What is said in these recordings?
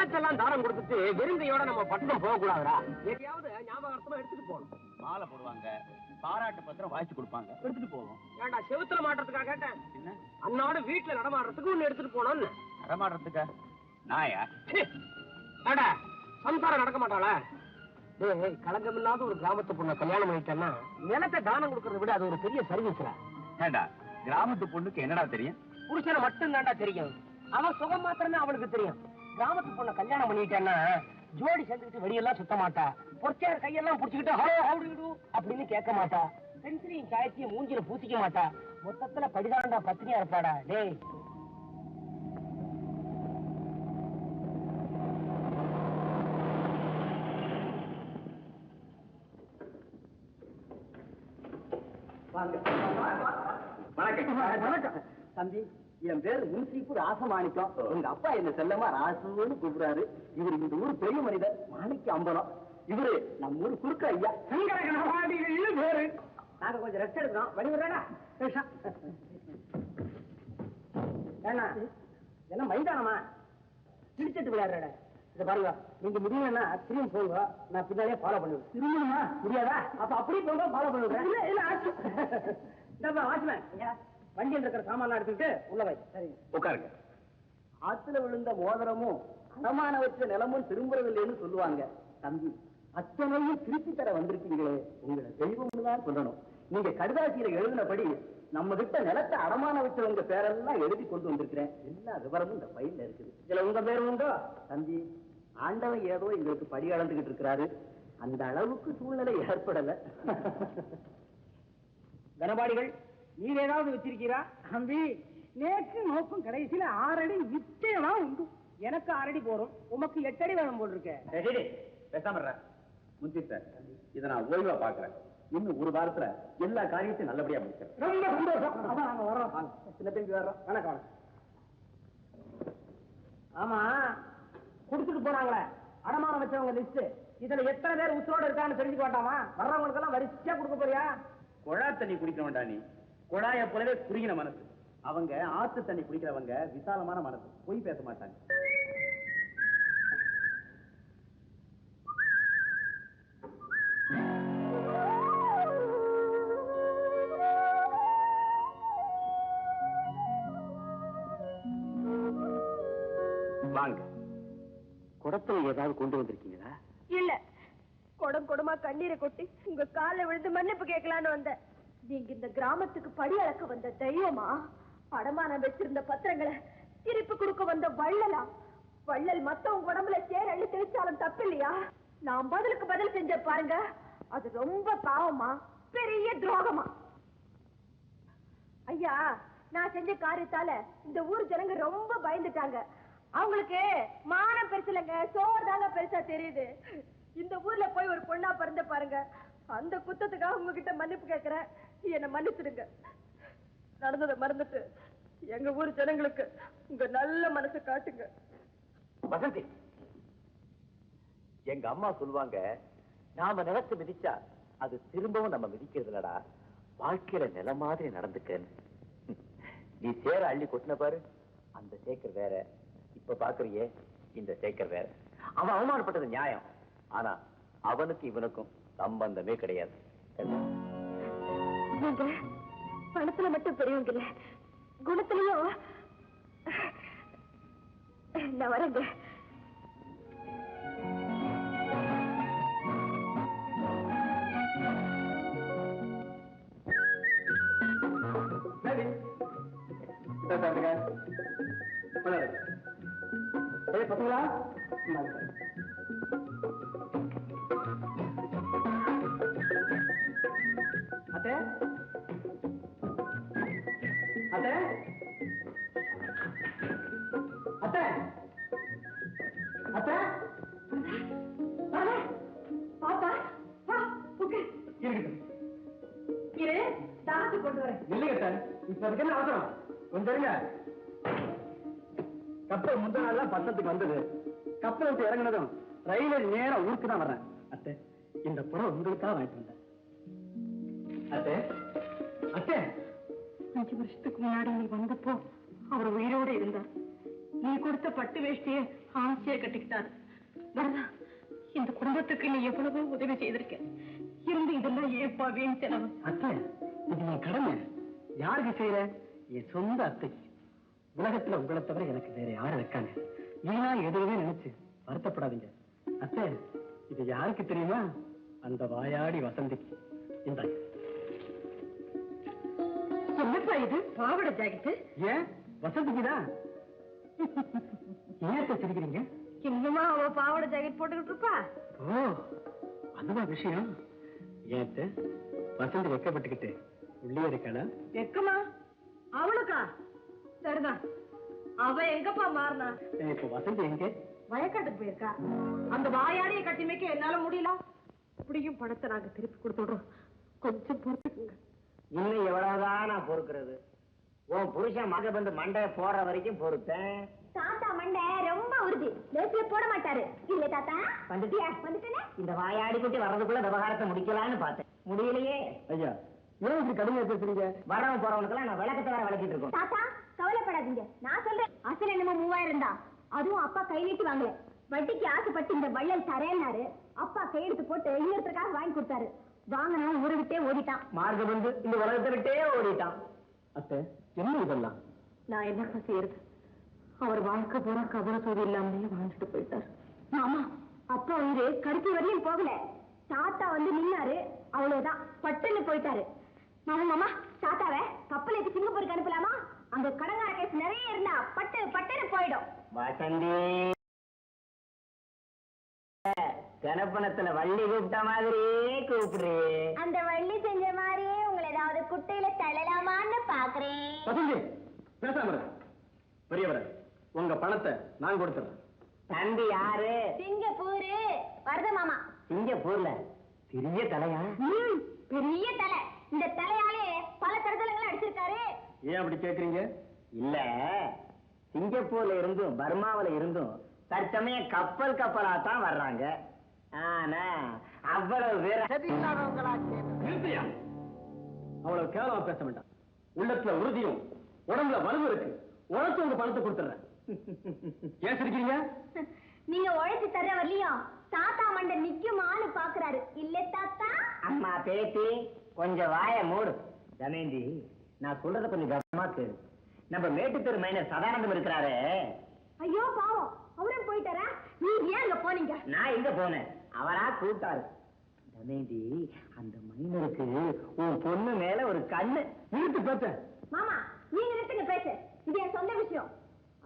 நிலத்தெல்லாம் தானம் கொடுத்துட்டு வெறுங்கையோட நம்ம பட்டணம் போக கூடாதுடா. எதையாவது ஞாபகார்த்தமா எடுத்துட்டு போகணும். மாலை போடுவாங்க, பாராட்டு பத்திரம் வாய்ச்சி கொடுப்பாங்க, எடுத்துட்டு போவோம். ஏன்டா செவுத்துல மாட்டுறதுக்காக கேட்டேன். என்ன அன்னாடு வீட்டுல நடமாடுறதுக்கு ஒண்ணு எடுத்துட்டு போனோம்னு. நடமாடுறதுக்கா? நாயா? ஏடா சம்சாரம் நடக்க மாட்டாளா? களங்கமில்லாத ஒரு கிராமத்து பொண்ணை கல்யாணம் பண்ணிட்டேன்னா நிலத்தை தானம் கொடுக்கறத விட அது ஒரு பெரிய சர்வீஸ்ரா. ஏண்டா கிராமத்து பொண்ணுக்கு என்னடா தெரியும்? புருஷனை மட்டும் தான்டா தெரியும். அவன் சுகம் மாத்திரமே அவனுக்கு தெரியும். கிராமத்து பொண்ணை கல்யாணம் பண்ணிட்டேன்னா ஜோடி சேர்ந்துக்கிட்டு வெளியெல்லாம் சுத்த மாட்டா. பொற்சார் கையெல்லாம் புடிச்சுக்கிட்டு ஹலோ ஹவுடு அப்படின்னு கேட்க மாட்டா. பென்சிலையும் சாயத்தையும் மூஞ்சில பூசிக்க மாட்டா. மொத்தத்துல படிதாண்டா பத்தினியா இருப்பாடா. டேய் வணக்கம் தம்பி. என் பேரு முன்சீப்பு ராசமாணிக்கம். உங்க அப்பா என்ன செல்லமா ராசுன்னு கூப்பிடுறாரு. இவரு இந்த ஊர் பெரிய மனிதர் மாணிக்க அம்பலம். இவரு நம்ம ஊர் குறுக்க ஐயா பேரு. நாங்க கொஞ்சம் ரெஸ்ட் எடுக்கிறோம். வழிவிடுறா ஏன்னா என்ன மைதானமா கிரிக்கெட் விளையாடுற? இதை பாருங்க, நீங்க முடியும்னா திரும்பி போங்க, நான் பின்னாலே ஃபாலோ பண்ணுவேன். திரும்பணுமா? முடியாதா? அப்ப அப்படியே போங்க, ஃபாலோ பண்ணுவேன். வாட்ச்மேன் வண்டியில் இருக்கிற சாமான் எடுத்துக்கிட்டு உள்ள வை. சரி உட்காருங்க. ஆத்துல விழுந்த மோதிரமும் அடமான வச்ச நிலமும் திரும்புறதில்லைன்னு சொல்லுவாங்க. தம்பி அத்தனையும் திருப்பி தர வந்திருக்கீங்களே, உங்களை தெய்வம்னு தான் சொல்லணும். நீங்க கடுதாசியில எழுதினபடி நம்ம கிட்ட நிலத்தை அடமான வச்சவங்க பேரெல்லாம் எழுதி கொண்டு வந்திருக்கிறேன். எல்லா விவரமும் இந்த பையில இருக்குது. இதுல உங்க பேரும் உண்டோ? தம்பி ஆண்டவன் ஏதோ எங்களுக்கு படி அளந்துகிட்டு இருக்கிறாரு. அந்த அளவுக்கு சூழ்நிலை ஏற்படல. கனபாடிகள் நீர் ஏதாவது வச்சிருக்கீரா? தம்பி நேற்று நோக்கும் கடைசியில 6 அடி வித்தேதான் உண்டு. எனக்கு 6 அடி போறோம், உமக்கு 8 அடி வேணும் போல் இருக்க. பேசாம முந்தி சார், இதை நான் ஓய்வா பாக்குறேன். இன்னும் ஒரு வாரத்துல எல்லா காரியத்தையும் நல்லபடியா முடிக்கிறேன். ரொம்ப சந்தோஷம். அதான் நாங்க வர்றோம். சின்ன தம்பி வர்றோம். வணக்கம். ஆமா குடுத்துட்டு போனாங்களே அடமானம் வச்சவங்க லிஸ்ட், இதுல எத்தனை பேர் உசுரோட இருக்கான்னு தெரிஞ்சுக்க வேண்டாமா? வர்றவங்களுக்கு எல்லாம் வரிசையா கொடுக்க போறியா? குழா தண்ணி குடிக்க வேண்டாம். நீ குழாய போலவே குறுகின மனசு. அவங்க ஆத்து தண்ணி குடிக்கிறவங்க விசாலமான மனசு, பொய் பேச மாட்டாங்க. வாங்க. குடத்துல ஏதாவது கொண்டு வந்திருக்கீங்களா? இல்ல, குடம் குடமா கண்ணீரை கொட்டி உங்க கால விழுந்து மன்னிப்பு கேட்கலான்னு வந்தேன். நீங்க இந்த கிராமத்துக்கு படி அளக்க வந்த தெய்வமா? அடமானம் வச்சிருந்த பத்திரங்களை திருப்பி கொடுக்க வந்த வள்ளலா? வள்ளல் மத்தவங்க உடம்புல சேர அள்ளி தெளிச்சாலும் தப்பு இல்லையா? நான் பதிலுக்கு பதில் செஞ்ச பாருங்க, அது ரொம்ப பாவமா பெரிய துரோகமா? ஐயா, நான் செஞ்ச காரியத்தால இந்த ஊர் ஜனங்க ரொம்ப பயந்துட்டாங்க. அவங்களுக்கு மானம் பெருசு இல்லைங்க, சோறு தாங்க பெருசா தெரியுது. இந்த ஊர்ல போய் ஒரு பொண்ணா பிறந்த பாருங்க, அந்த குத்தத்துக்காக உங்ககிட்ட மன்னிப்பு கேட்கிறேன். என்ன மன்னிச்சிடுங்க. நடந்ததை மறந்துட்டு எங்க ஊர் ஜனங்களுக்கு உங்க நல்ல மனசை காட்டுங்க. வசந்தி, எங்க அம்மா சொல்லுவாங்க, நாம நிலத்தை மிதிச்சா அது திரும்பவும் நம்ம மிதிக்கிறது இல்லடா, வாழ்க்கையில நில மாதிரி நடந்துக்கன்னு. நீ சேர அள்ளி கொட்டின பாரு, அந்த சேக்கர் வேற, இப்ப பாக்குறியே இந்த சேக்கர் வேற. அவன் அவமானப்பட்டது நியாயம், ஆனா அவனுக்கு இவனுக்கும் சம்பந்தமே கிடையாது. நீங்க பணத்துல மட்டும் பெரியவங்க இல்ல, குணத்திலையும். நான் வரேங்க. பசங்களா அத்தை, அத்தை, அத்தை, அத்தை, பாப்பா இரு, தாத்து கொண்டு வரேன். இல்லைங்க சார், இப்ப அதுக்கு என்ன அவசரம்? கொஞ்சம் இருங்க. கப்பல் முந்த நாள் தான் பட்டணத்துக்கு வந்தது. கப்பல் விட்டு இறங்கினதும் ரயிலில் நேரம் ஊருக்கு தான் வர்றேன். அத்தை, இந்த புறம் உங்களுக்காக வாங்கிட்டு வந்தேன். அத்தை, அத்தை, 5 வருஷத்துக்கு முன்னாடி நீ வந்தப்போ அவர் உயிரோடு இருந்தார். நீ கொடுத்த பட்டு வேஷ்டியை ஆசையை கட்டிக்கிட்டாரு. வரதா, இந்த குடும்பத்துக்கு நீ எவ்வளவோ உதவி செய்திருக்க. இருந்து இதெல்லாம் ஏப்பா வீண் செலவு? அத்தை, இது என் கடமை. யாருக்கு செய்யற? என் சொந்த அத்தைக்கு. உலகத்துல உங்களை தவிர எனக்கு வேற யாரும் இருக்காங்க. நீனா எதுவுமே நினைச்சு வருத்தப்படாதீங்க. அத்தை, இது யாருக்கு தெரியுமா? அந்த வாயாடி வசந்திக்கு. இந்தாங்க. என்னப்பா இது? பாவாடை ஜாக்கெட்டு? ஏன் வசந்திக்குதான்? ஏன் சிரிக்கிறீங்க? இன்னுமா அவ பாவாடை ஜாக்கெட் போட்டுக்கிட்டு இருப்பா? ஓ, அதுவா விஷயம்? ஏன் வசந்தி வெக்கப்பட்டுக்கிட்டு உள்ளே இருக்காளா? வெக்கமா? அவளுக்கா? சரிதான். அவ எங்கப்பா மாறினா? இப்ப வசந்தி எங்க? வயக்காட்டுக்கு போயிருக்கா. அந்த வாயாடியை கட்டி மேய்க்க என்னால முடியல. அப்படியும் பணத்தை நாங்க திருப்பி கொடுத்துடுறோம். கொஞ்சம் பொறுத்துக்குங்க. இன்னும் எவ்வளவுதான் நான் பொறுக்கிறது? உன் புருஷன் மக வந்து மண்டைய போற வரைக்கும் பொறுத்தேன். தாத்தா மண்டை ரொம்ப உறுதி. லேசில போட மாட்டாரு. இல்ல தாத்தா? வந்துட்டியா? வந்துட்டேனே. இந்த வாயாடி குட்டி வர்றதுக்குள்ள விவகாரத்தை முடிக்கலான்னு பார்த்தேன். முடியலையே. ஐயா, ஏன் இப்படி கடுமையா பேசுறீங்க? வரவன் போறவனுக்கெல்லாம் நான் விளக்கத்தை வேற விளக்கிட்டு இருக்கோம். தாத்தா கவலைப்படாதீங்க, நான் சொல்றேன். அசல் என்னமோ 3000 தான். அதுவும் அப்பா கை நீட்டி வாங்கல. வட்டிக்கு ஆசைப்பட்டு இந்த வள்ளல் தரேன்னாரு. அப்பா கையெழுத்து போட்டு இன்னொருத்தருக்காக வாங்கி கொடுத்தாரு. வாங்கினவன் ஊரை விட்டே ஓடிட்டான். மார்க்கம் வந்து இந்த உலகத்தை விட்டே ஓடிட்டான். அத்தை, என்ன இதெல்லாம்? நான் என்ன செய்யறது? அவர் வாழ்க்கை பூரா கவலை சோதி இல்லாமலே வாழ்ந்துட்டு போயிட்டார். ஆமா, அப்பா உயிரு கடைசி வரையும் போகல. தாத்தா வந்து நின்னாரு, அவ்வளவுதான் பட்டுன்னு போயிட்டாரு. மாமா, தாத்தாவை கப்பல் ஏற்றி சிங்கப்பூருக்கு அனுப்பலாமா? அங்க கடங்கார கேஸ் நிறைய இருந்தா பட்டு பட்டுன்னு போயிடும். வசந்தி, கணப்பணத்துல வள்ளி கூப்பிட்ட மாதிரியே கூப்பிடுறே. அந்த வள்ளி செஞ்ச மாதிரியே உங்களை ஏதாவது குட்டையில தள்ளலாமான்னு பாக்குறேன். வசந்தி, பேசாம இரு. பெரியவரே, உங்க பணத்தை நான் கொடுத்துறேன். தம்பி யாரு? சிங்கப்பூரு வருத மாமா. சிங்கப்பூர்ல பெரிய தலையா? பெரிய தலை. இந்த தலையாலே பல தரதலங்களை அடிச்சிருக்காரு. ஏன் அப்படி கேக்குறீங்க? இல்ல, சிங்கப்பூர்ல இருந்தும் பர்மாவில இருந்தும் தற்சமயம் கப்பல் கப்பலா தான் வர்றாங்க. ஆனா அவ்வளவு பேர் நிறுத்தியா? அவ்வளவு கேவலமா பேச வேண்டாம். உள்ளத்துல உறுதியும் உடம்புல வலுவு இருக்கு. உழைச்சு உங்க பணத்தை கொடுத்துறேன். ஏன் சிரிக்கிறீங்க? நீங்க உழைச்சு தர்ற வரலையும் தாத்தா மண்டை நிக்குமான்னு பாக்குறாரு. இல்ல தாத்தா? அம்மா பேத்தி, கொஞ்சம் வாய மூடு. தமேந்தி, நான் சொல்றத கொஞ்சம் கவனமா கேளு. நம்ம மேட்டுத்தெரு மைனர் சதானந்தம் இருக்கிறாரு. ஐயோ பாவம், அவரும் போயிட்டாரா? நீங்க ஏன் அங்க போனீங்க? நான் எங்க போனேன், அவரா கூப்பிட்டாரு. தமேந்தி, அந்த மைனருக்கு உன் பொண்ணு மேல ஒரு கண்ணு. நிறுத்து பேச. மாமா, நீங்க நிறுத்துங்க பேச. இது என் சொந்த விஷயம்.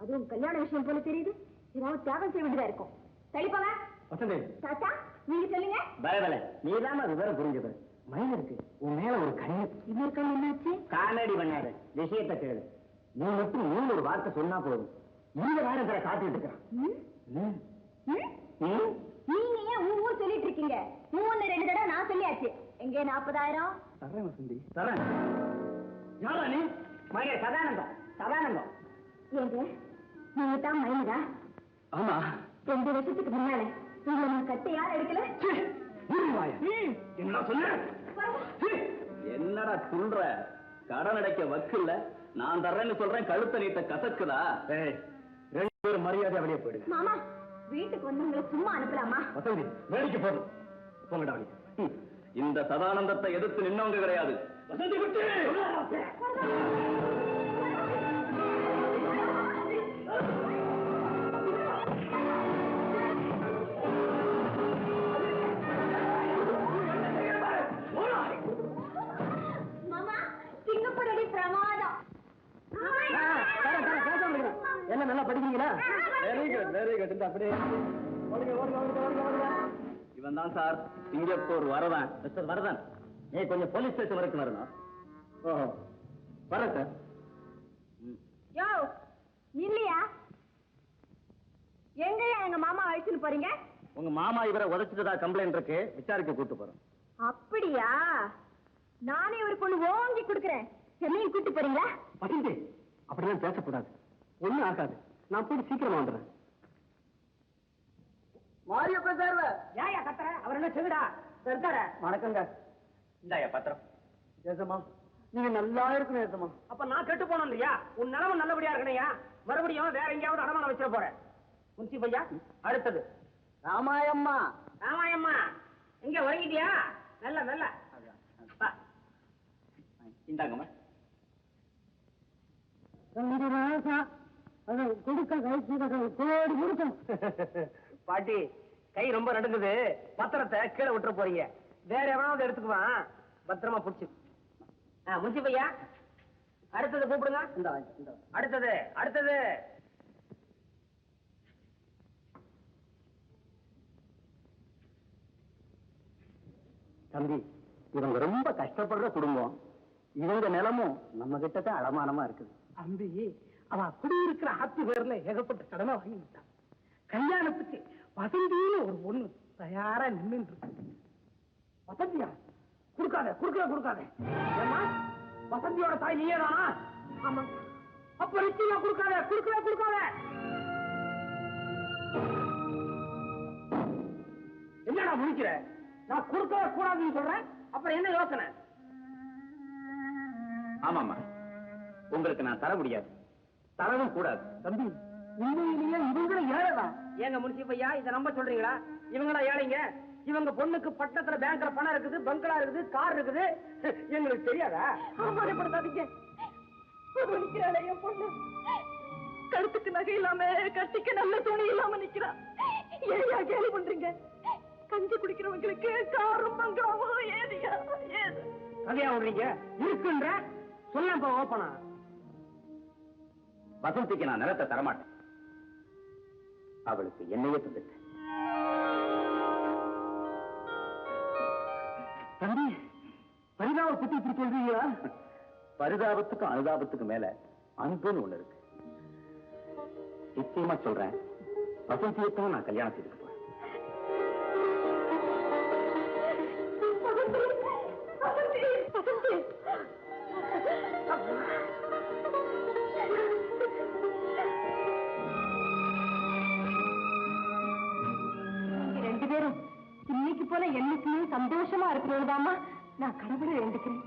அதுவும் கல்யாண விஷயம் போல தெரியுது. ஏதாவது தியாகம் செய்ய வேண்டியதா இருக்கும். தள்ளிப்பாங்க. வசந்தி, தாத்தா நீங்க சொல்லுங்க. பரவாயில்ல, நீதான் விவரம் புரிஞ்சது. மைனருக்கு உன் மேல ஒரு கண்ணு. இன்னொரு கண் என்னாச்சு? காமெடி பண்ணாரு. விஷயத்தை கேளு. நீ மட்டும் நீ ஒரு வார்த்தை சொன்னா போதும். இந்த வாரத்துல காத்துட்டு இருக்கிறான். ம்? நீங்க ஏன் ஊர் சொல்லிட்டு இருக்கீங்க? 2 தடவை நான் சொல்லியாச்சு. எங்கே 40,000? தரேன் வசந்தி, தரேன். யாரா நீ? மைனர் சதானந்தம். சதானந்தம் ஏங்க, நீங்க தான் மைனரா? ஆமா. 2 வருஷத்துக்கு முன்னால உங்களை நான் கட்டி யார் எடுக்கல? என்ன சொன்ன? என்னடா துள்ற? கடன் அடைக்க வக்கில்ல. நான் தர்றேன்னு சொல்றேன், கழுத்த நீட்ட கசக்குதா? 2 பேரும் மரியாதை வெளியே போயிடுங்க. மாமா, வீட்டுக்கு வந்து உங்களை சும்மா அனுப்பலாமா? வசந்தி, வேடிக்கை போதும். போங்கடா வெளியே. இந்த சதானந்தத்தை எதிர்த்து நின்னவங்க கிடையாது. வசந்தி விட்டு மாமா, சிங்கப்பூர் அடி பிரமாதம். என்ன நல்லா படிக்கிறீங்களா? Very good, very good. அப்படியே இவன் தான் சார் சிங்கப்பூர் வரதான். மிஸ்டர் வரதன், நீ கொஞ்சம் போலீஸ் ஸ்டேஷன் வரைக்கும் வரணும். ஓஹோ, வரேன் சார். யோ, இல்லையா? எங்கயா எங்க மாமா அழைச்சுன்னு போறீங்க? உங்க மாமா இவரை உதைச்சிட்டதா கம்ப்ளைண்ட் இருக்கு, விசாரிக்க கூட்டு போறோம். அப்படியா? நானே ஒரு பொண்ணு ஓங்கி கொடுக்குறேன். என்னையும் கூட்டு போறீங்களா? வசந்தி, அப்படிலாம் பேசக்கூடாது. ஒண்ணும் ஆகாது. நான் போய் சீக்கிரமா வந்துடுறேன். மாரியப்ப சார், ஏயா கத்துற? அவர் என்ன செவிடா இருக்கார? வணக்கங்க. இந்தாயா பத்திரம். ஏசமா, நீங்க நல்லா இருக்கணும் ஏசமா. அப்ப நான் கெட்டு போனோம் இல்லையா? உன் நிலைமை நல்லபடியா இருக்கணையா? மறுபடியும் வேற எங்கேயாவது அடமானம் வச்சிட போறேன். முன்சி பையா அடுத்தது ராமாயம்மா. ராமாயம்மா எங்க உறங்கிட்டியா? நல்ல நல்ல இந்தாங்கம்மா. பாட்டி கை ரொம்ப நடுங்குது. பத்திரத்தை கீழே விட்டுற போறீங்க. வேற எவனாவது எடுத்துக்குவான். பத்திரமா புடிச்சு. முன்சி பையா அடுத்தது கூப்பிடுங்க. அடுத்தது அடுத்தது. தம்பி, இவங்க ரொம்ப கஷ்டப்படுற குடும்பம். இவங்க நிலமும் நம்ம கிட்ட அடமானமா இருக்குது. அம்பி அவன் குடியிருக்கிற ஆத்து பேர்ல ஏகப்பட்ட கடனை வாங்கிட்டான். கல்யாணத்துக்கு வசந்தின்னு ஒரு பொண்ணு தயாரா நின்று இருக்கு. வசந்தியா? கொடுக்காத கொடுக்கல கொடுக்காத. ஏமா வசந்தியோட தாய் நீயேதானா? ஆமா. அப்ப நிச்சயமா கொடுக்காத கொடுக்கல கொடுக்காத. என்னடா முடிக்கிற? நான் கொடுக்கவே கூடாதுன்னு சொல்றேன். அப்புறம் என்ன யோசனை? ஆமாமா, உங்களுக்கு நான் தர முடியாது, தரவும் கூடாது. தம்பி உண்மையிலேயே இவங்களும் ஏழைதான். ஏங்க முன்சி பையா இதை நம்ப சொல்றீங்களா? இவங்களா ஏழைங்க? இவங்க பொண்ணுக்கு பட்டத்துல பேங்க்ல பணம் இருக்குது, பங்களா இருக்குது, கார் இருக்குது. எங்களுக்கு தெரியாதா? அவமானப்படுத்தாதீங்க. நிக்கிறாளே என் பொண்ணு, கழுத்துக்கு நகை இல்லாம கட்டிக்க நல்ல துணி இல்லாம நிக்கிறா. ஏயா கேள்வி பண்றீங்க? கஞ்சி குடிக்கிறவங்களுக்கு காரும் பங்களாவும் ஏதியா ஏது? கதையா விடுறீங்க? இருக்குன்ற சொல்ல ஓப்பனா. வசந்திக்கு நான் நிலத்தை தரமாட்டேன். அவளுக்கு என்னையே தந்துட்டேன். தம்பி பரிதாப பத்தி இப்படி சொல்றீங்களா? பரிதாபத்துக்கும் அனுதாபத்துக்கும் மேல அன்புன்னு ஒண்ணு இருக்கு. நிச்சயமா சொல்றேன், வசந்தியத்தான் நான் கல்யாணம் செய்துக்க போறேன். ரெண்டு பேரும் இன்னைக்கு போல என்னைக்குமே சந்தோஷமா இருக்கிறதாமா நான் கடவுளை வேண்டிக்கிறேன்.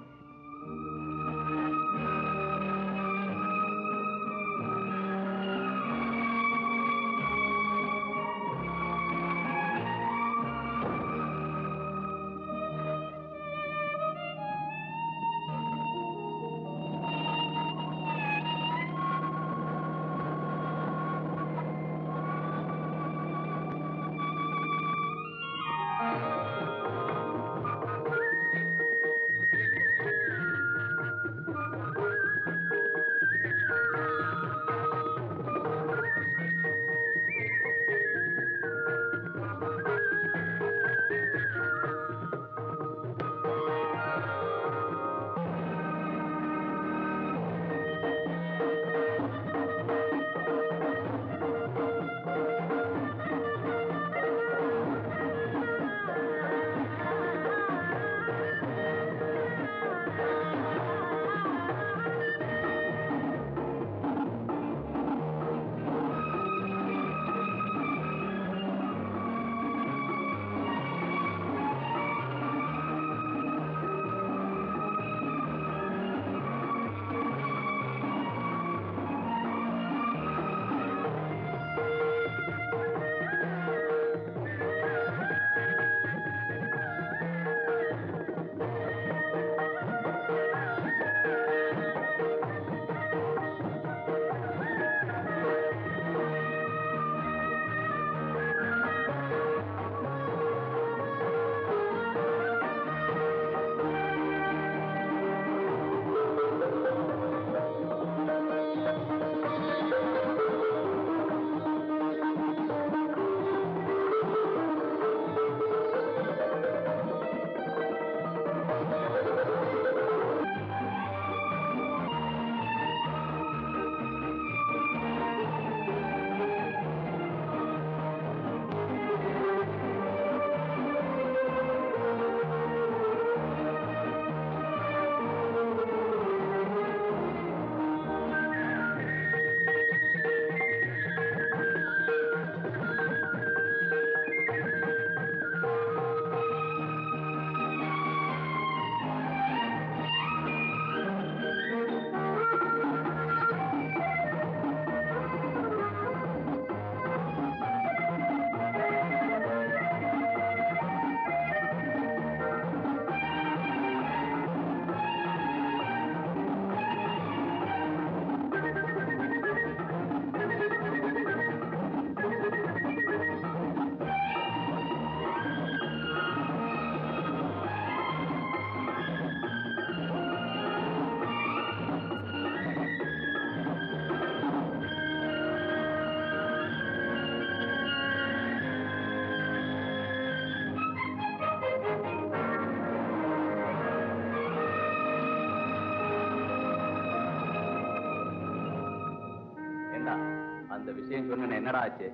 அந்த விஷயம் சொன்ன என்னடா ஆச்சு?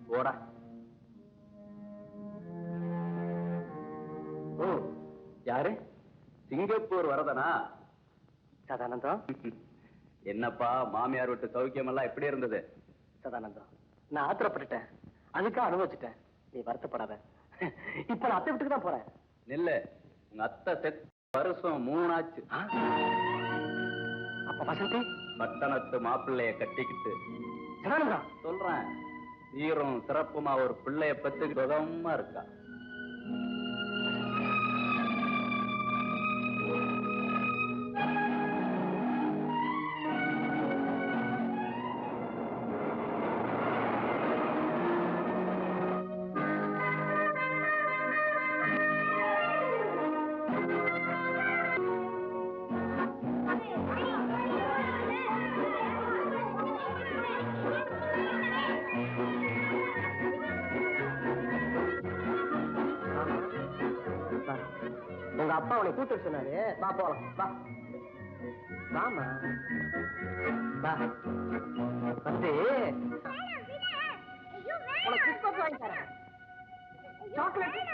போடா. ஓ, யாரு? சிங்கப்பூர் வரதனா? சதானந்தம், என்னப்பா மாமியார் விட்டு சௌக்கியம் எல்லாம் எப்படி இருந்தது? சதானந்தம், நான் ஆத்திரப்பட்டுட்டேன், அதுக்காக அனுபவிச்சுட்டேன். நீ வருத்தப்படாத. இப்ப நான் அத்தை வீட்டுக்கு தான் போறேன். நெல்லு, உங்க அத்தை செத்து வருஷம் 3 ஆச்சு. அப்ப வசந்தி பட்டணத்து மாப்பிள்ளைய கட்டிக்கிட்டு சதானந்தம் சொல்றேன், சீரும் சிறப்புமா ஒரு பிள்ளைய பத்துக்கு சுகமா இருக்கா. உங்க அப்பா அவனை கூட்டு சொன்னாரு. வா போலாம், வா வாமா, வா வந்து உனக்கு கிறிஸ்மஸ் வாங்கி தரேன். சாக்லேட்.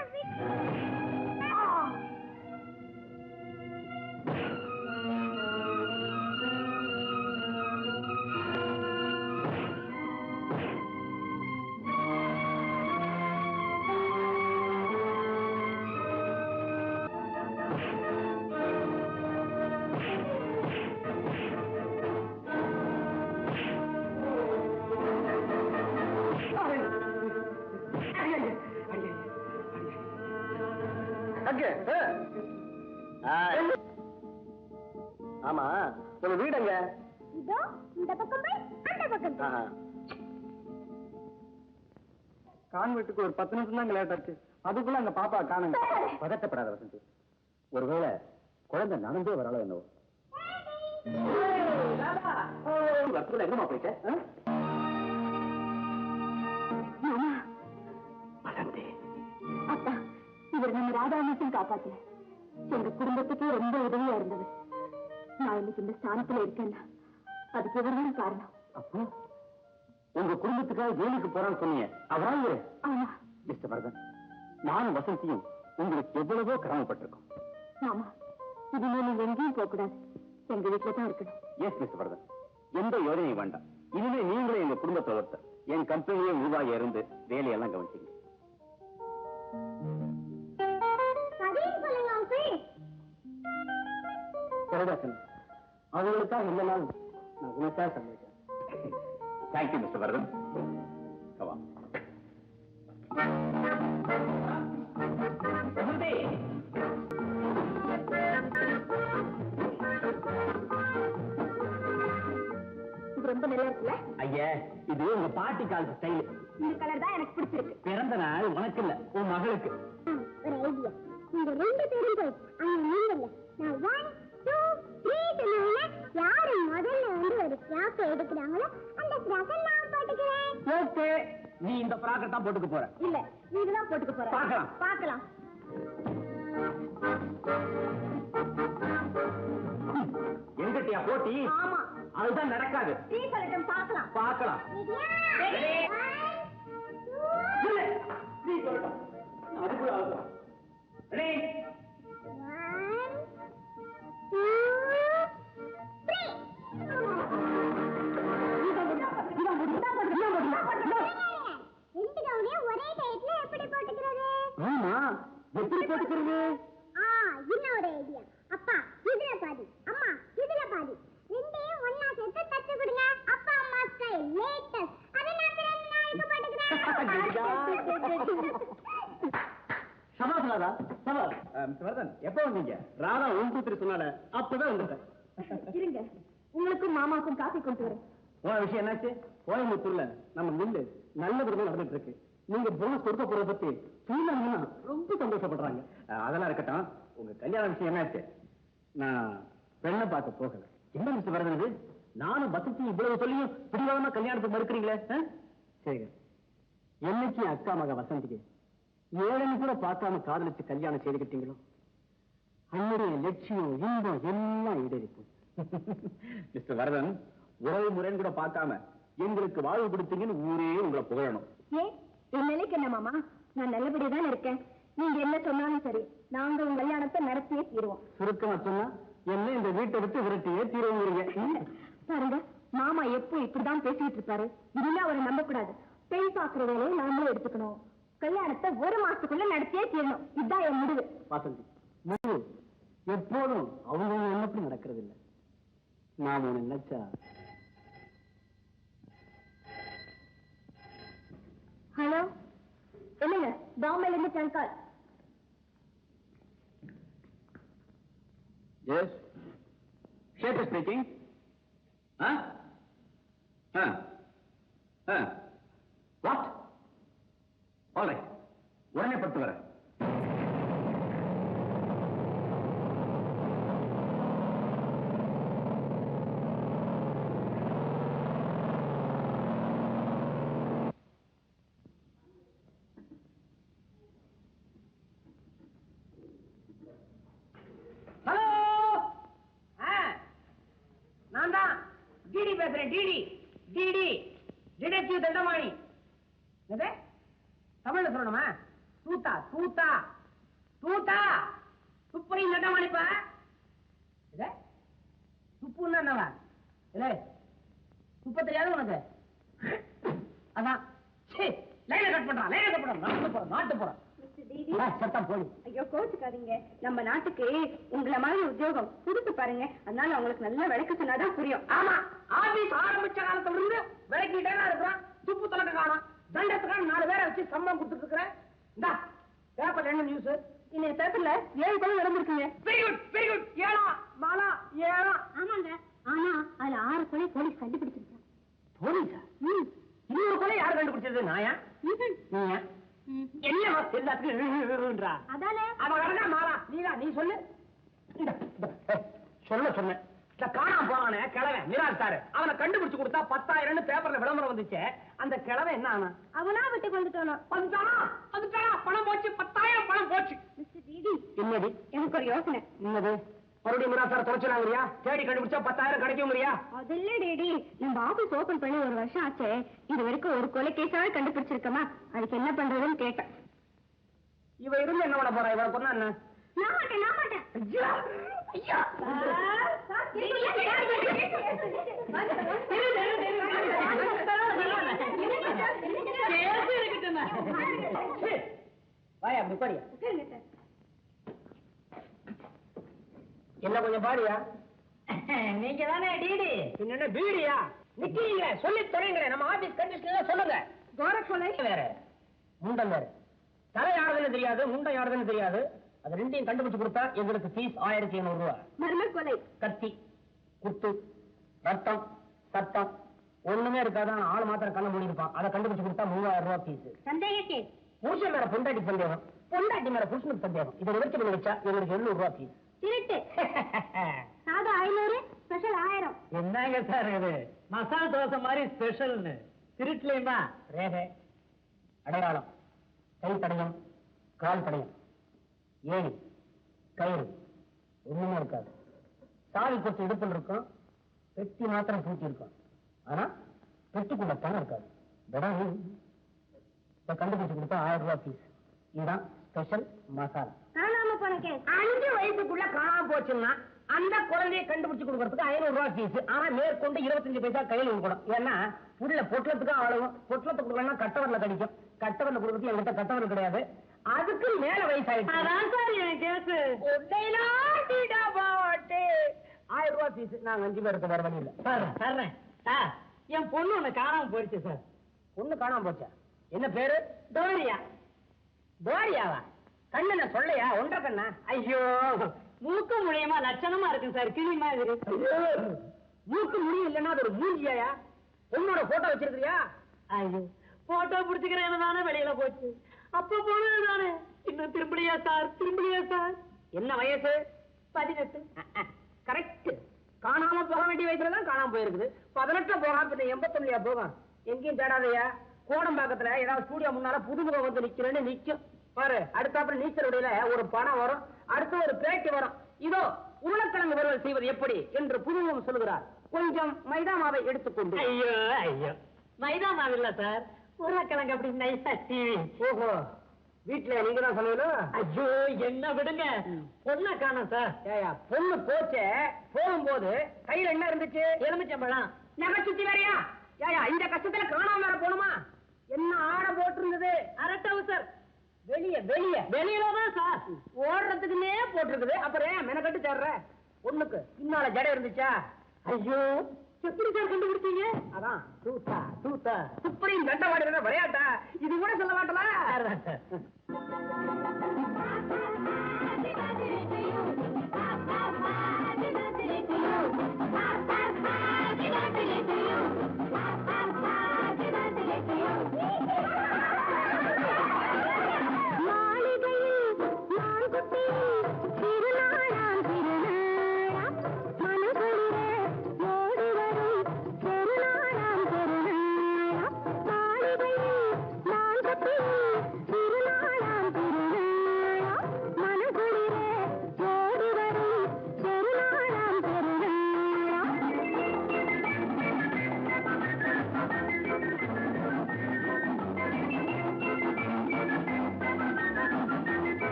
ஆமா, ஒரு வீடுங்க. இதோ இந்த பக்கம் போய் அந்த பக்கம் போய். கான்வெட்டுக்கு ஒரு 10 நிமிஷம் தான் லேட் ஆச்சு. அதுக்குள்ள அந்த பாப்பா காணுங்க. பதட்டப்படாத வசந்தி, ஒருவேளை குழந்தை நடந்தே வராளோ என்னவோ. எங்கம்மா போயிட்ட? வசந்தி, அப்பா, இவர் நம்ம ராதாமத்தையும் காப்பாத்தல. எங்க குடும்பத்துக்கே ரொம்ப உதவியா இருந்தவர். நான் இன்னைக்கு இந்த ஸ்தானத்துல இருக்கேன்னா அதுக்கு இவர்தான் காரணம். அப்போ உங்க குடும்பத்துக்காக ஜெயிலுக்கு போறான்னு சொன்னீங்க, அவரா இவரு? ஆமா மிஸ்டர் வரதன், நானும் வசந்தியும் உங்களுக்கு எவ்வளவோ கடமைப்பட்டிருக்கோம். ஆமா, இனிமே நீங்க எங்கேயும் போக கூடாது, எங்க வீட்டுல தான் இருக்கணும். எஸ் மிஸ்டர் வரதன், எந்த யோஜனையும் வேண்டாம். இனிமே நீங்களும் எங்க குடும்பத்தை ஒருத்தர். என் கம்பெனியே நிர்வாகியா இருந்து வேலையெல்லாம் கவனிச்சீங்க. அவங்களுக்காக இந்த நாள் நான் உனக்காக சமைக்கிறேன். Thank you mister Varadhan. கவா ரொம்ப நல்லா இருக்குல்ல? ஐயா, இது உங்க பாட்டி காலத்து ஸ்டைல். இந்த கலர் தான் எனக்கு பிடிச்சிருக்கு. பிறந்த நாள் உனக்கு இல்ல, உன் மகளுக்கு. ஒரு ஐடியா, நீங்க 2 பேரும் போய் அவங்க நீங்கல்ல, நான் 1 2 3 சொன்னேன். யாரு முதல்ல வந்து ஒரு ஃப்ராக் எடுக்கிறாங்களோ அந்த ஃப்ராக்கை நான் போட்டுக்கிறேன். ஓகே, நீ இந்த ஃப்ராக்கை தான் போட்டுக்க போற. இல்ல, நீங்க தான் போட்டுக்க போற. பார்க்கலாம். பார்க்கலாம். எங்கிட்டயா போட்டி? ஆமா, அதுதான் நடக்காது. டீ சொல்லட்டும், பார்க்கலாம். பார்க்கலாம். இல்ல, நீ சொல்லட்டும். அதுக்குள்ள ஆகும். ரெடி? 1 2 ஒரே டைட்ல எப்படி போட்டுக்கிறது? ஆமா, எப்படி போட்டுக்கிறது? இன்னொரு ஐடியா. அப்பா இதுல பாதி, அம்மா இதுல பாதி, ரெண்டையும் ஒண்ணா சேர்த்து தச்சு கொடுங்க. அப்பா அம்மா ஸ்டைல் லேட்டஸ்ட். அதை நான் 2 நாளைக்கு போட்டுக்கிறேன். சபாஸ் ராதா, சபாஸ். மிஸ்டர் வரதன், எப்போ வந்தீங்க? ராதா 1 2 3 சொன்னால அப்பதான் வந்துட்டேன். இருங்க, உங்களுக்கும் மாமாக்கும் காஃபி கொண்டு வரேன். போன விஷயம் என்னாச்சு? கோயம்புத்தூர்ல நம்ம மில்லு நல்ல விதமா நடந்துட்டு இருக்கு. நீங்க போனஸ் கொடுக்க போறத பத்தி சொன்னா ரொம்ப சந்தோஷப்படுறாங்க. அதெல்லாம் இருக்கட்டும், உங்க கல்யாண விஷயம் என்னாச்சு? நான் பெண்ணை பார்க்க போகல. என்ன மிஸ்டர் வரது? நானும் வசதி இவ்வளவு சொல்லியும் பிடிவாதமா கல்யாணத்துக்கு மறுக்கிறீங்களே? சரி, என்னைக்கு அக்கா மக வசந்திக்கு 7 கூட பார்க்காம காதலிச்சு கல்யாணம் செய்துக்கிட்டீங்களோ அன்னுடைய லட்சியம் இன்பம் எல்லாம் ஈடேறிப்போம். மிஸ்டர் வரதன், உறவு முறைன்னு கூட பார்க்காம எங்களுக்கு வாழ்வு கொடுத்தீங்கன்னு ஊரே உங்களை புகழணும். ஏன் என் நிலைக்கு என்ன மாமா, நான் நல்லபடியா தான் இருக்கேன். நீங்க என்ன சொன்னாலும் சரி, நாங்க உங்க கல்யாணத்தை நடத்தியே தீருவோம். சுருக்கமா சொன்னா என்ன இந்த வீட்டை விட்டு விரட்டியே தீருவீங்க. பாருங்க, மாமா எப்போ இப்படிதான் பேசிட்டு இருப்பாரு. இதுல அவரை நம்ப கூடாது. பெண் பாக்குற வேலையை நாமளும் எடுத்துக்கணும். கல்யாணத்தை 1 மாசத்துக்குள்ள நடத்தியே தீரணும். இதுதான் என் முடிவு. வாசந்தி, முடிவு எப்போதும் அவங்க எண்ணப்படி நடக்கிறது இல்லை. நாம நினைச்சா. ஹலோ, என்னங்க, பாம்பேல இருந்து டங்கால். எஸ், ஷேப் ஸ்பீக்கிங். வாட்? ஆல்ரைட், உடனே பட்டு வரேன். ஹலோ, நான் தான் டிடி பேசுறேன். DD detective Dhandamani. எது தமிழ்ல சொல்லணுமா? தூத்தா தூத்தா தூத்தா துப்பையும் தண்டமாணிப்பா. இது துப்புன்னா என்னவா? இல்லை துப்ப தெரியாது உனக்கு? அதான் லைனை கட் பண்றான். நாட்டு போறான். சத்தம் போய். ஐயோ, கோச்சுக்காதீங்க. நம்ம நாட்டுக்கு உங்களை மாதிரி உத்தியோகம் புதுசு பாருங்க. அதனால அவங்களுக்கு நல்ல விளக்கு சொன்னாதான் புரியும். ஆமா, ஆபீஸ் ஆரம்பிச்ச காலத்துல இருந்து விளக்கிட்டே தான் இருக்கிறான். துப்பு தொலைக்க காணும். தண்டத்துக்கான 4 பேரை வச்சு சம்பளம் கொடுத்துட்டு இருக்கிறேன். இந்தா பேப்பர் என்ன நியூஸ்? இன்னைக்கு பேப்பர்ல 7 கொலை நடந்திருக்குங்க. Very good very good. 7 மாலா 7. ஆமாங்க, ஆனா அதுல 6 கொலை போலீஸ் கண்டுபிடிச்சிருக்காங்க. போலீஸா? இன்னொரு கொலை யார் கண்டுபிடிச்சது? நாயா? நீயா? என்ன எல்லாத்துக்கும் அதானே அவன் மாலா? நீ சொல்லு. சொன்னேன். இந்த காணாம போறானே கிழவன் மிராஜ், அவனை கண்டுபிடிச்சு கொடுத்தா 10,000 பேப்பர்ல விளம்பரம் வந்துச்சு. அந்த கிழவன் என்ன ஆனா? அவனா வீட்டுக்கு வந்துட்டானா? பணம் போச்சு. 10,000 பணம் போச்சு. என்னது? எனக்கு ஒரு யோசனை. என்னது? மறுபடியும் மிராஜ் தொலைச்சுறாங்கறியா? தேடி கண்டுபிடிச்சா 10,000 கிடைக்கும்ங்கறியா? அது இல்ல டேடி, நம்ம ஆபீஸ் ஓபன் பண்ணி 1 வருஷம் ஆச்சு. இது வரைக்கும் ஒரு கொலை கேஸாவே கண்டுபிடிச்சிருக்கமா? அதுக்கு என்ன பண்றதுன்னு கேட்டேன். இவ இருந்து என்ன பண்ண போறா? இவளை கொன்னா என்ன? நான் மாட்டேன். ஐயா வாயா முப்படியா என்ன கொஞ்சம் பாடியா? நீங்க தானே டிடி? என்ன பீடியா? நிக்கிறீங்க சொல்லி தொலைங்களே. நம்ம ஆபீஸ் கண்டிஷன்ல சொல்லுங்க. கோரக்கொலை வேற, முண்டம் வேற. தலை யாருதுன்னு தெரியாது, முண்டம் யாருதுன்னு தெரியாது. அது ரெண்டையும் கண்டுபிடிச்சு கொடுத்தா எங்களுக்கு ஃபீஸ் 1500 ரூபாய். மர்ம கொலை, கத்தி, குத்து, ரத்தம், சத்தம் ஒண்ணுமே இருக்காது. ஆள் மாத்திரம் கண்ண மூடி இருப்பான். அதை கண்டுபிடிச்சு கொடுத்தா 3000 ரூபாய் ஃபீஸ். சந்தேக கேஸ், புருஷன் மேல பொண்டாட்டி சந்தேகம், பொண்டாட்டி மேல புருஷனுக்கு சந்தேகம். இதை நிவர்த்தி பண்ணி வச்சா எங்களுக்கு 700 ரூபாய் ஃபீஸ். திருட்டு சாதா 500, ஸ்பெஷல் 1000. என்னங்க சார் இது? மசால் தோசை மாதிரி ஸ்பெஷல்னு திருட்டுலயுமா? ரேகை, அடையாளம், கை தடயம், கால் தடயம், ஏணி, கயிறு ஒண்ணுமே இருக்காது. சாவி கொத்து இடுப்பில் இருக்கும், பெட்டி மாத்திரம் பூட்டி இருக்கும். ஆனா பெட்டிக்குள்ள பணம் இருக்காது. கண்டுபிடிச்சு கொடுத்தா 1000 ரூபாய் ஃபீஸ். இதுதான் ஸ்பெஷல் மசாலா. காணாம போன கேஸ், 5 வயசுக்குள்ள காணாம போச்சுன்னா அந்த குழந்தையை கண்டுபிடிச்சு கொடுக்கறதுக்கு 500 ரூபாய் ஃபீஸ். ஆனா மேற்கொண்டு 25 பைசா கையில் கொடுக்கணும். ஏன்னா புள்ள பொட்டலத்துக்கு ஆளுவும். பொட்டலத்தை கொடுக்கலன்னா கட்டவரில் கடிக்கும். கட்டவரில் கொடுக்கறது என்கிட்ட கட்டவரில் கிடையாது. அதுக்கு மேல வயசாயிடுச்சு. 1000 ரூபாய் ஃபீஸ். நாங்க 5 பேருக்கு வேற வழி இல்ல. என் பொண்ணு ஒண்ணு காணாம போயிடுச்சு சார். பொண்ணு காணாம போச்சா? என்ன பேரு? டோரியா. டோரியாவா? கண்ணு சொல்லையா? 1.5 கண்ணா? ஐயோ, மூக்கு முடியமா லட்சணமா இருக்கு சார். கிளி மாதிரி. மூக்கு முடியும் இல்லன்னா அது ஒரு மூஞ்சியா? பொண்ணோட போட்டோ வச்சிருக்கியா? ஐயோ, போட்டோ பிடிச்சுக்கிறேன் தானே வெளியில போச்சு. அப்ப போனது தானே. இன்னும் திரும்படியா சார்? என்ன வயசு? 18. கரெக்ட். காணாம போக வேண்டிய வயசுலதான் காணாம போயிருக்குது. 18 போகாம பின்ன 89 போகும். எங்கேயும் தேடாதையா. கோடம்பாக்கத்துல ஏதாவது ஸ்டூடியோ முன்னால புதுமுகம் வந்து நிக்கிறேன்னு நிக்கும் பாரு. அடுத்தாப்புல நீச்சல் உடையில ஒரு படம் வரும். அடுத்து ஒரு பேட்டி வரும். இதோ உருளைக்கிழங்கு வறுவல் செய்வது எப்படி என்று புதுமுகம் சொல்லுகிறார். கொஞ்சம் மைதா மாவை எடுத்துக்கொண்டு. ஐயோ ஐயோ, மைதா மாவு இல்ல சார், உருளைக்கிழங்கு அப்படி நைஸா சீவி. ஓஹோ, வீட்டுல நீங்க தான் சொல்லணும். ஐயோ என்ன விடுங்க, பொண்ணை காணோம் சார். ஏயா, பொண்ணு போச்சே, போகும்போது கையில என்ன இருந்துச்சு? எலுமிச்சம்பழம். நகை சுத்தி வேறையா? ஏயா, இந்த கஷ்டத்துல காணாம வேற போணுமா? என்ன ஆடை போட்டிருந்தது? அரட்டவு சார். வெளிய வெளிய வெளியிலதான் சார். ஓடுறதுக்குன்னே போட்டிருக்குது. அப்புறம் ஏன் மெனக்கட்டு தேடுற? பொண்ணுக்கு பின்னால ஜடை இருந்துச்சா? ஐயோ, எப்படி சார் கண்டுபிடிச்சீங்க? அதான் தூத்தா தூத்தா சுப்ரீம் தண்டவாடி விளையாட்டா? இது கூட சொல்ல மாட்டலா?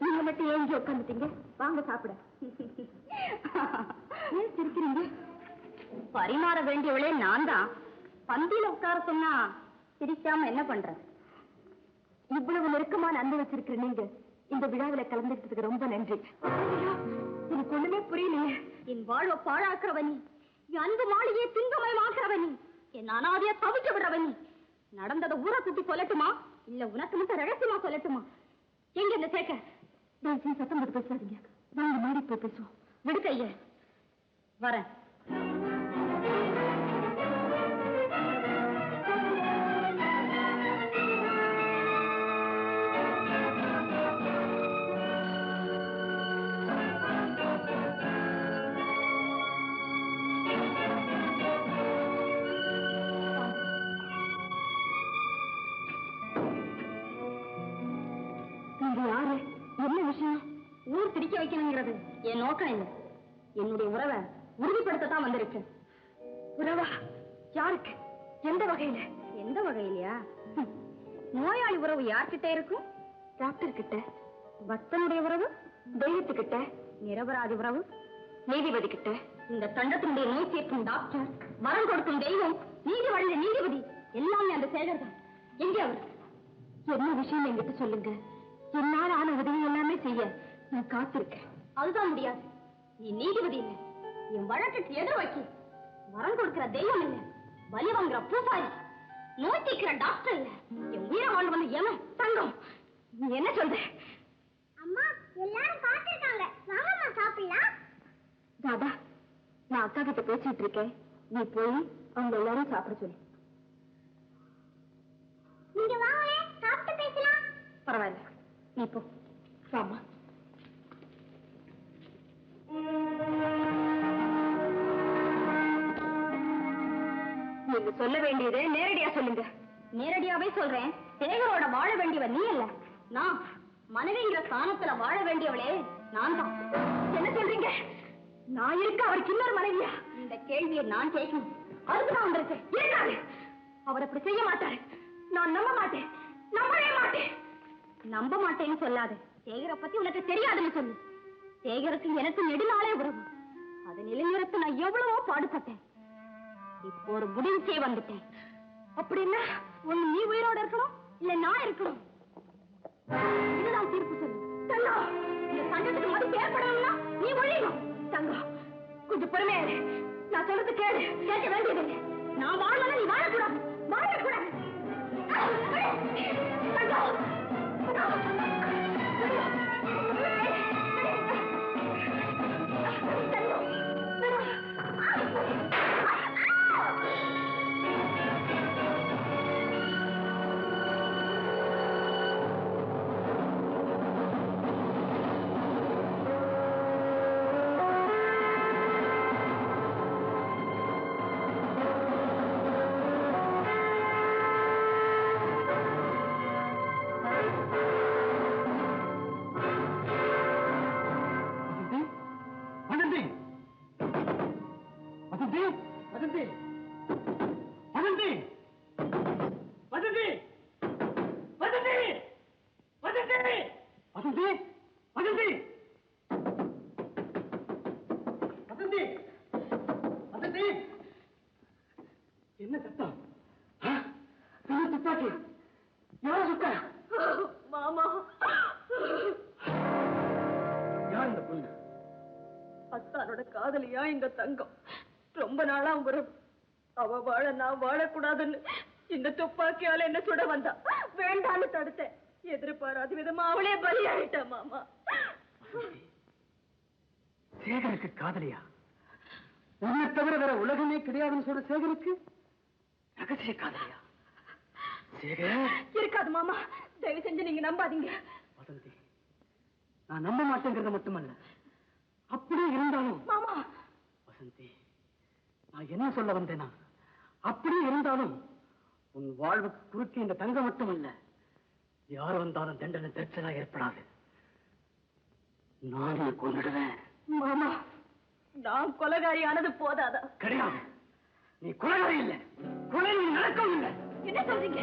நீங்க மட்டும் ஏஞ்சி உட்காந்துட்டீங்க, வாங்க சாப்பிட. ஏன் சிரிக்கிறீங்க? பரிமாற வேண்டியவளே நான் தான். பந்தியில உட்கார சொன்னா சிரிக்காம என்ன பண்ற? இவ்வளவு நெருக்கமான அன்பு வச்சிருக்கிற நீங்க இந்த விழாவில கலந்துக்கிட்டதுக்கு ரொம்ப நன்றி. எனக்கு ஒண்ணுமே புரியலையே. என் வாழ்வை பாழாக்குறவனி, என் அன்பு மாளிகையை திங்கமயமாக்குறவனி, என் அனாதைய தவிக்க விடுறவனி. நடந்ததை ஊரை சுத்தி சொல்லட்டுமா, இல்ல உனக்கு மட்டும் ரகசியமா சொல்லட்டுமா? எங்க இந்த சேக்க சத்தம் போட்டு பேசாதீங்க, வாங்க மாடி போய் பேசுவோம். விடுக்கைய வரேன். வைக்கணுங்கிறது என் நோக்கம் இல்லை. என்னுடைய உறவை உறுதிப்படுத்தத்தான் வந்திருக்கேன். உறவா? யாருக்கு? எந்த வகையில? எந்த வகையிலயா? நோயாளி உறவு யார்கிட்ட இருக்கும்? டாக்டர் கிட்ட. பக்தனுடைய உறவு தெய்வத்துக்கிட்ட. நிரபராதி உறவு நீதிபதி கிட்ட. இந்த தண்டத்தினுடைய நோய் தீர்க்கும் டாக்டர், வரம் கொடுக்கும் தெய்வம், நீதி வழங்க நீதிபதி எல்லாமே அந்த சேகர் தான். எங்கே அவர்? என்ன விஷயம் என்கிட்ட சொல்லுங்க. என்னால் ஆன உதவி எல்லாமே செய்ய நான் காத்திருக்கேன். அதுதான் முடியாது. நீ நீதிபதி இல்லை, என் வழக்குக்கு எதிர் வைக்க வரம் கொடுக்கிற தெய்வம் இல்லை, பலி வாங்குற பூசாரி, நோய் தீர்க்கிற டாக்டர் இல்ல, என் உயிரை வாழ்ந்து வந்து ஏமா தங்கம். நீ என்ன சொல்ற? அம்மா எல்லாரும் காத்திருக்காங்க, வாங்கம்மா சாப்பிடலாம். தாதா, நான் அக்கா கிட்ட பேசிட்டு இருக்கேன், நீ போய் அவங்க எல்லாரும் சாப்பிட சொல்லு. நீங்க வாங்க, சாப்பிட்டு பேசலாம். பரவாயில்ல, நீ போ. வாமா. நீங்க சொல்ல வேண்டியது நேரடியா சொல்லுங்க. நேரடியாவே சொல்றேன். சேகரோட வாழ வேண்டியவன் நீ அல்ல, நான். மனைவிங்கிற ஸ்தானத்துல வாழ வேண்டியவளே நான் தான். என்ன சொல்றீங்க? நான் இருக்க அவருக்கு இன்னொரு மனைவியா? இந்த கேள்வியை நான் கேட்கணும். அதுக்கு நான் வந்திருக்கேன். இருக்காது, அவர் அப்படி செய்ய மாட்டாரு. நான் நம்ப மாட்டேன், நம்பவே மாட்டேன். நம்ப மாட்டேன்னு சொல்லாது. சேகரை பத்தி உனக்கு தெரியாதுன்னு சொல்லு. சேகருக்கு எனக்கு நெடுநாளே உறவு. அது நிலைநிறுத்த நான் எவ்வளவோ பாடுபட்டேன். இப்போ ஒரு முடிவுக்கே வந்துட்டேன். அப்படின்னா ஒண்ணு நீ உயிரோட இருக்கணும், இல்ல நான் இருக்கணும். இதுதான் தீர்ப்பு சொல்லு. தங்கம், இந்த சங்கத்துக்கு மதிப்பு ஏற்படணும்னா நீ ஒழியணும். தங்கம், கொஞ்சம் பொறுமையா இரு. நான் சொல்றது கேளு. கேட்க வேண்டியதில்லை. நான் வாழணும், நீ வாழக்கூடாது. வாழக்கூடாது. என்ன சத்தம்? துப்பாக்கி யார சுட்ட? மாமா, யார் இந்த பொண்ணு? அத்தானோட காதலியா இந்த தங்கம். ரொம்ப நாளா உறவு. அவ வாழ நான் வாழக்கூடாதுன்னு இந்த துப்பாக்கியால என்ன சுட வந்தா. வேண்டான்னு தடுத்தேன். எதிர்பாராத விதமா அவளே பலியாயிட்டா மாமா. சேகருக்கு காதலியா? உன்னை தவிர வேற உலகமே கிடையாதுன்னு சொல்ற சேகருக்கு ரகசிய காதலியா? சேகர் இருக்காது மாமா, தயவு செஞ்சு நீங்க நம்பாதீங்க. வசந்தி, நான் நம்ப மாட்டேங்கிறது மட்டுமல்ல, அப்படியே இருந்தாலும் மாமா. வசந்தி, நான் என்ன சொல்ல வந்தேனா, அப்படியே இருந்தாலும் உன் வாழ்வுக்கு குறுக்கே இந்த தங்கம் மட்டுமல்ல, யார் வந்தாலும் தண்டனை தெரிச்சலா ஏற்படாது. நானே கொண்டுடுவேன். மாமா, நான் கொலைகாரியானது போதாதா? கிடையாது, நீ கொலைகாரி இல்லை, கொலை நீ நடக்கவும் இல்லை. என்ன சொல்றீங்க?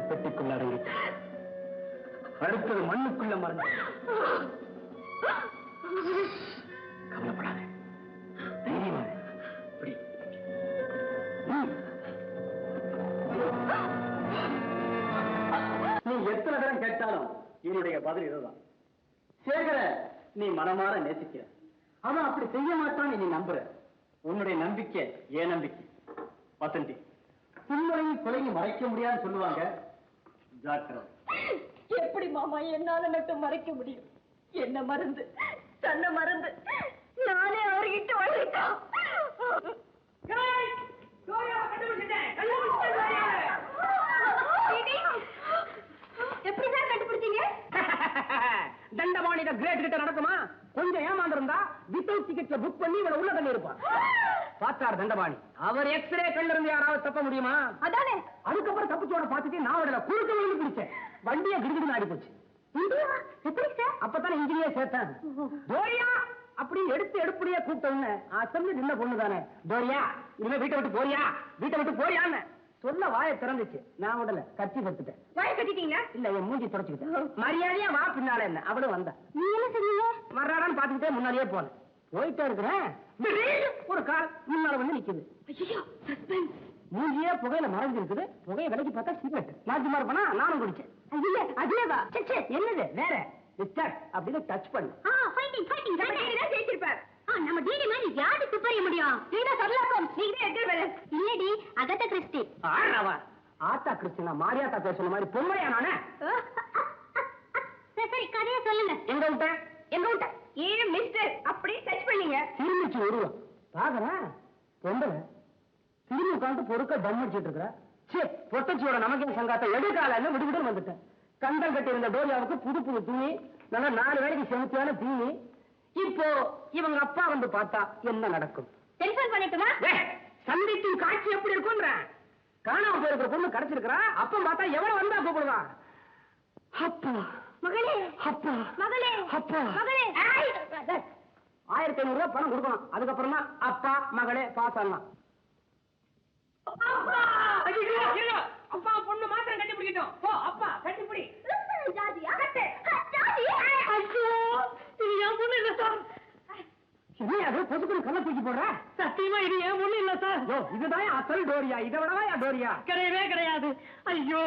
பெட்டிக்குள்ள அடங்கிட்டு அடுத்தது மண்ணுக்குள்ள மறந்து. கவலைப்படாத, தைரியமா இரு. நீ எத்தனை தரம் கேட்டாலும் என்னுடைய பதில் இதுதான். சேகர நீ மனமாற நேசிக்கிற, அவன் அப்படி செய்ய மாட்டான்னு நீ நம்புற. உன்னுடைய நம்பிக்கை ஏன் நம்பிக்கை? வசந்தி, புண்ணுரையும் கொலையும் மறைக்க முடியாதுன்னு சொல்லுவாங்க. ஜாக்கிரதை. எப்படி மாமா என்னால மட்டும் மறைக்க முடியும்? என்ன மறந்து, தன்னை மறந்து நானே அவர்கிட்ட வழிட்டேன். தண்டபாணி கிரேட் கிட்ட நடக்குமா? கொஞ்சம் ஏமாந்திருந்தா வித்தவுட் டிக்கெட்ல புக் பண்ணி இவனை உள்ள தள்ளி இருப்பான். பார்த்தார் தண்டபாணி. அவர் எக்ஸ்ரே கண்ல இருந்து யாராவது தப்ப முடியுமா? அதானே. அதுக்கப்புறம் தப்பிச்சோட பார்த்துட்டு நான் அவட குறுக்க விழுந்து பிடிச்சேன். வண்டியை கிடுகிடுன்னு ஆடி போச்சு. அப்பதான் இன்ஜினியர் சேர்த்தேன். டோரியா அப்படி எடுப்படியே கூப்பிட்டோன்னு அசம்பி நின்ன பொண்ணு தானே. டோரியா இனிமே வீட்டை விட்டு போறியா, வீட்டை விட்டு போறியான்னு சொல்ல வாயை திறந்துச்சு. நான் உடல கட்சி கட்டுட்டேன். வாயை கட்டிட்டீங்க? இல்ல என் மூஞ்சி தொடச்சுக்கிட்டேன். மரியாதையா வா பின்னால என்ன அவளும் வந்தா. நீ என்ன சொன்னீங்க? வர்றாடான்னு பாத்துக்கிட்டே முன்னாடியே போனேன். போயிட்டே இருக்கிறேன். ஒரு கார் முன்னால வந்து நிக்குது. மூஞ்சியே புகையில மறைஞ்சிருக்குது. புகையை விலைக்கு பார்த்தா சிகரெட் மாற்றி மாறுப்பனா நானும் குடிச்சேன். அதுலேவா என்னது வேற அப்படின்னு டச் பண்ணு. நம்ம டிடி மாதிரி யாரு துப்பறிய முடியும்? நீங்க சொல்லலாம். நீங்க எங்க வேற இல்லடி அகத்த கிறிஸ்டி. ஆறவா ஆத்தா கிறிஸ்டினா மாரியாத்தா பேசுற மாதிரி பொம்மையா நானே? சரி கதையை சொல்லுங்க. எங்க விட்டேன் எங்க விட்டேன்? ஏன் மிஸ்டர் அப்படி டச் பண்ணீங்க? திரும்பிச்சு உருவம் பாக்குறேன். பொம்பளை திரும்பி உட்காந்து பொறுக்க தம் அடிச்சிட்டு இருக்கிற. பொட்டச்சியோட நமக்கே சங்காத்த எடுக்கால விடுவிட்டு வந்துட்டேன். கண்டல் கட்டி இருந்த டோரியாவுக்கு புது புது துணி, நல்லா 4 வேளைக்கு செலுத்தியான தீனி. இப்போ இவங்க அப்பா வந்து பார்த்தா என்ன நடக்கும்? டெலிபோன் பண்ணிட்டுமா? சந்திக்கும் காட்சி எப்படி இருக்கும்ன்ற. காணாம போயிருக்கிற பொண்ணு கிடைச்சிருக்கிறா. அப்ப பார்த்தா எவ்வளவு வந்தா கூப்பிடுவா? அப்பா மகளே, அப்பா மகளே, அப்பா மகளே. 1500 ரூபாய் பணம் கொடுக்கணும். அதுக்கப்புறம் தான் அப்பா மகளே பாஸ் ஆகலாம். அப்பா பொண்ணு மாத்திரம் கட்டி பிடிக்கட்டும். போ அப்பா கட்டி பிடி. ஜாதியா கட்டு ஜாதி. ஐயோ இது என் பொண்ணு இல்ல சார். என்ன அது பொசுக்குன்னு கல்ல தூக்கி போடுற? சத்தியமா இது என் பொண்ணு இல்ல சார். இதுதான் அசல் டோரியா. இதை விடவா டோரியா? கிடையவே கிடையாது. ஐயோ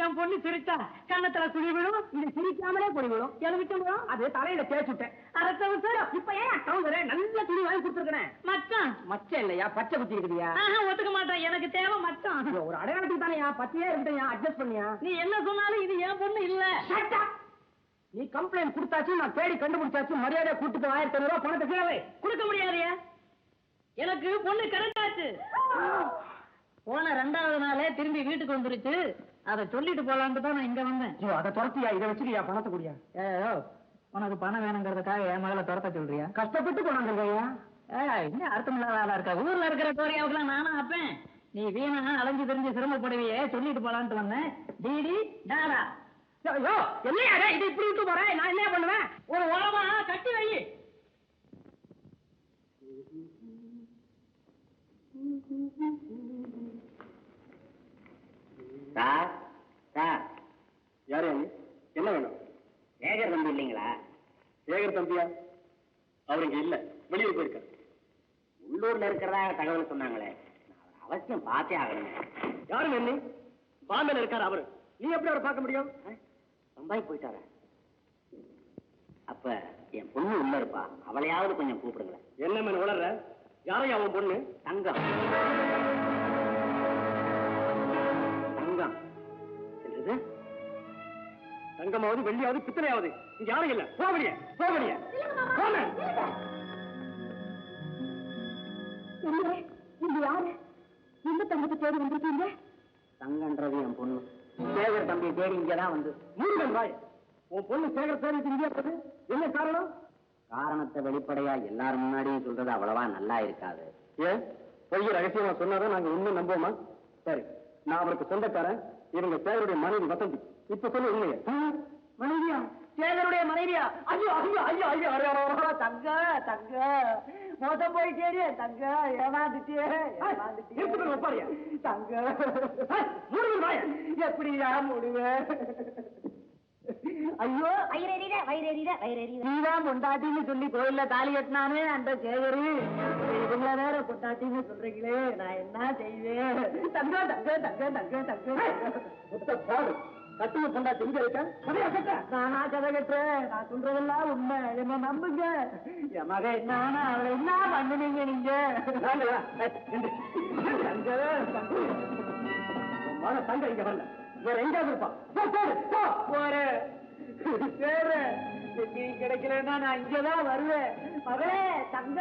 என் பொண்ணு சிரிச்சா கண்ணத்துல குழி விடும். இது சிரிக்காமலே குழி விடும். எழுவிட்டு விடும். அது தலையில தேய்ச்சுட்டேன். அரசவன் சார் இப்ப ஏன் டவுன் நல்ல துணி வாங்கி கொடுத்துருக்கேன். மச்சான் மச்சம் இல்லையா? பச்சை குத்தி இருக்குதியா? ஒத்துக்க மாட்டேன். எனக்கு தேவை மச்சான். ஒரு அடையாளத்துக்கு தானே பச்சையே இருக்கட்டும். அட்ஜஸ்ட் பண்ணியா? நீ என்ன சொன்னாலும் இது என் பொண்ணு இல்ல. நீ கம்ப்ளைண்ட் கொடுத்தாச்சு. நான் தேடி கண்டுபிடிச்சாச்சு. மரியாதையா கூட்டுக்கு 1500 ரூபாய் பணத்தை கீழே கொடுக்க முடியாதியா? எனக்கு பொண்ணு கிடைச்சாச்சு. போன 2வது நாளே திரும்பி வீட்டுக்கு வந்துருச்சு. அதை சொல்லிட்டு போலான்னு தான் நான் இங்க வந்தேன். அதை துரத்தியா? இதை வச்சுக்கியா பணத்தை கூடியா? உனக்கு பணம் வேணுங்கிறதுக்காக என் மகளை துரத்த சொல்றியா? கஷ்டப்பட்டு போனாங்கய்யா. இன்னும் அர்த்தமில்லாத ஆளா இருக்கா. ஊர்ல இருக்கிற கோரியாவுக்குலாம் நானும் அப்பேன். நீ வீணா அலைஞ்சு தெரிஞ்சு சிரமப்படுவியே சொல்லிட்டு போலான்ட்டு வந்தேன். டிடி டாடா. என்னையா இது இப்படி விட்டு போறேன்? நான் என்ன பண்ணுவேன்? ஒரு ஓரமா கட்டி வை. சார் சார் யாரு என்ன வேணும்? சேகர் தம்பி இல்லைங்களா? சேகர் தம்பியா? அவர் இங்க இல்ல, வெளியூர் போயிருக்காரு. உள்ளூர்ல இருக்கிறதா தகவல் சொன்னாங்களே, அவசியம் பார்த்தே ஆகணும். யாரும் என்ன பாம்பேல இருக்காரு அவரு. நீ எப்படி அவரை பார்க்க முடியும்? பம்பாய் போயிட்டார. அப்ப என் பொண்ணு உள்ள இருப்பா. அவளையாவது கொஞ்சம் கூப்பிடுங்களேன். என்ன மேல உளர்ற? யாரையும் அவன் பொண்ணு? தங்கம். தங்கம் என்னது? தங்கமாவது வெள்ளியாவது பித்தளையாவது இங்க யாரும் இல்ல. போகலையே போகலையே. இது யாரு? எந்த தங்கத்தை தேடி வந்திருக்கீங்க? தங்கன்றது என் பொண்ணு. சேகர் தம்பி தேடி இங்கதான் வந்து. மூணு ராய் உன் பொண்ணு சேகர் தேடி இங்கே இருப்பது என்ன காரணம்? காரணத்தை வெளிப்படையா எல்லாரும் முன்னாடியும் சொல்றது அவ்வளவா நல்லா இருக்காது. ஏன் பொய்ய ரகசியமா சொன்னாதான் நாங்க இன்னும் நம்புவோமா? சரி, நான் அவருக்கு சொந்தக்காரன். இவங்க சேகருடைய மனைவி வசந்தி. இப்ப சொல்ல உண்மையா? மனைவியா? சேகருடைய மனைவியா? ஐயோ ஐயோ ஐயோ ஐயோ ஐயோ தங்க தங்க மோத போயிட்டே தங்க ஏமாந்துட்டே ஒப்பாரியா தங்க மூடுவாய எப்படியா மூடுவேன்? ஐயோ வயிறறிற வயிறறிற வயிறறிற நீதான் பொண்டாட்டின்னு சொல்லி கோயில்ல தாலி கட்டினானே அந்த சேகரு. இவங்கள வேற பொண்டாட்டின்னு சொல்றீங்களே, நான் என்ன செய்வேன்? தங்க தங்க தங்க தங்க தங்க கட்டுங்க பொண்டாட்டி இங்க இருக்க. நானா கதை கட்டுறேன்? நான் சொல்றதெல்லாம் உண்மை. என்ன நம்புங்க. என் மக என்ன அவளை என்ன பண்ணுனீங்க நீங்க? மக தங்க இங்க வரல, வேற எங்காவது இருப்பான். போற நீ கிடைக்கலன்னா நான் இங்கதான் வருவேன். மகளே தங்க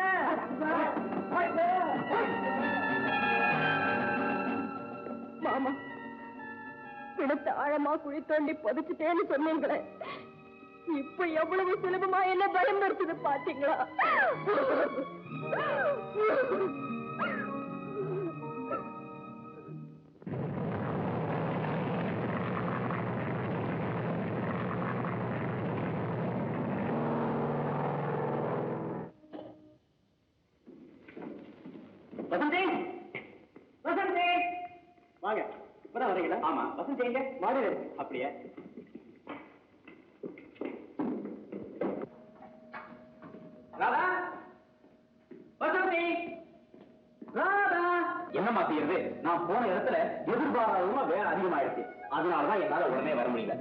மாமா, கிணத்து ஆழமா குழி தோண்டி புதைச்சிட்டேன்னு சொன்னீங்களே, இப்ப எவ்வளவு சுலபமா என்ன பயன்படுத்துது பாத்தீங்களா? வாங்க, இப்பதான் வரீங்களா? ஆமா. வசந்தி எங்க? மாடியில இருக்கு. அப்படியே ராதா, வசந்தி, ராதா. என்னமா செய்யறது? நான் போன இடத்துல எதிர்பாராதமா வேலை அதிகமாயிடுச்சு. அதனாலதான் என்னால உடனே வர முடியல.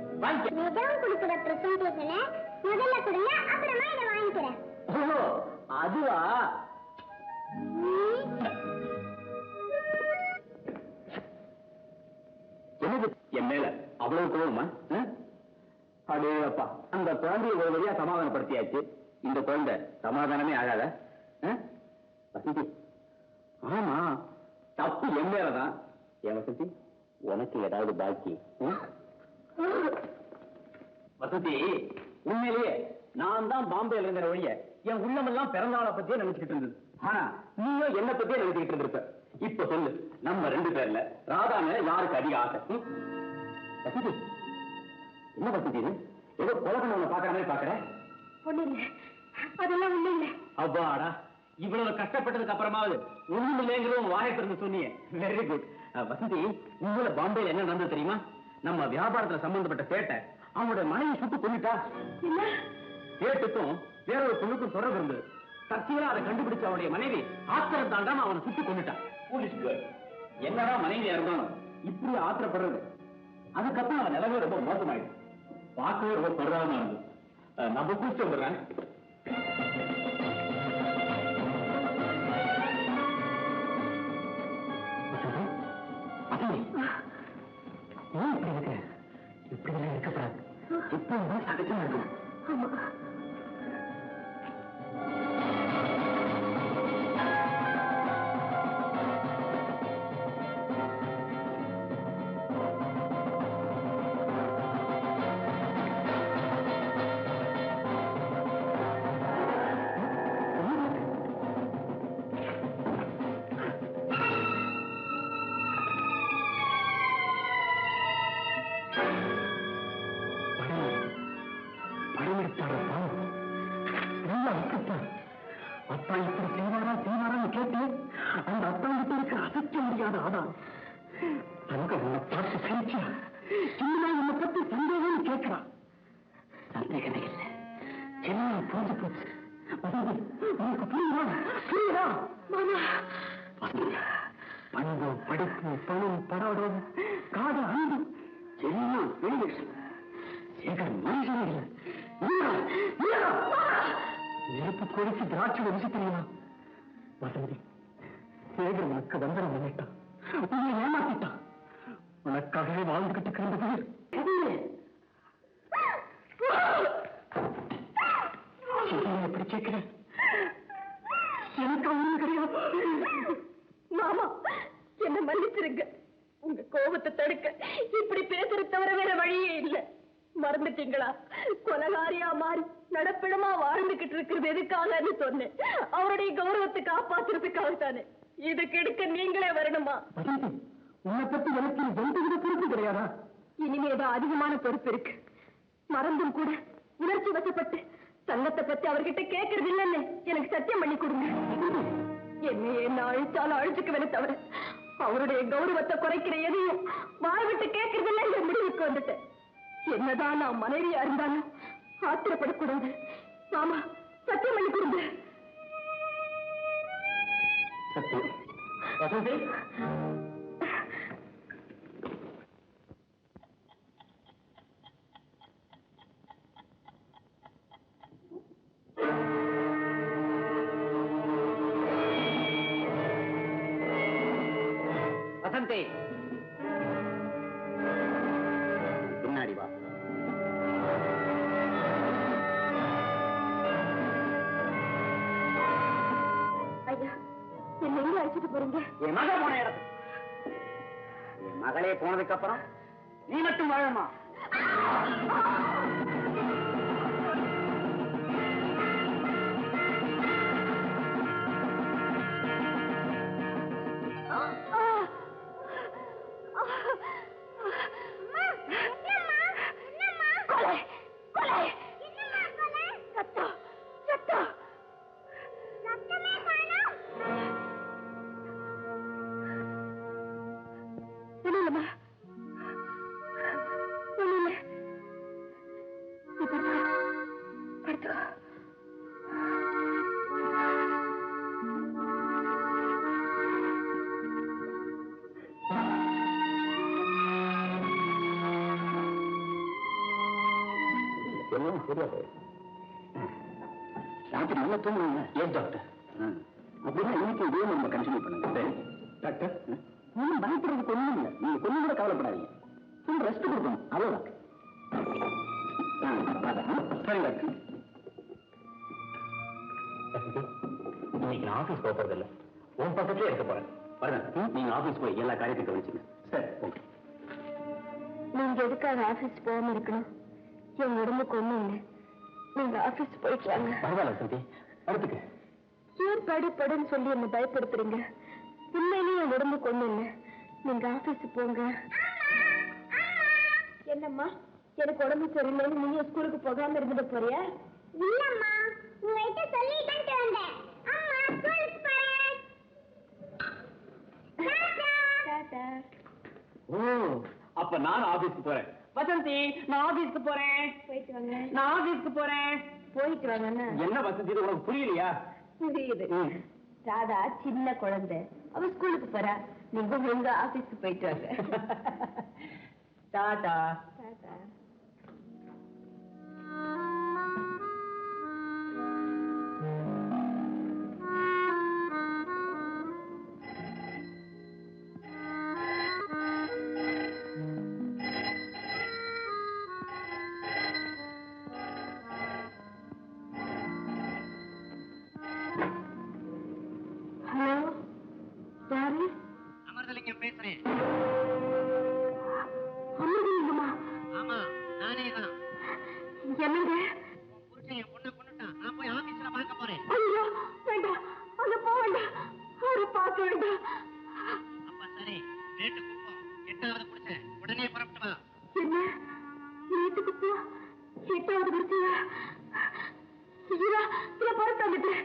கொடுக்கிற பிரசன்டேஷனை முதல்ல கொடுங்க, அப்புறமா இதை வாங்கிக்கிறேன். ஓ, அதுவா? என்னது என் மேல அவ்வளவு கோவமா? அடே அப்பா, அந்த குழந்தைய ஒரு வழியா சமாதானப்படுத்தியாச்சு. இந்த குழந்தை சமாதானமே ஆகாத. வசந்தி, ஆமா, தப்பு என் மேலதான். ஏன் வசந்தி, உனக்கு ஏதாவது பாக்கி? வசந்தி, உண்மையிலேயே நான் தான் பாம்பேல இருக்கிற வழிய என் உள்ளமெல்லாம் பிறந்தாளை பத்தியே நினைச்சுக்கிட்டு இருந்தது. ஆனா நீயும் என்ன பத்தியே நினைச்சுக்கிட்டு இருந்திருப்ப. இப்ப சொல்லு, நம்ம 2 பேர்ல ராதா மேல யாருக்கு அதிக ஆசை? வசந்தி, என்ன வசந்தி இது? ஏதோ கொலை பண்ணவங்க பாக்குற மாதிரி பாக்குற. ஒண்ணு இல்ல, அதெல்லாம் ஒண்ணு இல்ல. அவ்வாடா, இவ்வளவு கஷ்டப்பட்டதுக்கு அப்புறமாவது ஒண்ணும் இல்லைங்கிறது வாயை திறந்து சொன்னீங்க. Very good. வசந்தி, உங்களோட பாம்பேல என்ன நடந்தது தெரியுமா? நம்ம வியாபாரத்துல சம்பந்தப்பட்ட சேட்டை அவனுடைய மனைவி சுட்டு கொண்டுட்டா. என்ன? சேட்டுக்கும் வேறொரு பொண்ணுக்கும் தொடர்பு இருந்தது. சத்தியா அதை கண்டுபிடிச்ச அவனுடைய மனைவி ஆத்திரம் தாண்டாம அவனை சுட்டு கொண்டுட்டான். என்னடா மனைவியா இருந்தாலும் இப்படி ஆத்திரப்படுறது. அதுக்கப்புறம் அவன் நிலைமை ரொம்ப மோசமாயிடுச்சு. பார்க்கவே ரொம்ப பரிதாபமா இருந்தது. நம்ம கூச்சம் விடுறேன். இப்படி இருக்கப்படாது. இப்ப சகஜமா இருக்கும். அப்பா இப்படி செய்வாரான்னு கேட்டு அந்த அப்பாவுக்கு இருக்க அசைக்க முடியாத ஆதாரம் தங்க உன்னை பார்த்து சிரிச்சா சின்ன உன்னை பத்தி சந்தேகம் கேட்கிறான். சந்தேகமே இல்லை, எல்லாம் புரிஞ்சு போச்சு. உனக்கு புரியுதா? பண்பு, படிப்பு, பணம், படம், காத, அன்பு எல்லாம் வெளிவேஷம். சேகர் மனுஷன் இல்லை. நெருப்பு கொதிச்சு திராட்சை ருசி தெரியுமா? வசந்தி, சேகர் உனக்கு வந்தனம் பண்ணிட்டான், உன்னை ஏமாத்திட்டான். உனக்காகவே வாழ்ந்துகிட்டு கிடந்தது எப்படி கேட்கிற? எனக்கு ஒண்ணு கிடையாது. மாமா, என்ன மன்னிச்சிருங்க. உங்க கோபத்தை தடுக்க இப்படி பேசுறது தவிர வேற வழியே இல்ல. மறந்துட்டீங்களா? கொலகாரியா மாறி நடப்பிடமா வாழ்ந்துகிட்டு இருக்கிறது எதுக்காகன்னு சொன்னேன். அவருடைய கௌரவத்தை காப்பாத்துறதுக்காக தானே. இதுக்கு எடுக்க நீங்களே வரணுமா? உன்னை பத்தி எனக்கு எந்தவித பொறுப்பு கிடையாதா? இனிமேதான் அதிகமான பொறுப்பு இருக்கு. மறந்தும் கூட உணர்ச்சி வசப்பட்டு தங்கத்தை பத்தி அவர்கிட்ட கேட்கறது இல்லைன்னு எனக்கு சத்தியம் பண்ணி கொடுங்க. என்ன அழிச்சாலும் அழிச்சுக்குவேனே தவிர அவருடைய கௌரவத்தை குறைக்கிற எதையும் வாய் விட்டு கேட்கறது இல்லை என்ற முடிவுக்கு வந்துட்டேன். என்னதான் நான் மனைவியா இருந்தாலும் ஆத்திரப்படக்கூடாது. மாமா, சத்தியம் பண்ணி கொடுங்க. சத்தியம். வசந்தி, வசந்தி, பின்னாடி வா. ஐயா, என்ன எங்க அழைச்சிட்டு போறீங்க? என் மக போன இடத்துக்கு. என் மகளே போனதுக்கு அப்புறம் நீ மட்டும் வாழமா? உடம்பு சரியாது. ராத்திரி நல்லா தூங்குவாங்க. ஏன் டாக்டர்? அப்படின்னா இன்னைக்கு இதே நம்ம கன்டினியூ பண்ணுங்க. டாக்டர் நீங்க பயப்படுறதுக்கு ஒண்ணும் இல்லை. நீங்க கொஞ்சம் கூட கவலைப்படாதீங்க. கொஞ்சம் ரெஸ்ட் கொடுக்கணும், அவ்வளவுதான். சரி டாக்டர். இன்னைக்கு நான் ஆபீஸ் போறது இல்லை, உன் பக்கத்திலே இருக்க போறேன். நீங்க ஆபீஸ் போய் எல்லா காரியத்தையும் கவனிச்சுங்க. சரி ஓகே. நீங்க எதுக்காக ஆபீஸ் போகாம இருக்கணும்? என் உடம்புக்கு ஒண்ணும் இல்லை. நீங்க ஆபீஸ் போயிட்டு வாங்க. பரவாயில்ல சந்தி, அடுத்துக்கு ஏன் படுன்னு சொல்லி என்ன பயப்படுத்துறீங்க? உண்மையிலேயே என் உடம்புக்கு ஒண்ணும் இல்லை. நீங்க ஆபீஸ் போங்க. என்னம்மா, எனக்கு உடம்பு சரியில்லைன்னு நீங்க ஸ்கூலுக்கு போகாம இருந்துட்டு போறியா? இல்லம்மா, உங்ககிட்ட சொல்லிட்டு வந்தேன். அம்மா ஸ்கூலுக்கு போறேன். டாடா. ஓ, அப்ப நான் ஆபீஸ்க்கு போறேன். வசந்தி, நான் ஆபீஸ்க்கு போறேன். போயிட்டு வாங்க. நான் ஆபீஸ்க்கு போறேன். போயிட்டு வாங்க. என்ன வசந்தி, இது உனக்கு புரியலையா? புரியுது. ராதா சின்ன குழந்தை, அவ ஸ்கூலுக்கு போறா. நீங்க உங்க ஆபீஸ்க்கு போயிட்டு வாங்க. டாடா. டாடா. ஹலோ, யாரு? அமர்தலிங்கம் பேசுறேன். அமிர்தலிங்கமா? ஆமா, நானே தான். என்னங்க? புருஷன் என் பொண்ணை கொண்டுட்டான். நான் போய் ஆபீஸ்ல பார்க்க போறேன். ஐயோ வேண்டாம், அங்க போக வேண்டாம். அவரை பார்க்க வேண்டாம். அப்ப சரி, ரேட்டு குப்பம் 8வது புடிச்சேன். உடனே புறப்பட்டு வா. என்ன நேற்றுக்கு போ 8வது குடிச்சியா? இதை பொறுத்து வந்துட்டேன்.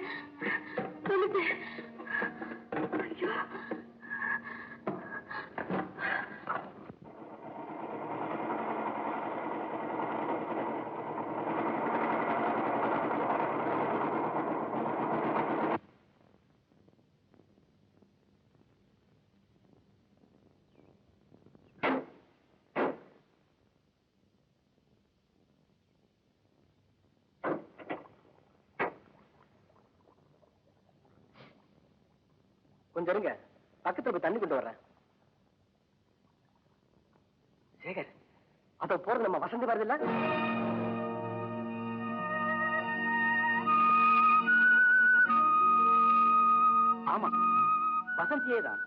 ஐயோ, கொஞ்சம் இருங்க, பக்கத்துல போய் தண்ணி கொண்டு வர்றேன். சேகர், அதோ போறது நம்ம வசந்தி வருது இல்ல? ஆமா, வசந்தியே தான்.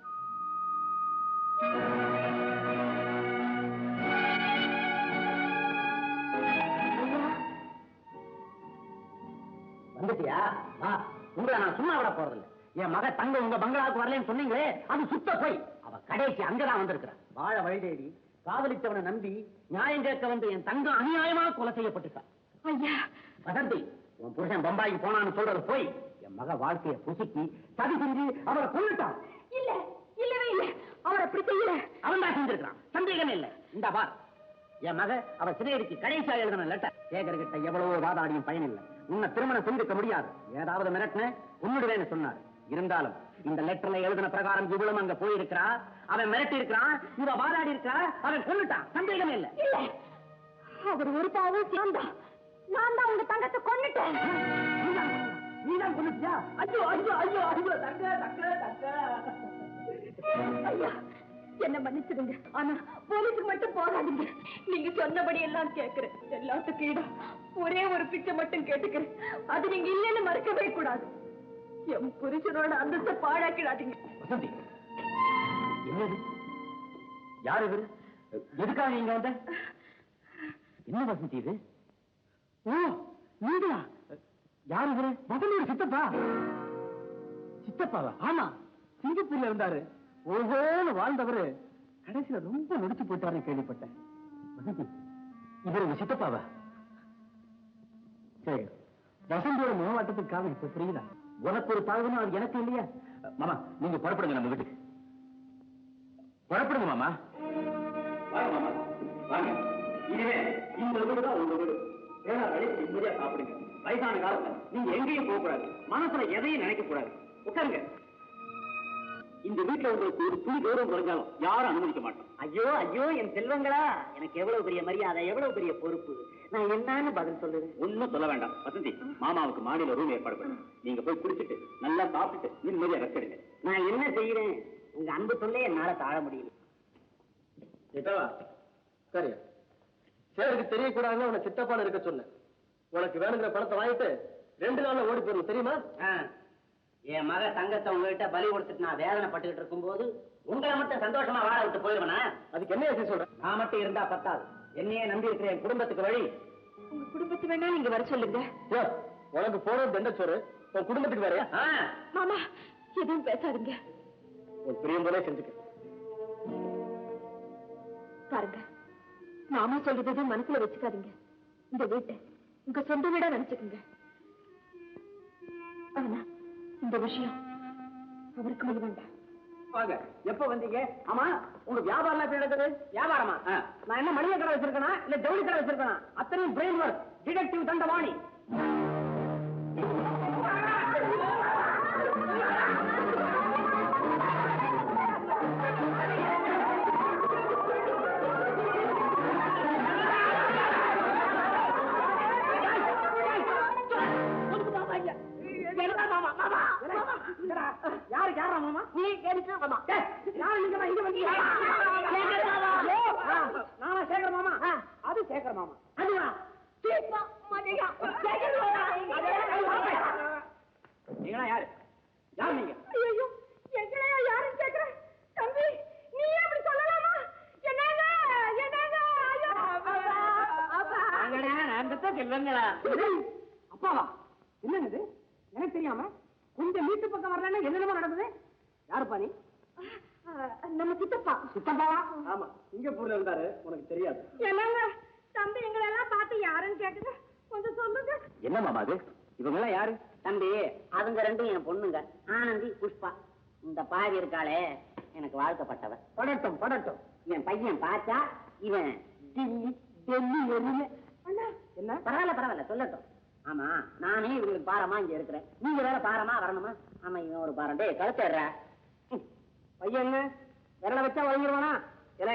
வந்துட்டியா? உங்களை நான் சும்மா விட போறதில்லை. என் மக தங்க உங்க பங்களாவுக்கு வரலன்னு சொன்னீங்களே, அது சுத்த போய். அவ கடைசி அங்கதான் வந்திருக்கிறான். வாழ வழி தேடி காதலிச்சவனை நம்பி நியாயம் கேட்க வந்து என் தங்கம் அநியாயமாக கொலை செய்யப்பட்டுட்டான். ஐயா வசந்தி, உன் புருஷன் பம்பாய்க்கு போனான்னு சொல்றது போய். என் மக வாழ்க்கையை புசுக்கி சதி செஞ்சு அவரை கொண்டுட்டான். இல்ல, இல்லவே இல்ல, அவர் அப்படி செய்யல. அவன் தான் செஞ்சிருக்கான், சந்தேகமே இல்லை. இந்த பார், என் மக அவ சிறைக்கு கடைசியா எழுதின லெட்டர். சேகர் கிட்ட எவ்வளவோ வாதாடியும் பயன் இல்லை. உன்னை திருமணம் செஞ்சுக்க முடியாது, ஏதாவது மிரட்டின உன்னுடுவேன்னு சொன்னார். இருந்தாலும் இந்த லெட்டர்ல எழுதின பிரகாரம் இவ்வளவு அங்க போயிருக்கிறா. அவன் மிரட்டி இருக்கிறான், இவ வாதாடி இருக்கா, அவன் கொண்டுட்டான், சந்தேகமே இல்லை. இல்ல, அவர் ஒரு பாவம் சேர்ந்தான். நான் தான் உங்க தங்கத்தை கொன்னுட்டேன். நீதான் கொண்டுட்டியா? ஐயோ ஐயோ ஐயோ ஐயோ, தங்க தங்க தங்க. ஐயா என்ன மன்னிச்சிடுங்க, ஆனா போலீஸுக்கு மட்டும் போகாதீங்க. நீங்க சொன்னபடி எல்லாம் கேட்கிறேன். எல்லாத்துக்கும் இடம் ஒரே ஒரு பிச்சை மட்டும் கேட்டுக்கிறேன். அது நீங்க இல்லைன்னு மறக்கவே கூடாது. என் புருஷனோட அந்தஸ்தை பாழாக்கிடாதீங்க. வசந்தி, என்னது? யார் இவரு? எதுக்காக இங்க வந்த? என்ன வசந்தி இது? ஓ, நீங்களா? யார் இவரு? வசந்தியோட சித்தப்பா. சித்தப்பாவா? ஆமா, சிங்கப்பூர்ல இருந்தாரு. ஓஹோன்னு வாழ்ந்தவரு கடைசியில ரொம்ப நொடிச்சு போயிட்டாருன்னு கேள்விப்பட்டேன். வசந்தி, இவரு உங்க சித்தப்பாவா? சரி, வசந்தியோட முகவாட்டத்துக்காக இப்ப புரியுதா? உனக்கு ஒரு தாழ்வுன்னு அது எனக்கு இல்லையா? மாமா, நீங்க புறப்படுங்க நம்ம வீட்டுக்கு. புறப்படுங்க மாமா. வாங்க மாமா, வாங்க. இனிமே இந்த வீடு தான் உங்க வீடு. வேணா வழிக்கு நிம்மதியா சாப்பிடுங்க. வயசான காலத்துல நீங்க எங்கேயும் போக கூடாது, மனசுல எதையும் நினைக்க கூடாது. உட்காருங்க. இந்த வீட்டுல உங்களுக்கு ஒரு துணி கௌரவம் குறைஞ்சாலும் யாரும் அனுமதிக்க மாட்டோம். ஐயோ ஐயோ, என் செல்வங்களா, எனக்கு எவ்வளவு பெரிய மரியாதை, எவ்வளவு பெரிய பொறுப்பு. நான் என்னன்னு பதில் சொல்லுவேன்? ஒன்னும் சொல்ல வேண்டாம் வசந்தி. மாமாவுக்கு மாடியில ரூம் ஏற்பாடு பண்ணு. நீங்க போய் குளிச்சுட்டு நல்லா சாப்பிட்டுட்டு நிம்மதியா ரெஸ்ட் எடுங்க. நான் என்ன செய்யறேன்? உங்க அன்பு சொல்லே என்னால தாழ முடியல. சரி, சேருக்கு தெரியக்கூடாதுன்னு உனக்கு சித்தப்பான இருக்க சொன்னேன். உனக்கு வேணுங்கிற பணத்தை வாங்கிட்டு 2 நாள்ல ஓடி போயிடும் தெரியுமா? என் மக தங்கத்தை உங்ககிட்ட பலி கொடுத்துட்டு நான் வேதனைப்பட்டுக்கிட்டு இருக்கும்போது உங்களை மட்டும் சந்தோஷமா வாழ விட்டு போயிடுவேனா? அதுக்கு என்ன யோசி சொல்றேன்? நான் மட்டும் இருந்தா பத்தாது. என்னையே நம்பி இருக்கிற என் குடும்பத்துக்கு வழி. உங்க குடும்பத்தை வேணா நீங்க வர சொல்லுங்க. உனக்கு போறது தண்டச்சோறு, உன் குடும்பத்துக்கு வேற. மாமா எதுவும் பேசாதீங்க. உன் பிரியம் போலே செஞ்சுக்க. பாருங்க, மாமா சொல்றது மனசுல வச்சுக்காதீங்க. இந்த வீட்டை உங்க சொந்த வீடா நினைச்சுக்குங்க. ஆனா இந்த விஷயம் அவருக்கு மொழி வேண்டாம். வாங்க. எப்ப வந்தீங்க? ஆமா, உங்க வியாபாரம் எப்படி நடக்குது? வியாபாரமா? நான் என்ன மளிகை கடை வச்சிருக்கேனா இல்ல ஜவுளி கடை வச்சிருக்கேனா? அத்தனையும் பிரெயின் ஒர்க். டிடெக்டிவ் தண்டவாணி. யாரு யாரா மாமா? நீ கேட்டு மாமா. யாரு நீங்க? இங்க வந்தீங்க. நானா சேகர் மாமா? அது சேகர் மாமா. அதுவா? நீங்களா யாரு? யாரு நீங்க? ஐயோ, எங்களையா யாருன்னு கேக்குறேன். தம்பி, நீ அப்படி சொல்லலாமா? என்னங்க என்னங்க? ஐயோ அப்பா செல்வங்களா? அப்பாவா? என்னது எனக்கு தெரியாம கொஞ்சம் வீட்டு பக்கம் வரலன்னா என்னென்னமோ நடக்குது. யாருப்பா நீ? நம்ம சித்தப்பா. சித்தப்பாவா? ஆமா, சிங்கப்பூர்ல இருந்தாரு. உனக்கு தெரியாது? என்னங்க தம்பி எங்களை எல்லாம் பார்த்து யாருன்னு கேக்குது, கொஞ்சம் சொல்லுங்க. என்ன மாமா அது? இவங்க எல்லாம் யாரு? தம்பி, அதுங்க ரெண்டும் என் பொண்ணுங்க, ஆனந்தி, புஷ்பா. இந்த பாவி இருக்காளே எனக்கு வாழ்க்கப்பட்டவன். படட்டும் படட்டும். என் பையன் பார்த்தா இவன் டெல்லி டெல்லி எருமை. என்ன? பரவாயில்ல பரவாயில்ல, சொல்லட்டும். ஆமா, நானே இவங்களுக்கு பாரமா இங்க இருக்கிறேன். நீங்க வேற பாரமா வரணுமா? ஆமா, இவன் ஒரு பாரம். டேய், கழுத்துடுற பையன் என்ன விரல வச்சா வழங்கிடுவானா? இலே,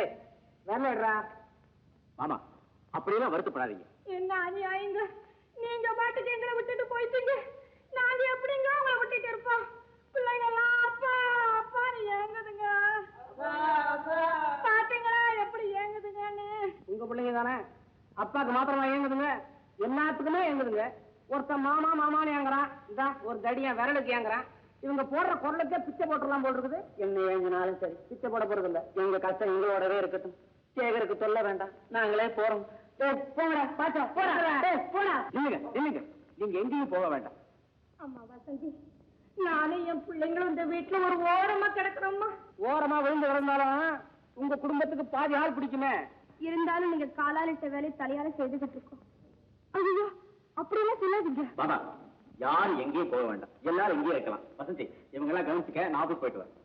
விரல எடுறா. மாமா, அப்படியெல்லாம் வருத்தப்படாதீங்க. என்ன அநியாயங்க, நீங்க பாட்டுக்கு எங்களை விட்டுட்டு போயிட்டீங்க. நாங்க எப்படிங்க உங்களை விட்டுட்டு இருப்போம்? பிள்ளைங்க எல்லாம் அப்பா அப்பான்னு ஏங்குதுங்க. பாத்தீங்களா எப்படி ஏங்குதுங்கன்னு? உங்க பிள்ளைங்க தானே? அப்பாக்கு மாத்திரமா ஏங்குதுங்க? எல்லாத்துக்குமே ஏங்குதுங்க. ஒருத்தன் மாமா மாமான்னு ஏங்குறான். இதா ஒரு தடியா விரலுக்கு ஏங்குறான். இவங்க போடுற குரலுக்கே பிச்சை போட்டுலாம் போல் இருக்குது. என்ன ஏங்கினாலும் சரி, பிச்சை போட போறது இல்ல. எங்க கஷ்டம் எங்களோடவே இருக்கட்டும். சேகருக்கு சொல்ல வேண்டாம், நாங்களே போறோம். போங்கடா, பாச்சா போடா. போடா. இல்லைங்க இல்லைங்க, நீங்க எங்கேயும் போக வேண்டாம். அம்மா வசந்தி, நானும் என் பிள்ளைங்களும் இந்த வீட்டுல ஒரு ஓரமா கிடக்குறோம்மா. ஓரமா விழுந்து கிடந்தாலும் உங்க குடும்பத்துக்கு பாதி ஆள் பிடிக்குமே. இருந்தாலும் நீங்க காலாலிட்ட வேலை தலையால செய்துகிட்டு இருக்கோம். ஐயோ, அப்படியெல்லாம் சொல்லாதீங்க. மாமா, யாரும் எங்கேயும் போக வேண்டாம். எல்லாரும் இங்கேயே இருக்கலாம். வசந்தி, இவங்க எல்லாம் கவனிச்சுக்க. நான் ஆபீஸ் போயிட்டு வரேன்.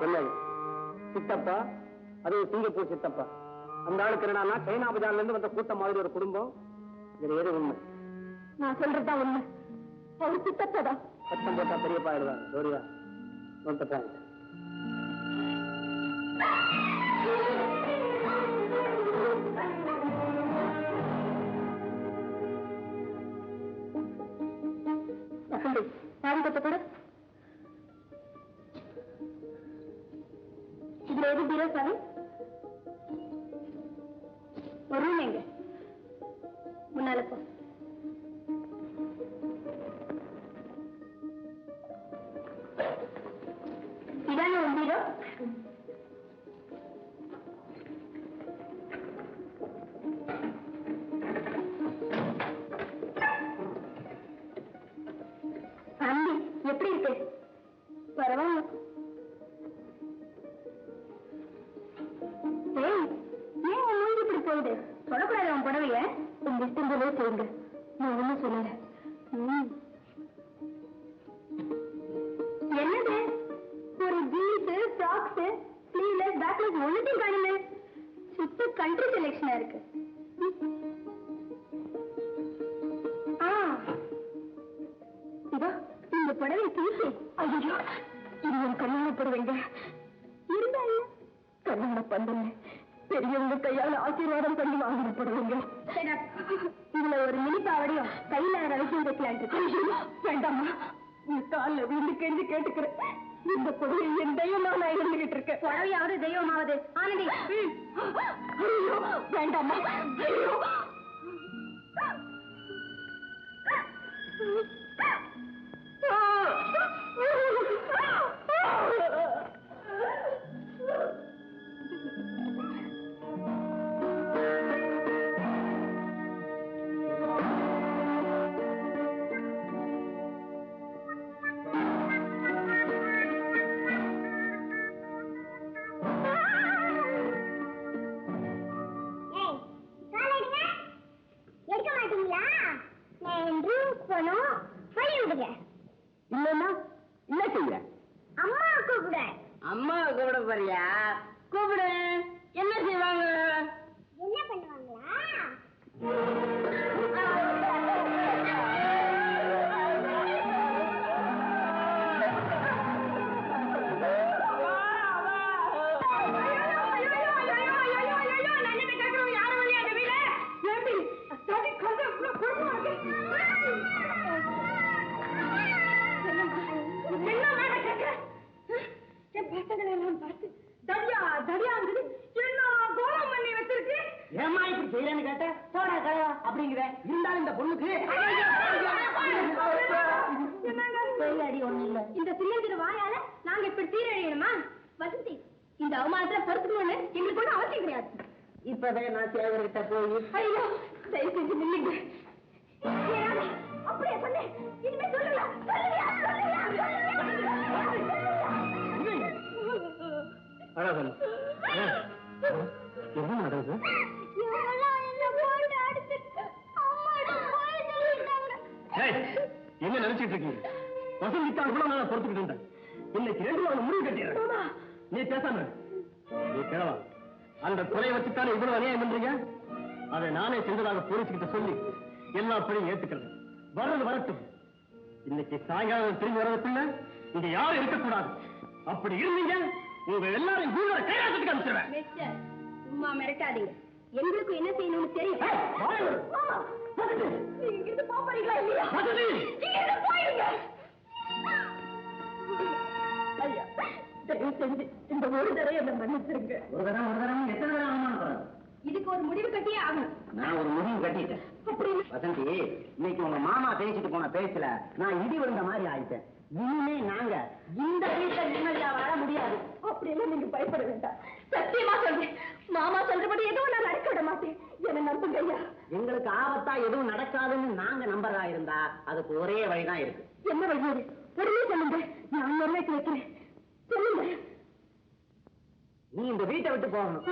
என்னது சித்தப்பா? அது சிங்கப்பூர் சித்தப்பா. அந்த ஆளுக்கு என்னன்னா சைனா பஜார்ல இருந்து வந்த கூட்டம் மாதிரி ஒரு குடும்பம். இது ஏது உண்மை? நான் சொல்றதுதான் உண்மை. ஒரு சித்தப்பதான். சத்தம் போட்டா பெரியப்பா ஆயிடுவாங்க. ஜோரியா நோட்டப்பாங்க. சாரி கட்ட கூட இதுல எது பீரோ சாரி? ஒரு ரூம் எங்க? முன்னால போ. இதான ஒரு பீரோ? அம்பி எப்படி இருக்கு? பரவாயில்ல. ஏய், ஏன் உன் மூஞ்சி இப்படி போகுது? சொல்லக்கூடாது அவன் புடவைய. உங்க இஷ்டம் போலே செய்யுங்க, நான் ஒண்ணும் சொல்லல. என்னது? ஒரு ஜீன்ஸ், ஃப்ராக்ஸ், ஸ்லீவ்லெஸ், பேக்லெஸ் ஒண்ணுத்தையும் காணுமே. சுத்த கண்ட்ரி செலெக்ஷனா இருக்கு. முருகா, இந்த புடவை தூசி. ஐயோ, இது ஒரு கல்யாண புடவைங்க. இருந்தாலும் கல்யாண பந்தல்ல பெரியவங்க கையால ஆசீர்வாதம் பண்ணி வாங்கின புடவைங்க. இதுல ஒரு மினிப்பாவடையும் கையில ரவிக்கும் வைக்கலாம். வேண்டாமா, உங்க காலில் விழுந்து கெஞ்சி கேட்டுக்கிறேன். இந்த புடவை என் தெய்வமா நான் இருந்துகிட்டு இருக்கேன். புடவையாவது தெய்வமாவது ஆனந்தி. ஐயோ வேண்டாமா. ஐயோ இல்லன்னா என்ன செய்ய? அம்மா கூப்பிட. அம்மா கூப்பிட போறியா? கூப்பிடு. என்ன செய்வாங்க? என்ன பண்ணுவாங்களா? இந்த சின்னஞ்சிறு வாயால நாங்க இப்படி சீரழியணுமா? வசந்தி, இந்த அவமானத்துல பொறுத்துக்கணும்னு எங்களுக்கு ஒன்றும் அவசியம் கிடையாது. இப்பவே நான் சேவர்கிட்ட போய் ஐயோ தயவு செஞ்சு நில்லுங்க. அப்படியே சொன்னேன். இனிமே சொல்லுங்க. என்ன நடக்குது? என்ன நினைச்சிட்டு இருக்கீங்க? வசந்திக்காக கூட நான் பொறுத்துக்கிட்டு இருந்தேன். இன்னைக்கு 2 நாள் முடிவு கட்டிடுறேன். நீ பேசாம நீ கேளவா? அந்த கொலையை வச்சுத்தானே இவ்வளவு அநியாயம் பண்றீங்க. அதை நானே செஞ்சதாக போலீஸ்கிட்ட சொல்லி எல்லா பணியும் ஏத்துக்கிறேன். வர்றது வரட்டும். இன்னைக்கு சாயங்காலம் திரும்பி வர்றதுக்குள்ள இங்க யாரும் இருக்கக்கூடாது. அப்படி இருந்தீங்க உங்க எல்லாரும் கையாளத்துக்கு அனுப்பிச்சிருவேன். சும்மா மிரட்டாதீங்க. எங்களுக்கு என்ன செய்யணும்னு தெரியும். இங்கிருந்து போறீங்களா இல்லையா? போயிடுங்க. ஐயா, தயவு செஞ்சு இந்த ஒரு தடவை என்ன மன்னிச்சிருங்க. ஒரு தடவை எத்தனை தடவை அவமானப்படுறது? இதுக்கு ஒரு முடிவு கட்டியே ஆகணும். நான் ஒரு முடிவு கட்டிட்டேன். வசந்தி, இன்னைக்கு உங்க மாமா பேசிட்டு போன பேச்சுல நான் இடி விழுந்த மாதிரி ஆயிட்டேன். இனிமே நாங்க இந்த வீட்டை நிம்மதியா வாழ முடியாது. அப்படியெல்லாம் நீங்க பயப்பட வேண்டாம். சத்தியமா சொல்றேன், மாமா சொல்றபடி எதுவும் நான் நடக்க விட மாட்டேன். என்ன நம்புங்க ஐயா. எங்களுக்கு ஆபத்தா எதுவும் நடக்காதுன்னு நாங்க நம்பறதா இருந்தா அதுக்கு ஒரே வழிதான் இருக்கு. என்ன வழி? உடனே சொல்லுங்க, நான் நிறைவேற்றி வைக்கிறேன். சொல்லுங்க. நீ இந்த வீட்டை விட்டு போகணும்.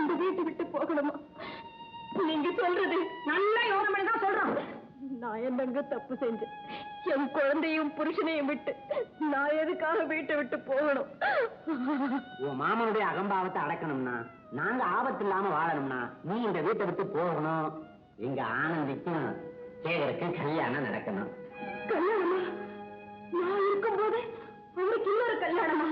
இந்த வீட்டை விட்டு போகணுமா? நீங்க சொல்றது நல்ல யோசனை தான் சொல்றோம். நான் என்னங்க தப்பு செஞ்சேன்? என் குழந்தையும் புருஷனையும் விட்டு நான் எதுக்காக வீட்டை விட்டு போகணும்? உன் மாமனுடைய அகம்பாவத்தை அடக்கணும்னா, நாங்க ஆபத்து இல்லாம வாழணும்னா நீ இந்த வீட்டை விட்டு போகணும். எங்க ஆனந்திக்கும் சேகருக்கும் கல்யாணம் நடக்கணும். கல்யாணமா? நான் இருக்கும் போது அவருக்கு இன்னொரு கல்யாணமா?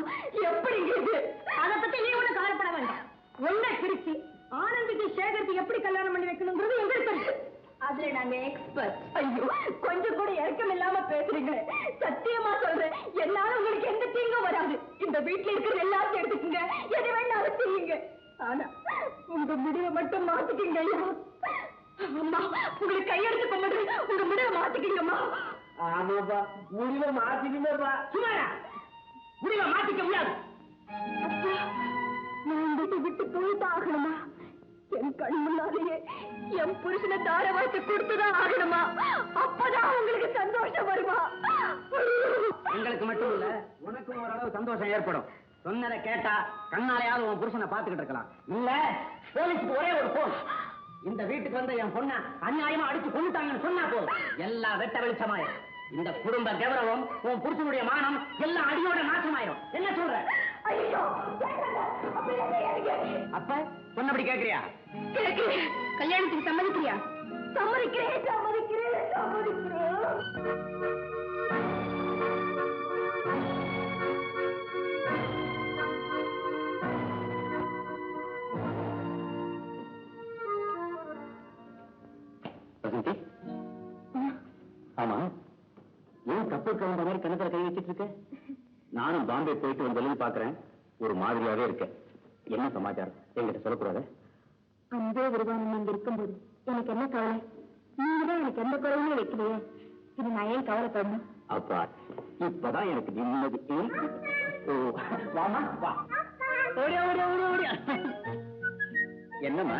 எப்படிங்க இது? அதை பத்தி நீ ஒண்ணு கவலைப்பட வேண்டாம். ஒன்ன பிரிச்சு ஆனந்திக்கு சேகருக்கு எப்படி கல்யாணம் பண்ணி வைக்கணும்ன்றது எங்களுக்கு தெரியும். அதுல நாங்க எக்ஸ்பர்ட். ஐயோ, கொஞ்சம் கூட இறக்கம் இல்லாம பேசுறீங்களே. சத்தியமா சொல்றேன், என்னால உங்களுக்கு எந்த தீங்கும் வராது. இந்த வீட்டுல இருக்கிற எல்லாத்தையும் எடுத்துக்கீங்க, எது வேணாலும் செய்யுங்க. ஆனா உங்க முடிவை மட்டும் மாத்திக்கிங்க ஐயா. அம்மா, உங்களுக்கு கையெடுத்து கொண்டு உங்க முடிவை மாத்திக்கிங்கம்மா. ஆமாப்பா, முடிவை மாத்திக்கிங்கப்பா. சுமாரா, முடிவை மாத்திக்க முடியாது. அப்பா, நான் வீட்டை விட்டு போய்தான் ஆகணுமா? என் கண் முன்னாலேயே என் புருஷனை தார வாய்த்து கொடுத்துதான் ஆகணுமா? அப்பதான் உங்களுக்கு சந்தோஷம் வருமா? எங்களுக்கு மட்டும் இல்ல, உனக்கும் ஓரளவு சந்தோஷம் ஏற்படும். சொன்னதை கேட்டா கண்ணாலையாவது உன் புருஷனை பாத்துக்கிட்டு இருக்கலாம். இல்ல போலீஸுக்கு ஒரே ஒரு போன். இந்த வீட்டுக்கு வந்து என் பொண்ண அநியாயமா அடிச்சு கொண்டுட்டாங்கன்னு சொன்னா போதும், எல்லா வெட்ட வெளிச்சமாயிரும். இந்த குடும்ப கௌரவம், உன் புருஷனுடைய மானம் எல்லாம் அடியோட நாசமாயிரும். என்ன சொல்ற? ஐயோ அப்ப சொன்னபடி கேக்குறியா? கல்யாணத்துக்கு சம்மதிக்கிறியா? சம்மதிக்கிறேன் சம்மதிக்கிறேன் சம்மதிக்கிறேன். ஆமா, ஏன் கப்பல் கலந்த மாதிரி கணத்துல கை வச்சிட்டு இருக்க? நானும் பாம்பே போயிட்டு வந்து பாக்குறேன், ஒரு மாதிரியாவே இருக்க. என்ன சமாச்சாரம் என்கிட்ட சொல்லக்கூடாது? அந்த விருதானம் இங்க இருக்கும்போது எனக்கு என்ன கவலை? நீங்கதான் எனக்கு எந்த குறையுமே வைக்கலையே, இது நான் ஏன் கவலைப்படணும்? அப்பா இப்பதான் எனக்கு நிம்மதி. வாமா வா. ஓடியா ஓடியா ஓடியா ஓடியா. என்னம்மா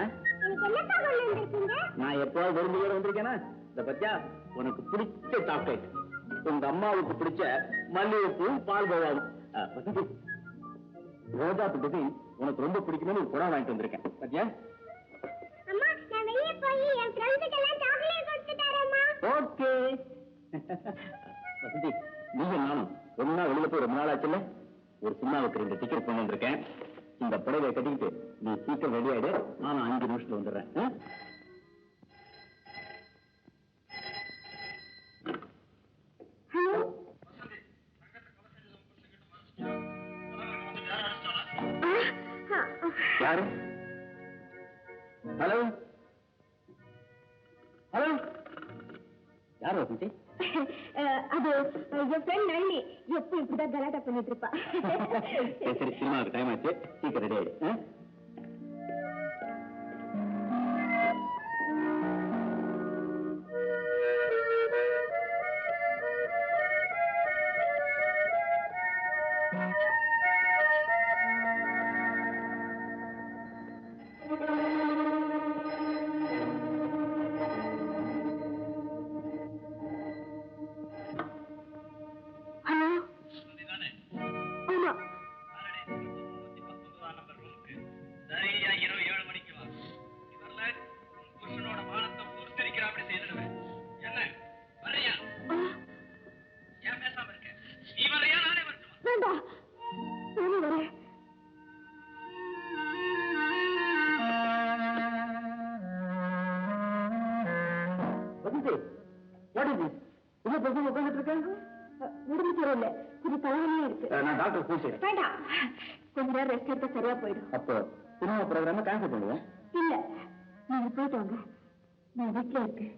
நான் எப்போது விரும்பியோட வந்திருக்கேனா? இந்த பத்தியா உனக்கு பிடிச்ச சாக்லேட், உங்க அம்மாவுக்கு பிடிச்ச மல்லிகைப்பூ பால் கோவாவும். ரோஜா பிடிச்சி உனக்கு ரொம்ப பிடிக்கும்னு ஒரு குடம் வாங்கிட்டு வந்திருக்கேன். பத்தியா? ஓகே வசந்தி, நீங்க நானும் ஒன்னா வெளியில போய் ரொம்ப நாள் ஆச்சுல்ல, ஒரு சினிமாவுக்கு 2 டிக்கெட் கொண்டு வந்திருக்கேன். இந்த புடவை கட்டிக்கிட்டு நீ சீக்கிரம் ரெடி ஆயிடு, நான் 5 நிமிஷத்துல வந்துடுறேன். யாரு? ஹலோ ஹலோ, யாரு வசந்தி? அது என் ஃப்ரெண்ட் நளினி, எப்ப இப்படிதான் கலாட்டா பண்ணிட்டு இருப்பா. சரி, சினிமாவுக்கு டைம் ஆச்சு, சீக்கிரம் ரெடி ஆயிடு. நான் டாக்டர் கூப்பிட்டு வேண்டாம், கொஞ்ச நேரம் ரெஸ்ட் எடுத்தா சரியா போயிடும். அப்போ சினிமா ப்ரோக்ராம கேன்சல் பண்ணுவோம். இல்ல, நீங்க போயிட்டு வாங்க, நான் வீட்டுல இருக்கேன்.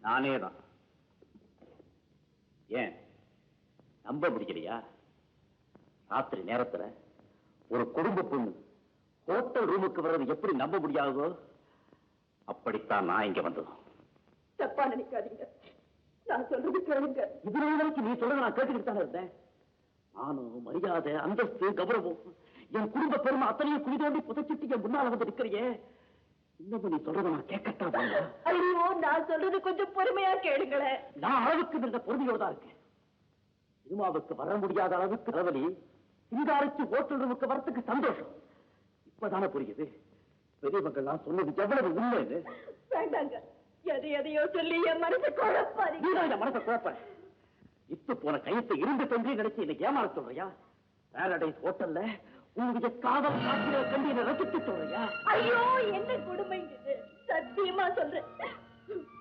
நானேதான். ஏன் நம்ப முடியலையா? ராத்திரி நேரத்துல ஒரு குடும்ப பொண்ணு ஹோட்டல் ரூமுக்கு வர்றது எப்படி நம்ப முடியாதோ, அப்படித்தான் நான் இங்க வந்ததும். தப்பா நினைக்காதீங்க, நான் சொல்றது கேளுங்க. இதுல வரைக்கும் நீ சொல்றத நான் கேட்டுக்கிட்டு தானே இருந்தேன். நானும் மரியாதை, அந்தஸ்து, கௌரவம், என் குடும்ப பெருமை அத்தனையும் குழி தோண்டி புதைச்சிட்டு என் முன்னால வந்து நிக்கிறியே, இன்னும் நீ சொல்றத நான் கேட்கத்தான். ஐயோ, நான் சொல்றது கொஞ்சம் பொறுமையா கேளுங்களேன். நான் அளவுக்கு இந்த பொறுமையோட தான் இருக்கேன். சினிமாவுக்கு வர முடியாத அளவுக்கு தலைவலி, சிங்காரிச்சு ஹோட்டல் ரூமுக்கு வரத்துக்கு சந்தோஷம். இப்பதானே புரியுது பெரிய மக்கள் நான் சொன்னது எவ்வளவு உண்மை. வேண்டாங்க, எதையோ சொல்லி என் மனசை குழப்பாதீங்க. என் மனசை குழப்ப இத்து போன கையத்தை இருந்து தொன்றி நினைச்சு இன்னைக்கு ஏமாற சொல்றியா? பாரடைஸ் ஹோட்டல்ல உங்களுடைய காதல் காட்சியை கண்டு என்னை ரசித்து சொல்றியா? ஐயோ, என்ன கொடுமைங்க, சத்தியமா சொல்றேன்.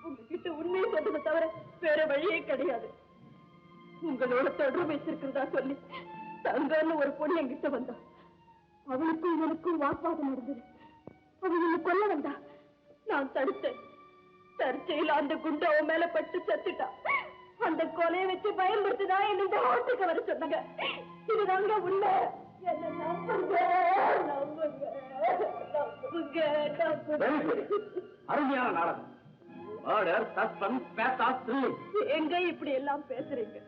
உங்ககிட்ட உண்மையை சொல்றதை தவிர வேற வழியே கிடையாது. உங்களோட தொடர்பு வச்சிருக்கிறதா சொல்லி தங்கன்னு ஒரு பொண்ணு என்கிட்ட வந்தா. அவளுக்கும் எனக்கும் வாக்குவாதம் நடந்தது. அவள் என்ன கொல்ல வந்தா. நான் தடுத்தேன். தற்செயல அந்த குண்டு அவன் மேல பட்டு செத்துட்டா. அந்த கொலையை வச்சு பயன்படுத்திதான் என்ன இந்த ஹோட்டலுக்கு வர சொன்னாங்க. இதுதாங்க உண்மை. என்ன நம்புங்க, நம்புங்க, நம்புங்க, நம்புங்க. அருமையான நாடகம். Murder, suspense, pathos, thrilling. எங்க இப்படி எல்லாம் பேசுறீங்க?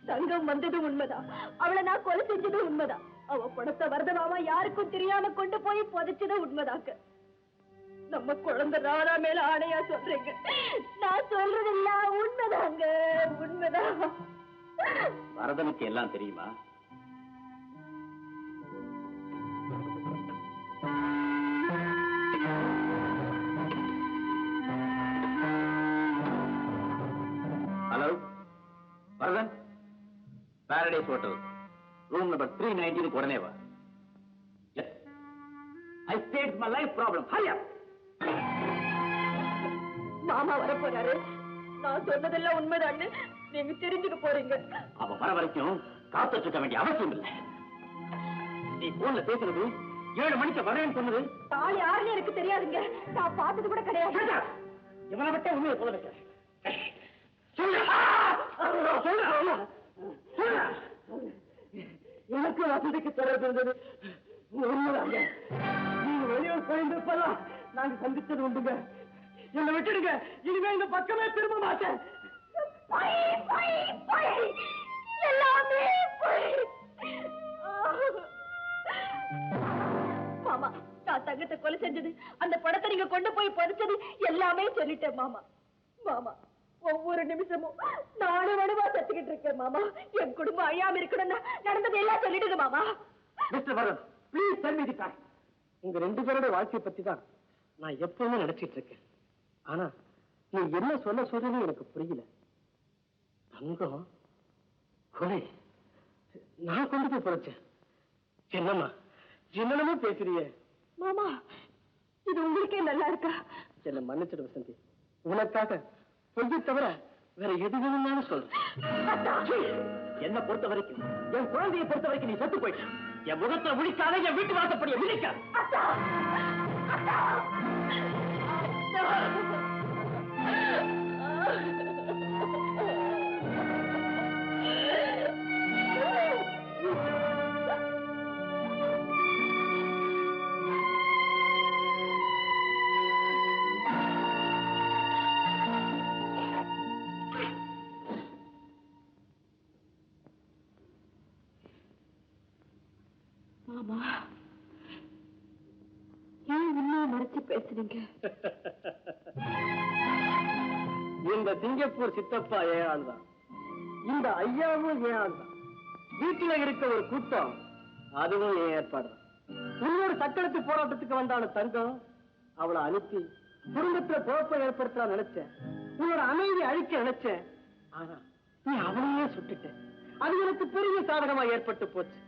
தங்கம் வந்தது உண்மைதான். அவளை நான் கொலை செஞ்சது உண்மைதான். அவ பணத்தை வரதமாவா யாருக்கும் தெரியாம கொண்டு போய் புதைச்சது உண்மைதாக்க. நம்ம குழந்தை ராதா மேல ஆணையா சொல்றீங்க. நான் சொல்றதெல்லாம் உண்மைதாங்க, உண்மைதான். வரதனுக்கு எல்லாம் தெரியுமா? Hello Varadan, paradise hotel room number 319 உடனே வா. Yes. I stated my life problem. Hurry up. மாமா வர போறாரு. நான் சொன்னதெல்லாம் உண்மைதான்னு நீங்க தெரிஞ்சுக்க போறீங்க. அவ வர வரைக்கும் காத்துட்டு இருக்க வேண்டிய அவசியம் இல்லை. நீ போன்ல பேசுறது 7 மணிக்கு வரேன்னு சொன்னது தாள் யாருன்னு எனக்கு தெரியாதுங்க. நான் பார்த்தது கூட கிடையாது. இவனை விட்ட உண்மையை சொல்ல வைக்கிறேன். எனக்கு வசதிக்கு தொடர்பு இருந்தது உண்மைதாங்க. நீங்க வெளியூர் போயிருந்தப்பெல்லாம் நாங்க சந்திச்சது உண்டுங்க. என்னை விட்டுடுங்க. இனிமே இந்த பக்கமே திரும்ப மாட்டேன். எல்லாமே மாமா, நான் தங்கத்தை கொலை செஞ்சது, அந்த படத்தை நீங்க கொண்டு போய் புதைச்சது எல்லாமே சொல்லிட்டேன் மாமா. மாமா, ஒவ்வொரு நிமிஷமும் நானு வடுவா செத்துக்கிட்டு இருக்கேன் மாமா. என் குடும்பம் அழியாம இருக்கணும்னா நடந்தது எல்லாம் சொல்லிடுங்க மாமா. மிஸ்டர் வரன், please tell me the fact. உங்க 2 பேரோட வாழ்க்கையை பத்தி தான் நான் எப்பவுமே நினைச்சிட்டு இருக்கேன். ஆனா நீ என்ன சொல்றதுன்னு எனக்கு புரியல. தங்கம் கொலை நான் கொண்டு போய் புதைச்சேன். என்னம்மா என்னென்னமோ பேசுறியே? மாமா, இது உங்களுக்கே நல்லா இருக்கா? என்ன மன்னிச்சிடு வசந்தி. உனக்காக பொய்யை தவிர வேற எது வேணும்னாலும் சொல்றேன். என்ன பொறுத்த வரைக்கும், என் குழந்தையை பொறுத்த வரைக்கும் நீ செத்து போயிட்ட. என் முகத்தை முடிக்காத, என் வீட்டு வாசப்படியை விழிக்க. மாமா, ஏன் உண்மையை மறைச்சு பேசுறீங்க? இந்த சிங்கப்பூர் சித்தப்பா ஏன் ஆள்தான், இந்த ஐயாவும் ஏன் ஆள்தான், வீட்டுல இருக்க ஒரு கூட்டம் அதுவும் ஏன் ஏற்பாடு. இன்னொரு சட்டெழுத்து போராட்டத்துக்கு வந்தான தங்கம், அவளை அனுப்பி குடும்பத்துல குழப்பம் ஏற்படுத்தலாம் நினைச்சேன். உன்னோட அமைதி அழிக்க நினைச்சேன். ஆனா நீ அவளையே சுட்டுட்ட. அது எனக்கு பெரிய சாதகமா ஏற்பட்டு போச்சு.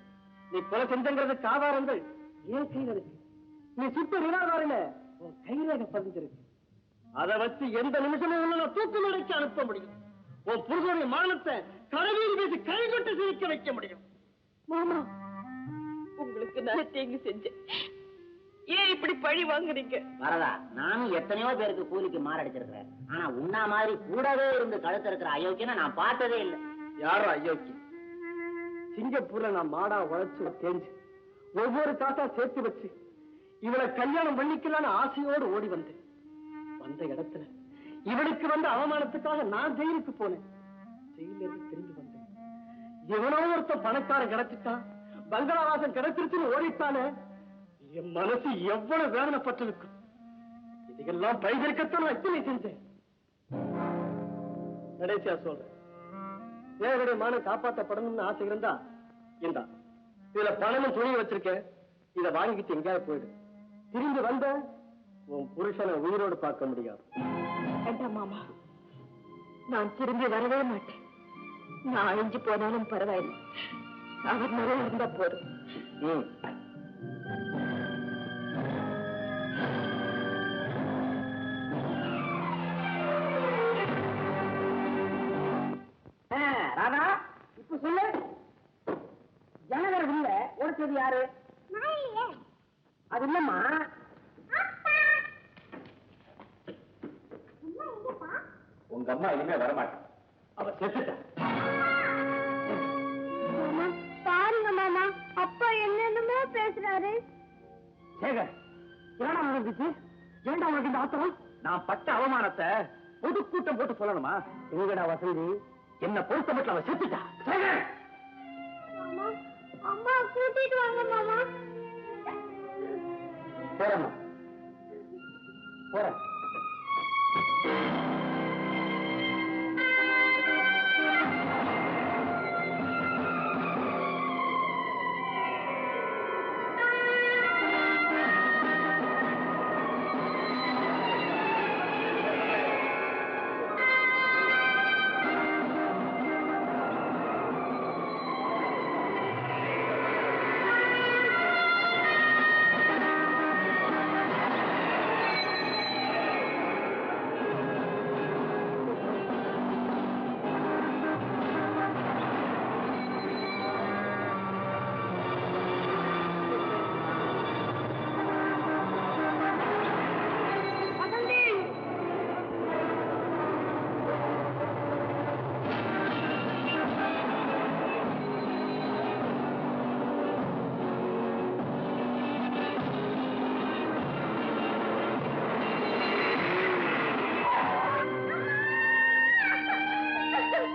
நீ கொலை செஞ்சங்கிறதுக்கு ஆதாரங்கள் என் கையில இருக்கு. நீ சுட்டு நிராதாரில உன் கைரேகை பதிஞ்சிருக்கு. அதை வச்சு எந்த நிமிஷமும் உன்னை தூக்கு நிலைக்கு அனுப்ப முடியும். உன் புருஷனுடைய மானத்தை கரவீதி பேசி கைகொட்டு சிரிக்க வைக்க முடியும். மாமா, உங்களுக்கு நான் தீங்கு செஞ்சேன். ஏன் இப்படி பழி வாங்குறீங்க? வரதா, நானும் எத்தனையோ பேருக்கு கூலிக்கு மாரடிச்சிருக்கிறேன். ஆனா உன்னா மாதிரி கூடவே இருந்து கழுத்து இருக்கிற அயோக்கியனை நான் பார்த்ததே இல்லை. யாரும் அயோக்கி? சிங்கப்பூர்ல நான் மாடா உழைச்சு தேஞ்சு ஒவ்வொரு காசா சேர்த்து வச்சு இவளை கல்யாணம் பண்ணிக்கலான்னு ஆசையோடு ஓடி வந்தேன். வந்த இடத்துல இவளுக்கு வந்த அவமானத்துக்காக நான் ஜெயிலுக்கு போனேன். ஜெயில இருந்து திரும்பி வந்தேன். எவனோ ஒருத்த பணக்காரன் கிடைச்சிட்டான், பங்களாவாசம் கிடைச்சிருச்சுன்னு ஓடித்தானே. என் மனசு எவ்வளவு வேதனைப்பட்டிருக்கும். இதுக்கெல்லாம் பைதிருக்கத்தான் நான் எத்தனை செஞ்சேன். கடைசியா சொல்றேன், தேவடைய மானம் காப்பாற்றப்படணும்னு ஆசை இருந்தா இந்தா இதுல பணமும் துணி வச்சிருக்கேன். இதை வாங்கிட்டு எங்கேயாவது போயிடு. திரும்பி வந்த உன் புருஷனை உயிரோடு பார்க்க முடியாது. வேண்டாம் மாமா, நான் திரும்பி வரவே மாட்டேன். நான் அழிஞ்சு போனாலும் பரவாயில்லை, அவர் நிறைய இருந்தா போதும். இப்ப சொல்லு, ஜனகர் உள்ள உடைச்சது யாரு? அது இல்லம்மா, உங்க அம்மா இனிமே வரமாட்டான், அவ செத்துட்டா. பாருங்க மாமா, அப்பா என்னென்னமோ பேசுறாரு. சேகர், என்னடா நடந்துச்சு? ஏண்டா உனக்கு இந்த ஆத்திரம்? நான் பட்ட அவமானத்தை பொதுக்கூட்டம் போட்டு சொல்லணுமா? எங்கடா வசந்தி? என்ன பொறுத்த மட்டும் அவ செத்துட்டா. சேகர், மாமா, அம்மா கூட்டிட்டு வாங்க மாமா. போறேம்மா, போறேன்.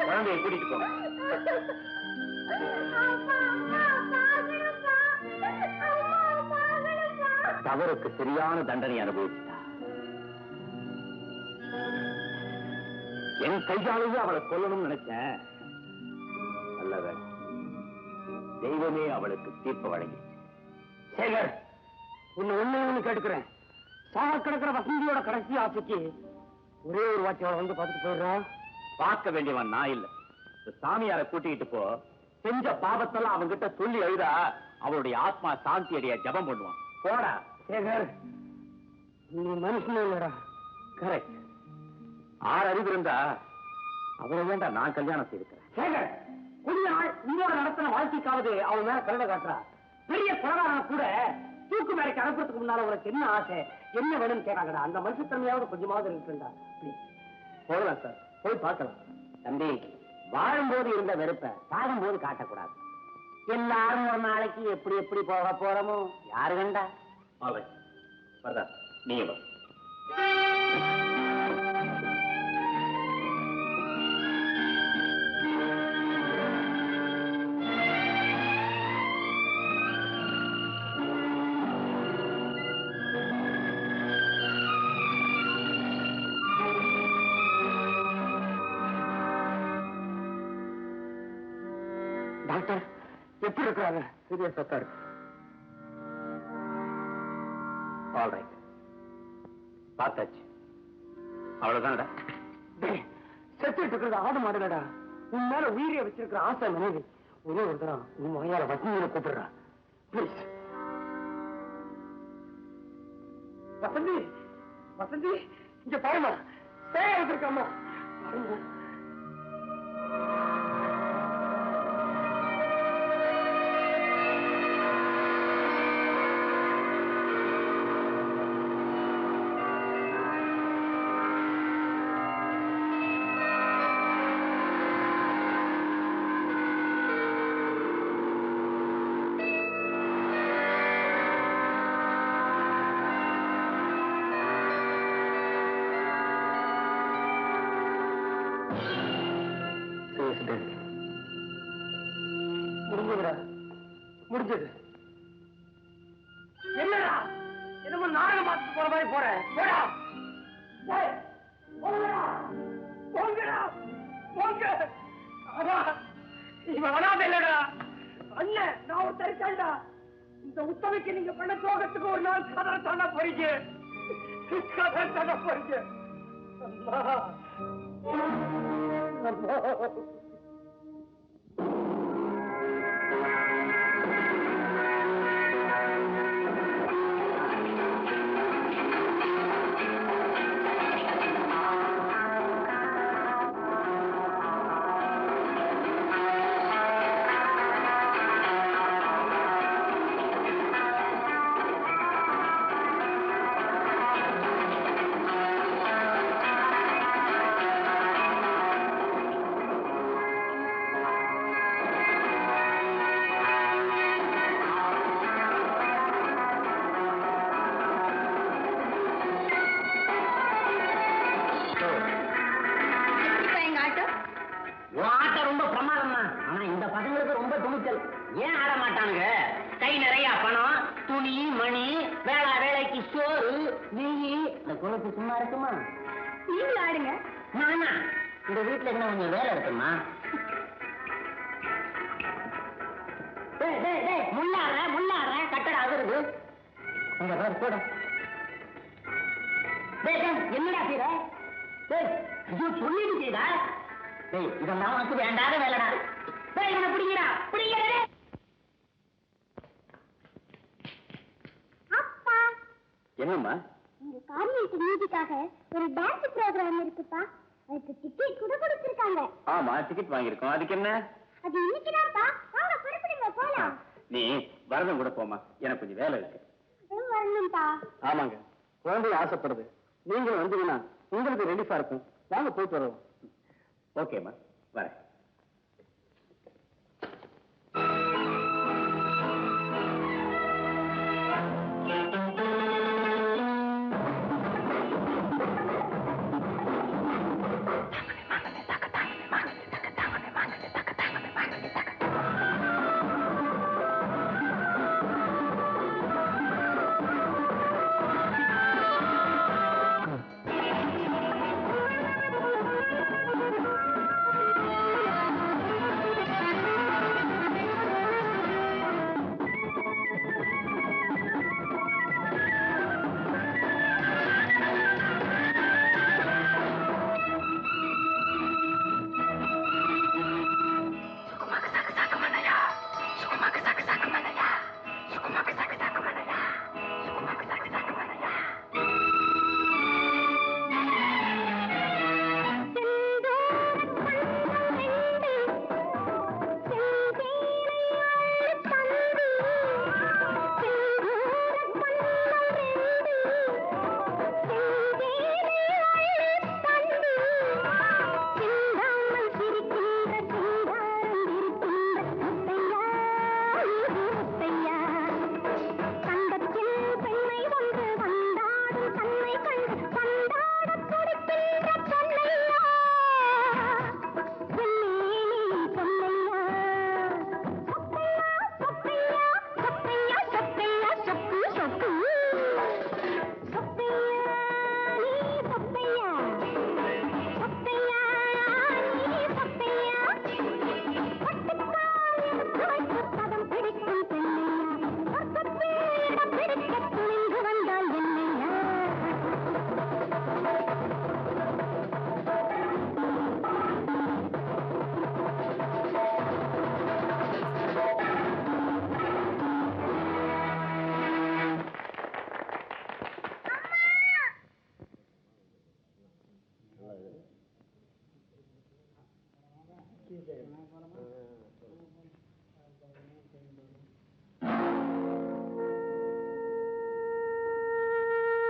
குழந்தையை கூட்டிட்டு போங்க. தவறுக்கு சரியான தண்டனை அனுபவிச்சுட்டா. என் கையாலேயே அவளை கொல்லணும்னு நினைச்சேன். நல்லவ, தெய்வமே அவளுக்கு தீர்ப்பு வழங்கிடுச்சு. சேகர், உன்னை ஒண்ணு கேட்டுக்கிறேன். சாக கிடக்கிற வசந்தியோட கடைசி ஆசைக்கு ஒரே ஒரு வாட்டி அவளை வந்து பார்த்துட்டு போயிடுறான். பார்க்க வேண்டியவன் நான் இல்ல, சாமியார கூட்டிக்கிட்டு போ. செஞ்ச பாவத்தெல்லாம் அவங்கிட்ட சொல்லி எழுதா, அவளுடைய ஆத்மா சாந்தி அடைய ஜபம் பண்ணுவான். போடா. சேகர், நீ மனுஷனே இல்லடா. கரெக்ட். 6 அறிவு இருந்தா அவளை வேண்டா நான் கல்யாணம் செய்திருக்கிறேன். சேகர், கொஞ்ச நாள் உன்னோட நடத்தின வாழ்க்கைக்காவது அவன் மேல கருணை காட்டுறா. பெரிய கொலகாரன கூட தூக்கு மேலைக்கு அனுப்புறதுக்கு முன்னால உனக்கு என்ன ஆசை, என்ன வேணும்னு கேட்காங்கடா. அந்த மனுஷத்தன்மையாவது கொஞ்சமாவது இருக்குண்டா. போகலாம் சார், போய் பார்க்கலாம். தம்பி, வாழும்போது இருந்த வெறுப்பை சாகும்போது காட்டக்கூடாது. எல்லாரும் ஒரு நாளைக்கு எப்படி எப்படி போக போறோமோ யாரு கண்டா. நீ டாக்டர் எப்படி இருக்கிறாங்க? சீரியஸா சார். ஆல்ரைட், பார்த்தாச்சு. அவ்வளவுதான்டா. செத்துட்டு இருக்கிறது ஆடு மாடுலடா. உன் மேல உயிரிய வச்சிருக்கிற ஆசை நினைவு ஒரே ஒரு தரம் உன் வகையால வசந்தியில கூப்பிடுறா. பிளீஸ் வசந்தி, வசந்தி இங்க பாருமா, சேர வச்சிருக்காமா. முடிஞ்சது. என்னடா என்னமோ நாடகம் பார்த்துட்டு போற மாதிரி போற. போடா, போங்கடா, போங்க. இவன் அனாதை இல்லடா அண்ணன், நான் ஒரு தரிசாண்டா. இந்த உத்தமைக்கு நீங்க பண்ண துரோகத்துக்கு ஒரு நாள் கதை தாண்டா போறீங்க, கதை தாண்டா போறீங்க. அம்மா, அம்மா. துணிச்சல். ஏன் ஆட மாட்டானுங்க? கை நிறைய பணம், துணி, மணி, வேலைக்கு சோறு, நெய். இந்த குழப்பு சும்மா இருக்குமா? நீங்களும் ஆடுங்க. நானா? இந்த வீட்டுல என்ன கொஞ்சம் வேலை இருக்குமா? முள்ளாடுற கட்டட அவருது. உங்க பேர் கூட என்னடா செய்யற? சொல்லிட்டு செய்தா? இதெல்லாம் உனக்கு வேண்டாத வேலைடா. இவனை பிடிக்கிறா பிடிக்கிறே. அப்பா, என்னம்மா? உங்க காரியத்து மீதிக்காக ஒரு டான்ஸ் ப்ரோக்ராம் இருக்குப்பா. அதுக்கு டிக்கெட் கூட கொடுத்திருக்காங்க. ஆமா, டிக்கெட் வாங்கியிருக்கோம். அதுக்கு என்ன? அது இன்னைக்குதான்ப்பா. வாங்க புறப்படுங்க போலாம். நீ வரதும் கூட போமா, எனக்கு கொஞ்சம் வேலை இருக்கு. வரணும்ப்பா. ஆமாங்க, குழந்தை ஆசைப்படுது. நீங்களும் வந்தீங்கன்னா உங்களுக்கு ரெடிஃபா இருக்கும். வாங்க போயிட்டு வருவோம். ஓகேம்மா, வரேன்.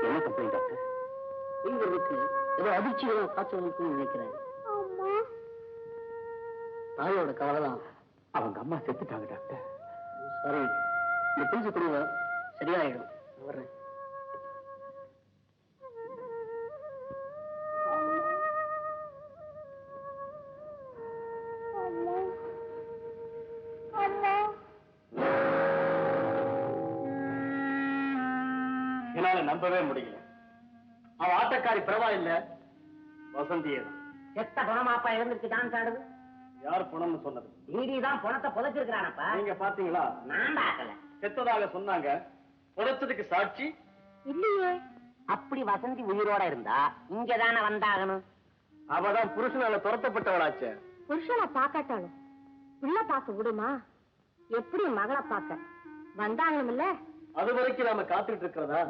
என்ன கம்ப்ளைண்ட் டாக்டர்? உங்களுக்கு ஏதோ அதிர்ச்சிகளோ காய்ச்சல் இருக்குன்னு நினைக்கிறேன். தாயோட கவலைதான். அவங்க அம்மா செத்துட்டாங்க டாக்டர். சாரி, இந்த பிரிச்சு கொடுங்க, சரியாயிடும். வர்றேன். என்னால நம்பவே முடியல. அவன் ஆட்டக்காரி பரவாயில்ல, வசந்தியே தான். செத்த பணமாப்பா இருந்துருக்கு டான்ஸ் ஆடுது. யார் பணம்னு சொன்னது? நீதிதான் பணத்தை புதைச்சிருக்கிறானப்பா. நீங்க பாத்தீங்களா? நான் பார்க்கல. செத்ததாக சொன்னாங்க. புதைச்சதுக்கு சாட்சி இல்லையே. அப்படி வசந்தி உயிரோட இருந்தா இங்கதானே வந்தாகணும். அவதான் புருஷனால துரத்தப்பட்டவளாச்சே. புருஷனை பார்க்காட்டாலும் உள்ள பார்க்க விடுமா? எப்படி மகளை பார்க்க வந்தாங்களும் இல்ல. அது வரைக்கும் நாம காத்துட்டு இருக்கிறதா?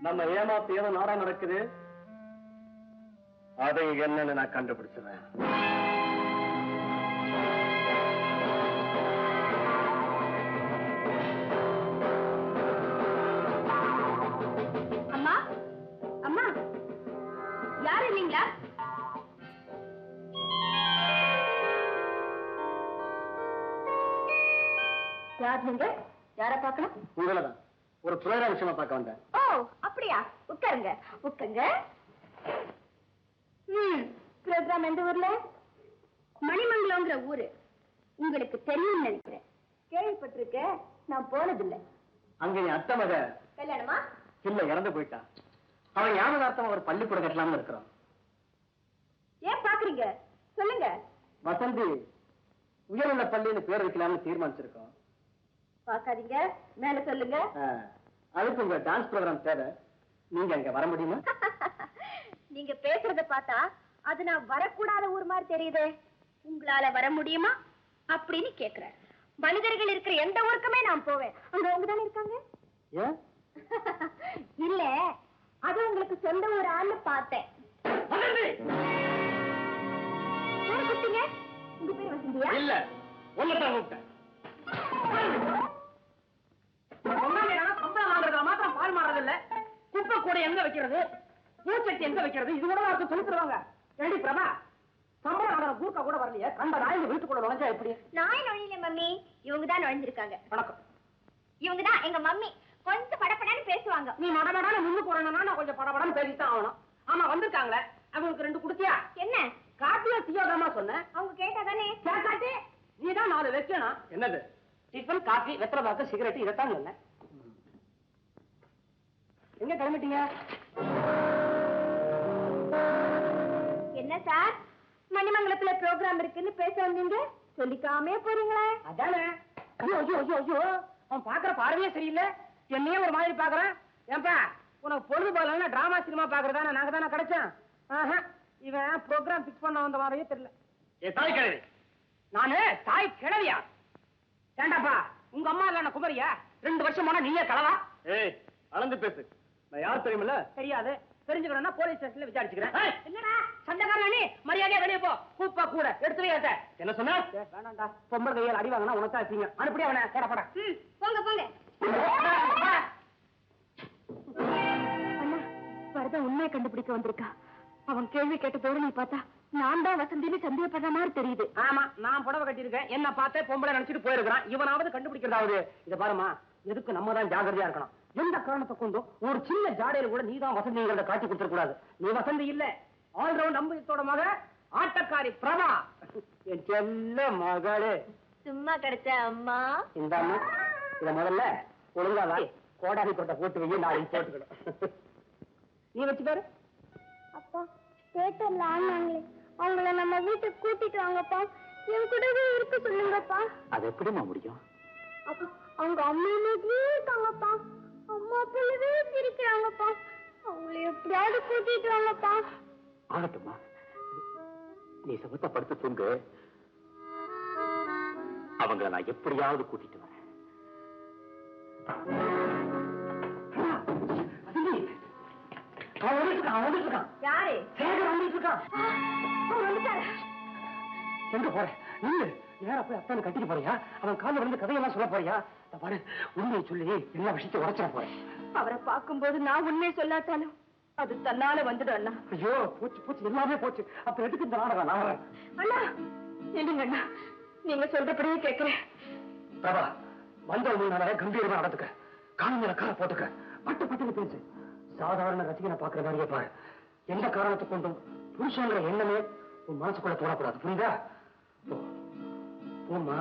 நம்ம ஏமாத்து ஏதோ நாடா நடக்குது. அதை என்னன்னு நான் கண்டுபிடிச்சிடுறேன். அம்மா, அம்மா, யாரு இல்லீங்களா? யார் நீங்க? யார பார்க்கணும்? உங்களதான் ஒரு புரோகிராம் விஷயமா பார்க்க வந்தேன். ஓ, அப்படியா? உட்காருங்க உட்காருங்க. ப்ரோக்ராம் எந்த ஊர்ல? மணிமங்கலம்ங்கிற ஊரு. உங்களுக்கு தெரியும் நினைக்கிறேன். கேள்விப்பட்டிருக்க, நான் போனதில்லை. அங்க என் அத்தை மக கல்யாணமா? இல்ல, இறந்து போயிட்டா. அவன் ஞாபகார்த்தமா ஒரு பள்ளிக்கூடம் கட்டலாம்னு இருக்கிறான். ஏன் பாக்குறீங்க? சொல்லுங்க. வசந்தி உயர்நிலை பள்ளின்னு பேர் வைக்கலாம்னு தீர்மானிச்சிருக்கோம். பாக்காதீங்க, மேல சொல்லுங்க. அதுக்கு உங்க டான்ஸ் ப்ரோக்ராம் தேவை. நீங்க அங்க வர முடியுமா? நீங்க பேசுறத பார்த்தா அது நான் வரக்கூடாத ஊர் மாதிரி தெரியுதே. உங்களால வர முடியுமா அப்படின்னு கேக்குறேன். மனிதர்கள் இருக்கிற எந்த ஊருக்குமே நான் போவேன். அங்க அவங்க தானே இருக்காங்க. ஏன்? இல்ல, அது உங்களுக்கு சொந்த ஊர் ஆளு பார்த்தேன். குட்டிங்க, உங்க பேர் வசந்தியா? இல்ல, ஒன்னதான் கூப்பிட்டேன். சம்பளம் வாங்குறதுல மாத்திரம் பால் மாறது இல்ல. குப்பை கூட எங்க வைக்கிறது, பூச்சட்டி எங்க வைக்கிறது, இது கூட அவருக்கு சொல்லி தருவாங்க. ஏண்டி பிரபா, சம்பளம் வாங்குற கூர்க்கா கூட வரலையே. கண்ட நாய் வீட்டுக்குள்ள நுழைஞ்சா எப்படி? நாய் நுழையில மம்மி, இவங்க தான் நுழைஞ்சிருக்காங்க. வணக்கம். இவங்க தான் எங்க மம்மி. கொஞ்சம் படப்படன்னு பேசுவாங்க. நீ மடமடான முன்னுக்கு வரணும்னா நான் கொஞ்சம் படபடன்னு பேசித்தான் ஆகணும். ஆமா, வந்திருக்காங்களே, அவங்களுக்கு 2 குடுத்தியா? என்ன காப்பியா தீயோதாமா சொன்னேன். அவங்க கேட்டா தானே. கேட்டாட்டி நீதான் 4 வைக்கணும். என்னது? டிஃபன், காபி, வெத்தலை பாக்கு, சிகரெட், இதைத்தான் சொன்னேன். எங்க கிளம்பிட்டீங்க? என்ன சார், மணிமங்கலத்துல ப்ரோக்ராம் இருக்குன்னு பேச வந்தீங்க, சொல்லிக்காமே போறீங்களே. அதானே. ஐயோ ஐயோ ஐயோ ஐயோ, அவன் பாக்குற பார்வையே சரியில்லை. என்னையே ஒரு மாதிரி பாக்குறான். ஏன்பா, உனக்கு பொழுது போகலன்னா டிராமா சினிமா பாக்குறதானே நாங்க தானே கிடைச்சோம். இவன் ப்ரோக்ராம் பிக்ஸ் பண்ண வந்த மாதிரியே தெரியல. ஏ தாய் கிழவி, நானு தாய் கிழவியா? ஏண்டாப்பா, உங்க அம்மா இல்ல குமரியா? 2 வருஷம் போனா நீயே கலவா? ஏய் அளந்து பேசு. நான் யார் தெரியுமில்ல? தெரியாது. தெரிஞ்சுக்கணும்னா போலீஸ் ஸ்டேஷன்ல விசாரிச்சுக்கிறேன். என்னடா சண்டைக்காரன், நீ மரியாதையா வெளியே போ. கூப்பா கூட எடுத்து வையாத. என்ன சொன்ன? வேணாண்டா, பொம்பளை கையால் அடி வாங்கினா உனக்கா வச்சீங்க. அனுப்படி அவனை கேடப்பட. போங்க போங்க. அண்ணா, வரத உண்மையை கண்டுபிடிக்க வந்திருக்கா. அவன் கேள்வி கேட்ட தோரணை பார்த்தா நான் தான் வசந்தின்னு சந்தேகப்படுற மாதிரி தெரியுது. ஆமா, நான் புடவை கட்டியிருக்கேன். என்ன பார்த்தே பொம்பளை நினைச்சிட்டு போயிருக்கிறான். இவனாவது கண்டுபிடிக்கிறதாவது. இத பாருமா, எதுக்கு நம்ம தான் ஜாகிரதையா இருக்கணும். எந்த காரணத்தை கொண்டும் ஒரு சின்ன ஜாடையில கூட நீதான் வசந்திங்கிறத காட்டி கொடுத்துட கூடாது. நீ வசந்தி இல்ல, ஆல்ரவுண்ட் அம்புஜத்தோட மக ஆட்டக்காரி பிரபா. என் செல்ல மகளே. சும்மா கிடைச்ச அம்மா. இந்த அம்மா இத முதல்ல ஒழுங்கா கோடாலி கொட்ட போட்டு வைய, நாளைக்கு போட்டுக்கணும். நீ வச்சு பாரு. அப்பா, தேட்டர்ல ஆனாங்களே, அவங்கள நம்ம வீட்டுக்கு கூட்டிட்டு வாங்கப்பா. என் கூடவே இருக்க சொல்லுங்கப்பா. அது எப்படிமா முடியும்? அப்பா, அவங்க அம்மையிலே இருக்காங்கப்பா. அம்மா போலவே சிரிக்கிறாங்கப்பா. அவங்களை எப்படியாவது கூட்டிட்டு வாங்கப்பா. ஆகட்டுமா, நீ சமத்த படுத்து தூங்கு. அவங்களை நான் எப்படியாவது கூட்டிட்டு வரேன். யாரு? எங்க போற? நில்லு. நேரா போய் அத்தான கட்டிட்டு போறியா? அவன் கால வந்து கதையெல்லாம் சொல்ல போறியா? பாரு, உண்மையை சொல்லி எல்லா விஷயத்தையும் உடைச்சிட போறேன். அவரை பார்க்கும்போது நான் உண்மையை சொல்லாட்டாலும் அது தன்னால வந்துடும் அண்ணா. ஐயோ, போச்சு போச்சு, எல்லாமே போச்சு. அப்ப எதுக்கு இந்த நாடகம்? நான் வரேன். அண்ணா, என்னங்க அண்ணா, நீங்க சொல்றபடியே கேட்கிறேன். பிரபா, வந்தவங்க நாள கம்பீரமா நடந்துக்க. காலங்கள கால போட்டுக்க. பட்டு பட்டுன்னு பேசு. சாதாரண ரசிகனை பாக்குற மாதிரியே பாரு. எந்த காரணத்தை கொண்டும் புருஷங்கிற எண்ணமே உன் மனசுக்குள்ள தோணக்கூடாது. புரியுதா? போமா.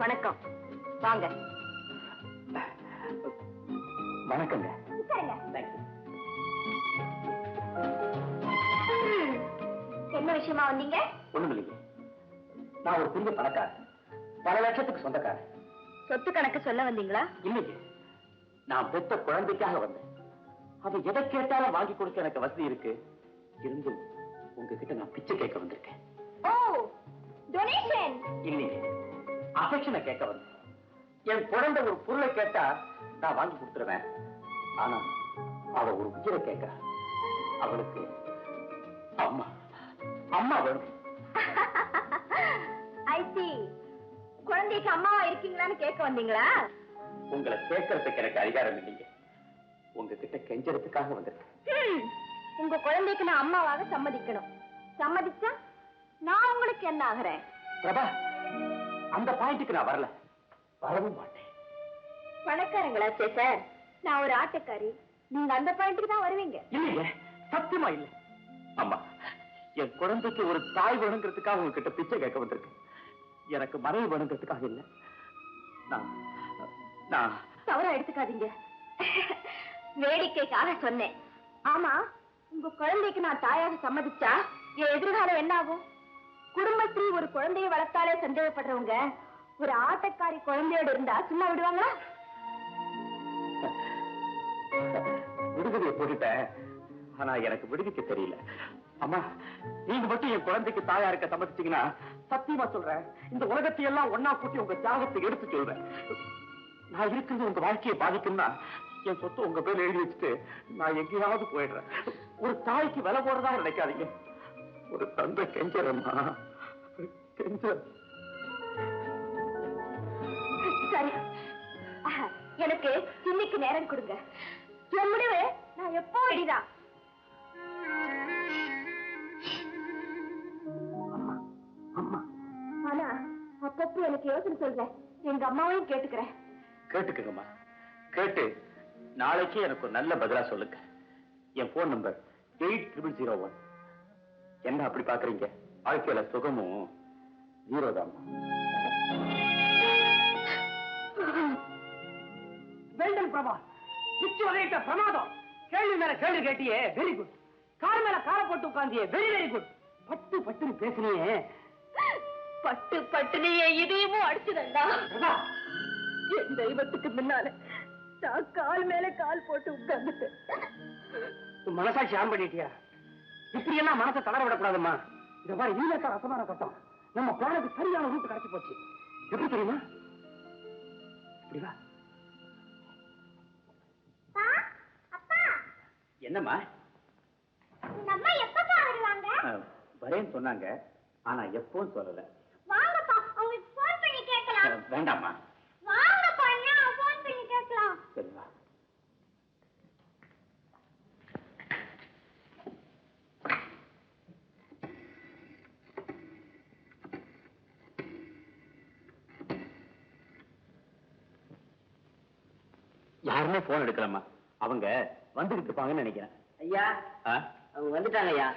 வணக்கம், வாங்க. வணக்கங்க. என்ன விஷயமா வந்தீங்க? ஒண்ணும் இல்லைங்க, நான் ஒரு பெரிய பணக்காரன், பல லட்சத்துக்கு சொந்தக்காரன். சொத்து கணக்கு சொல்ல வந்தீங்களா? இல்லைங்க, நான் பெத்த குழந்தைக்காக வந்தேன். அது எதை கேட்டாலும் வாங்கி கொடுக்க எனக்கு வசதி இருக்கு. இருந்தும் உங்ககிட்ட நான் பிச்சை கேட்க வந்திருக்கேன். ஓ, டொனேஷன்? இல்லைங்க, அஃபெக்ஷனை கேட்க வந்தேன். என் குழந்தை ஒரு பொருளை கேட்டா நான் வாங்கி கொடுத்துருவேன். ஆனா அவ ஒரு உயிரை கேட்கிறா. அவளுக்கு அம்மா அம்மா வேணும். ஐசி குழந்தைக்கு அம்மாவா இருக்கீங்களான்னு கேட்க வந்தீங்களா? உங்களை கேட்கறதுக்கு எனக்கு அதிகாரம் இல்லைங்க. உங்ககிட்ட கெஞ்சறதுக்காக வந்திருக்கேன். உங்க குழந்தைக்கு நான் அம்மாவாக சம்மதிக்கணும். சம்மதிச்சா நான் உங்களுக்கு என்ன ஆகிறேன்? பிரபா, அந்த பாயிண்ட்டுக்கு நான் வரல, வரவும் மாட்டேன். பணக்காரங்களாச்சே சார், நான் ஒரு ஆட்டக்காரி, நீங்க அந்த பாயிண்ட்டுக்கு தான் வருவீங்க. இல்லைங்க, சத்தியமா இல்ல. அம்மா, என் குழந்தைக்கு ஒரு தாய் வேணுங்கிறதுக்காக உங்ககிட்ட பிச்சை கேட்க வந்திருக்கேன். எனக்கு மனைவி வேணுங்கிறதுக்காக இல்ல. நான் தவறா எடுத்துக்காதீங்க, வேடிக்கைக்காக சொன்னேன். ஆமா, உங்க குழந்தைக்கு நான் தாயாக சம்மதிச்சா என் எதிர்காலம் என்ன ஆகும்? குடும்பத்தில் ஒரு குழந்தையை வளர்த்தாலே சந்தேகப்படுறவங்க ஒரு ஆட்டக்காரி குழந்தையோடு இருந்தா சும்மா விடுவாங்களா? விடுதலையை போட்டுட்டேன், ஆனா எனக்கு விடுவிக்க தெரியல. அம்மா, நீங்க மட்டும் என் குழந்தைக்கு தாயா இருக்க சம்மதிச்சீங்கன்னா சத்தியமா சொல்றேன், இந்த உலகத்தை எல்லாம் ஒன்னா கூட்டி உங்க தியாகத்தை எடுத்து சொல்றேன். நான் இருக்கிறது உங்க வாழ்க்கையை பாதிக்கும்னா என் சொத்து உங்க பேர்ல எழுதி வச்சுட்டு நான் எங்கேயாவது போயிடுறேன். ஒரு தாய்க்கு விலை போடுறதா நினைக்காதீங்க. ஒரு தந்தை கெஞ்சறம்மா, கெஞ்ச. சரி, எனக்கு இன்னைக்கு நேரம் கொடுங்க. என் முடிவு நான் எப்போ வெளிதான். ஆனா அப்பப்போ எனக்கு யோசனை சொல்றேன், எங்க அம்மாவையும் கேட்டுக்கிறேன். கேட்டுக்கங்கம்மா, கேட்டு நாளைக்கு எனக்கு ஒரு நல்ல பதிலா சொல்லுங்க. என் போன் நம்பர் 8001. என்ன அப்படி பாக்குறீங்க? வாழ்க்கையில சுகமும் 0 தான். வெல்டன் பிரபா, பிச்சு உதையிட்ட பிரமாதம். கேள்வி மேல கேள்வி கேட்டியே, வெரி குட். கார் மேல காரை போட்டு உட்காந்தியே, வெரி வெரி குட். பட்டு பட்டுன்னு பேசுனியே, பட்டு பட்டுனையே இதையும் அடிச்சுதண்டா. பிரபா, என் தெய்வத்துக்கு முன்னால நான் கால் மேல கால் போட்டு உட்கார்ந்துட்டேன். உன் மனசாட்சி ஆன் பண்ணிட்டியா? இப்படி எல்லாம் மனசை தளர விடக்கூடாதும்மா. இந்த மாதிரி ஈழத்த ரசமான கட்டம் நம்ம பிளானுக்கு சரியான ரூட் கிடைச்சு போச்சு. எப்படி தெரியுமா? இப்படி வா. என்னம்மா? நம்ம எப்பப்பா வருவாங்க? வரேன்னு சொன்னாங்க, ஆனா எப்பவும் சொல்லல. வாங்கப்பா, உங்களுக்கு ஃபோன் பண்ணி கேட்கலாம். வேண்டாம்மா. வாங்கப்பா, நான் ஃபோன் பண்ணி கேட்கலாம். சரிவா. யாருமே போன் எடுக்கலாமா? அவங்க வந்துகிட்டு இருப்பாங்கன்னு நினைக்கிறேன். ஐயா, அவங்க வந்துட்டாங்க ஐயா.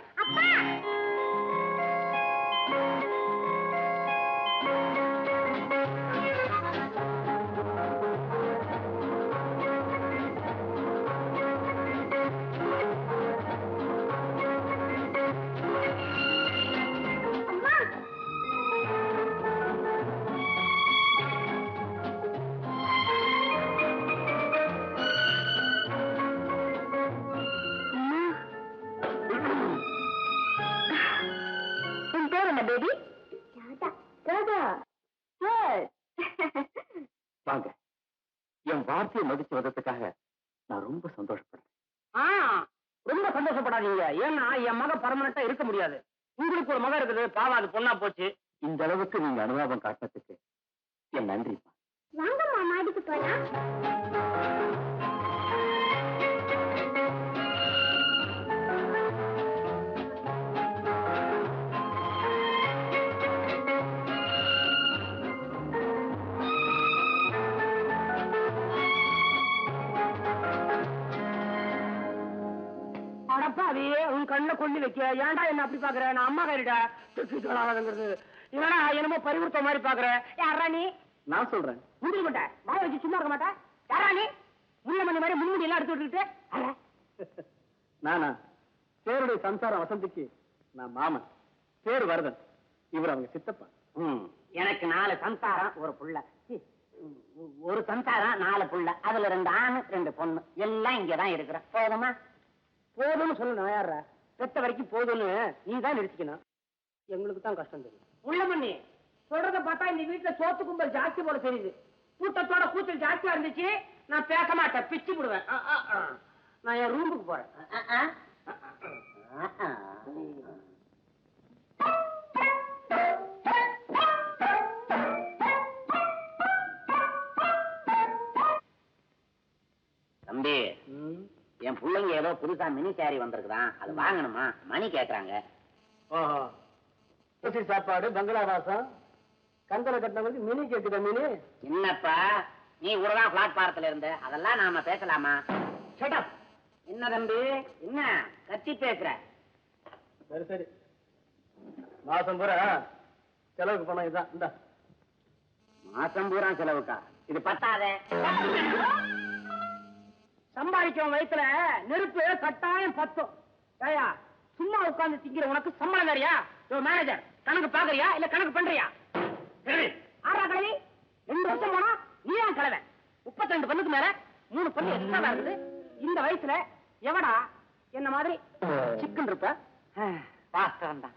பேபி ராதா, வாங்க. என் வார்த்தையை மதிச்சு வந்ததுக்காக நான் ரொம்ப சந்தோஷப்படுறேன். ரொம்ப சந்தோஷப்படாதீங்க. ஏன்னா என் மக பர்மனண்டா இருக்க முடியாது. உங்களுக்கு ஒரு மகன் இருக்குது, பாவம் அது பொண்ணா போச்சு. இந்த அளவுக்கு நீங்க அனுதாபம் காட்டினதுக்கு என் நன்றி. வாங்கம்மா, மாடிக்கு போலாம். அதையே உன் கண்ணை கொண்டு வைக்க ஏன்டா என்ன அப்படி பாக்குற? நான் அம்மா கைடா ஆகாதுங்கிறது இல்லடா, என்னமோ பறிவுறுத்த மாதிரி பாக்குற. யாரா நீ? நான் சொல்றேன். முந்திரி மாட்டேன், வாய வச்சு சும்மா இருக்க மாட்டேன். யாரா நீ? முள்ள மணி மாதிரி முன்முடி எல்லாம் எடுத்து விட்டுக்கிட்டு. நானா? பேருடைய சம்சாரம் வசந்திக்கு நான் மாமன், பேரு வரதன். இவர் அவங்க சித்தப்பா. எனக்கு 4 சம்சாரம், ஒரு புள்ள. ஒரு சம்சாரம் 4 புள்ள, அதுல 2 ஆணு 2 பொண்ணு, எல்லாம் இங்கதான் இருக்கிற. போதுமா? போதும்னு சொல்லணும். யாரா பெத்த வரைக்கும் போதும்னு நீ தான் நிறுத்திக்கணும். எங்களுக்கு தான் கஷ்டம் தெரியும். உள்ள பண்ணி சொல்றத பார்த்தா இந்த வீட்டுல சோத்து கும்பல் ஜாஸ்தி போல தெரியுது. கூட்டத்தோட கூச்சல் ஜாஸ்தியா இருந்துச்சு. நான் பேச மாட்டேன், பிச்சு விடுவேன். நான் என் ரூமுக்கு போறேன். தம்பி என் பிள்ளைங்க ஏதோ புதுசா மினி சாரி வந்திருக்குதான், அது வாங்கணுமா? மணி கேக்குறாங்க. ஓஹோ, சாப்பாடு, பங்களா வாசம், கந்தலை கட்டினவங்களுக்கு மினி கேக்குதா? மினி என்னப்பா நீ கூடதான் பிளாட்பாரத்துல இருந்த, அதெல்லாம் நாம பேசலாமா? என்ன தம்பி, என்ன கத்தி பேசுற? சரி சரி, மாசம் பூரா செலவுக்கு பணம் இதுதான். இந்த மாசம் பூரா செலவுக்கா? இது பத்தாதே. சம்பாதிக்கும் வயசுல நெருப்பு கட்டாயம் பத்தும். ஏயா சும்மா உட்கார்ந்து திங்கிற உனக்கு சம்பளம் வேறையா? மேனேஜர் கணக்கு பாக்குறியா இல்ல கணக்கு பண்றியா? ஆறா கலவி 2 வருஷம் போனா நீ தான் கலவை. 32 பல்லுக்கு மேல 3 பல்லு எக்ஸ்ட்ரா இருக்குது. இந்த வயசுல எவடா என்ன மாதிரி சிக்கன் இருப்ப? வாஸ்தவம் தான்.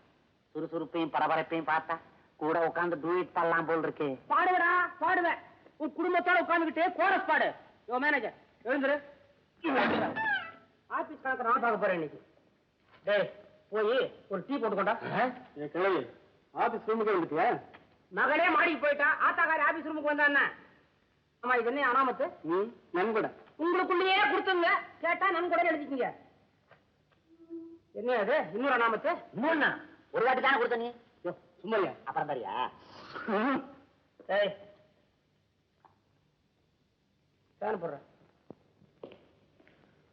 சுறுசுறுப்பையும் பரபரப்பையும் பார்த்தா கூட உட்காந்து டூயிட் பாடலாம் போல் இருக்கு. பாடுவடா பாடுவேன். உன் குடும்பத்தோட உட்கார்ந்துகிட்டு கோரஸ் பாடு. மேனேஜர் எழுந்துரு. ஆபீஸ் கணக்கு நான் பார்க்க போறேன் இன்னைக்கு. டேய் போய் ஒரு டீ போட்டுக்கோண்டா. கிழவி ஆபீஸ் ரூமுக்கு வந்துட்டியா? மகளே மாடிக்கு போயிட்டா, ஆத்தாக்காரி ஆபீஸ் ரூமுக்கு வந்தா என்ன? ஆமா, இது என்ன அனாமத்து? நன்கொடை உங்களுக்குள்ளேயே கொடுத்துங்க, கேட்டா நன்கொடை எழுதிக்கீங்க. என்ன அது இன்னொரு அனாமத்து? இன்னொன்னா ஒரு வாட்டி தானே கொடுத்த நீ? சும்மா அப்புறம் தரியா? ஏய் ஃபேன் போடுறேன்.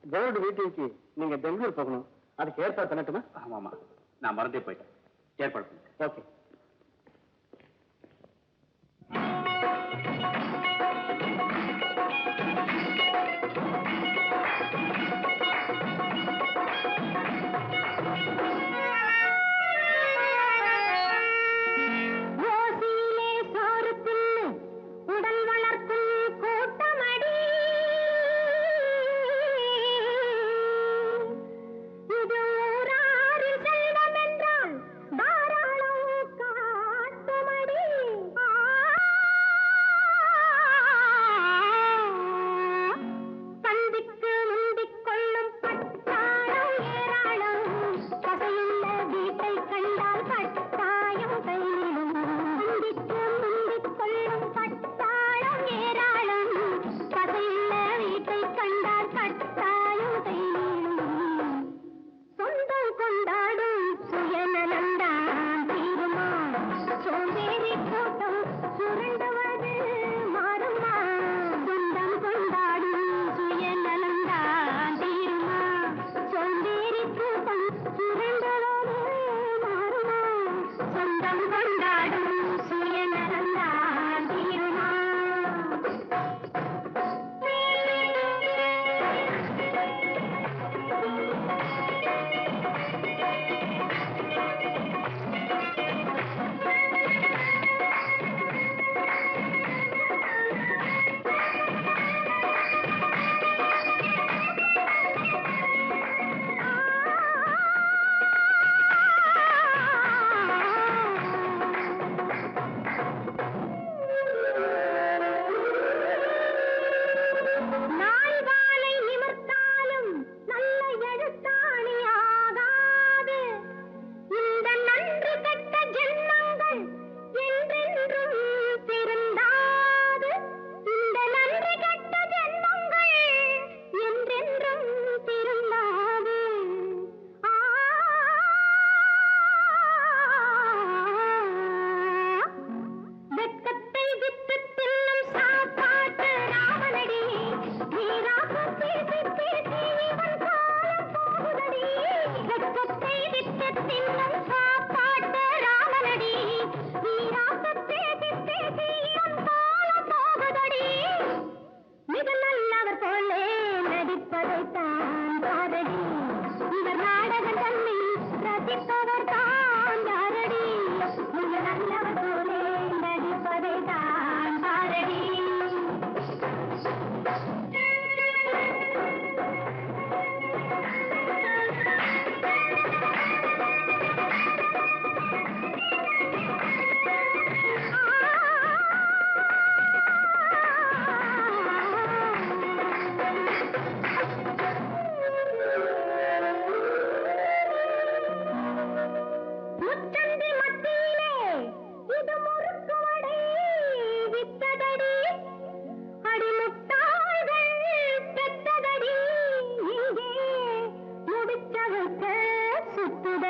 போர்டு மீட்டிங்க்கு நீங்க பெங்களூர் போகணும், அதுக்கு ஏற்பாடு பண்ணட்டுமா? ஆமாமா, நான் மறந்தே போயிட்டேன். ஏற்பாடு பண்ணு. ஓகே. இது ஊராரின் செல்வம் என்றால் தாராளம்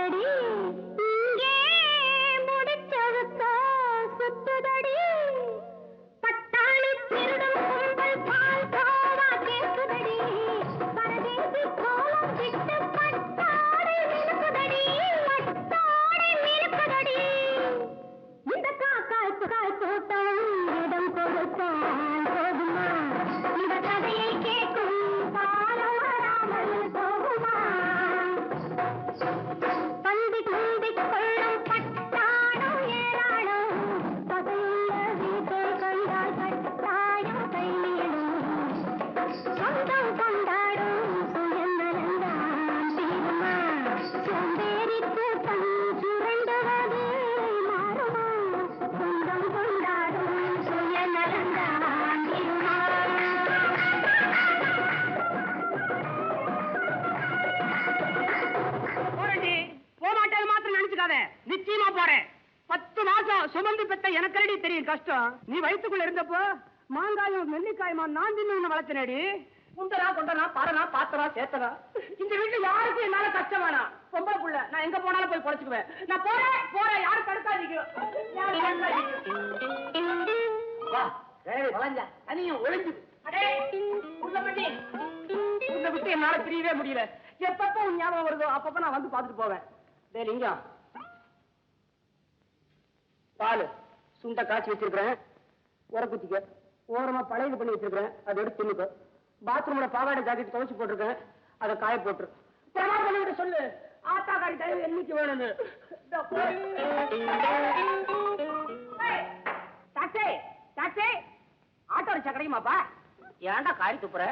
சுத்துதடி இங்கே முடிச்சவத்த சுத்துதடி பட்டாளி திருடும் கும்பல் பால் கோவா கேக்குதடி பரதேசி கோலம் விட்டு பட்டாடி மினுக்குதடி பட்டாடி மினுக்குதடி இந்த காக்காய் கூட்டம் இடம் கொடுத்தான் போகுமா இந்த கதையை கேட்கும் காலம் வராமல் போகுமா பந்தி குந்தி கொள்ளும் பட்டாடும் ஏராளம் பகையுள்ள வீட்டை கண்டால் கட்டாயம் கையிடும் சொந்தம் கொண்டாடும் சுயநலந்தான் தீருமா சோம்பேறி கூட்டம் சுரண்டுவது மாறுமா சொந்தம் கொண்டாடும் சுயநலந்தான் தீருமா போமாட்டது மாத்திரம் நினைச்சுக்காத, நிச்சயமா போறேன். 10 மாசம் சுமந்து பெத்த எனக்கு தெரியும் கஷ்டம். நீ வயிற்றுக்குள்ள இருந்தப்போ மாங்காயும் நெல்லிக்காயுமா நான் தின்னு வளர்த்தனடி. குண்டனா கொண்டனா பாரனா பாத்தனா சேத்தனா இந்த வீட்டுல யாருக்கும் என்னால கஷ்டம் வேணாம். பொம்பளை புள்ள நான் எங்க போனாலும் போய் பொழைச்சுக்குவேன். நான் போறேன் யாரும் தடுக்காதீங்க. தனியும் ஒளிஞ்சு உன்னை விட்டு என்னால பிரியவே முடியல. எப்பப்ப உன் ஞாபகம் வருதோ அப்பப்ப நான் வந்து பாத்துட்டு போவேன். லிங்கம் பாலு சுண்ட காய்ச்சி வச்சிருக்கிறேன், உரக்குத்திக்க. ஓரமா பழையது பண்ணி வச்சிருக்கிறேன், அதை எடுத்து தின்னுக்க. பாத்ரூம்ல பாவாடை ஜாக்கெட் துவைச்சு போட்டிருக்கேன், அதை காய போட்டுரு. பண்ணிட்டு சொல்லு ஆத்தாக்காரி தயவு என்னைக்கு வேணும்னு. டாக்ஸி டாக்ஸி ஆட்டோ ரிக்ஷா கிடைக்குமாப்பா? ஏன்டா காரி துப்புற?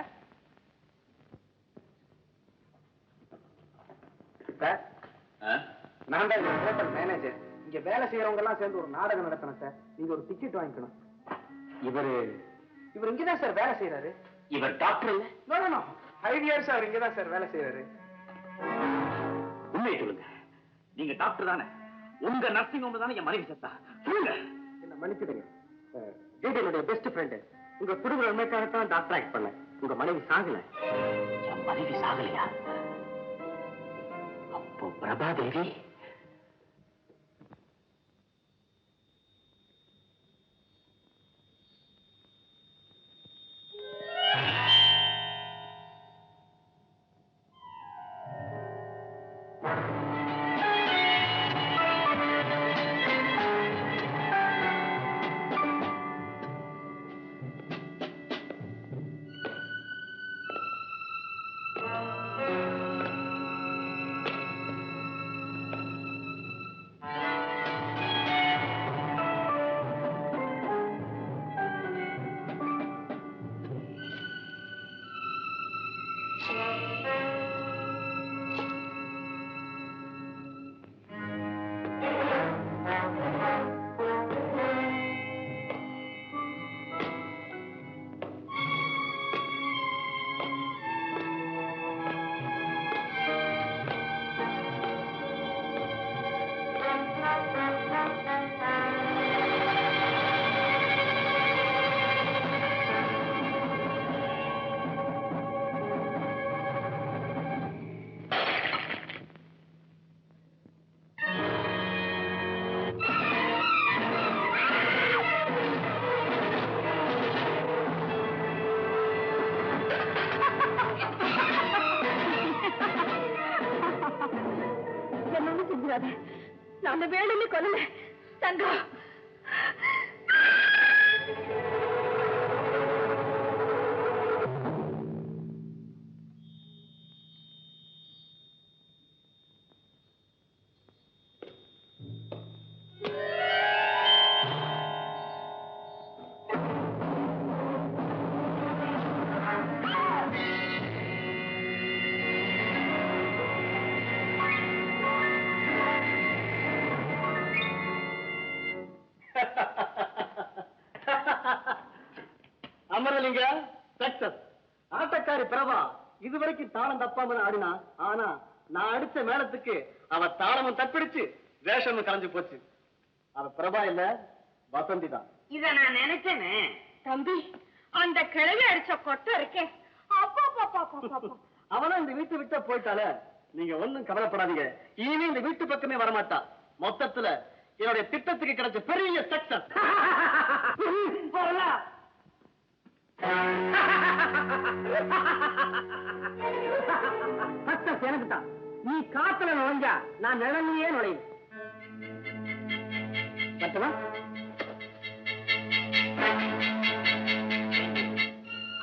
சார், நான் தான் இந்த ஹோட்டல் மேனேஜர். இங்க வேலை செய்யறவங்க எல்லாம் சேர்ந்து ஒரு நாடகம் நடத்தணும் சார். நீங்க ஒரு டிக்கெட் வாங்கிக்கணும். இவர் இங்கதான் சார் வேலை செய்யறாரு. இவர் டாக்டர் இல்ல? நோ 5 years அவர் இங்கதான் சார் வேலை செய்யறாரு. உண்மையை சொல்லுங்க, நீங்க டாக்டர் தானே? உங்க நர்சிங் ஹோம் தானே என் மனைவி செத்தா? சொல்லுங்க. என்ன மன்னிச்சிடுங்க, என்னுடைய பெஸ்ட் ஃப்ரெண்டு. உங்க குடும்ப உண்மைக்காகத்தான் டாக்டர் ஆக்ட் பண்ணேன். உங்க மனைவி சாகல. என் மனைவி சாகலையா? அப்போ பிரபாதேவி நான் அந்த வேலையில கொல்லல தங்கம். அமரலிங்க சக்சஸ். ஆட்டக்காரி பிரபா இதுவரைக்கும் தாளம் தப்பாம ஆடினா, ஆனா நான் அடிச்ச மேளத்துக்கு அவ தாளமும் தப்பிடுச்சு, வேஷமும் கலைஞ்சு போச்சு. அவ பிரபா இல்ல, வசந்தி தான். இத நான் நினைச்சேனே. தம்பி, அந்த கிழவி அடிச்ச கொட்டை இருக்கே, அவனும் இந்த வீட்டை விட்டு போயிட்டால, நீங்க ஒண்ணும் கவலைப்படாதீங்க. இனிமே இந்த வீட்டு பக்கமே வரமாட்டா. மொத்தத்துல என்னுடைய திட்டத்துக்கு கிடைச்ச பெரிய சக்சஸ். சக்சஸ் எனக்கு தான். நீ காத்துல நுழைஞ்சா நான் நிழலையே நுழையும். பட்டுமா?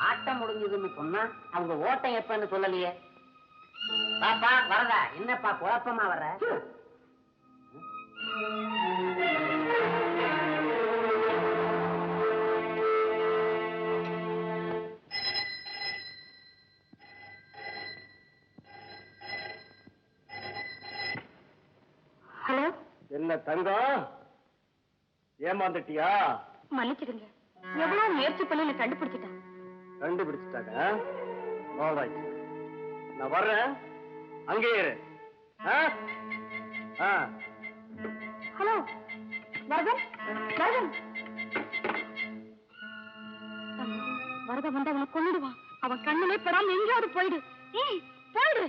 ஆட்டம் முடிஞ்சதுன்னு சொன்னா அவங்க ஓட்டம் எப்பன்னு சொல்லலையே. பாப்பா வரதா? என்னப்பா குழப்பமா வர்ற? ஹலோ, என்ன தங்கம், ஏமாந்துட்டியா? மன்னிச்சிடுங்க. எவ்வளவு முயற்சி பண்ணி கண்டுபிடிச்சிட்டேன். கண்டுபிடிச்சிட்டாங்க. ஆல்ரைட், நான் வர்றேன். அங்கே இரு. ஹலோ வரதன், வரதன். வரத வந்து அவனை கொண்டுடுவான். அவன் கண்ணிலே படாம எங்கேயாவது போயிடு. போயிடு.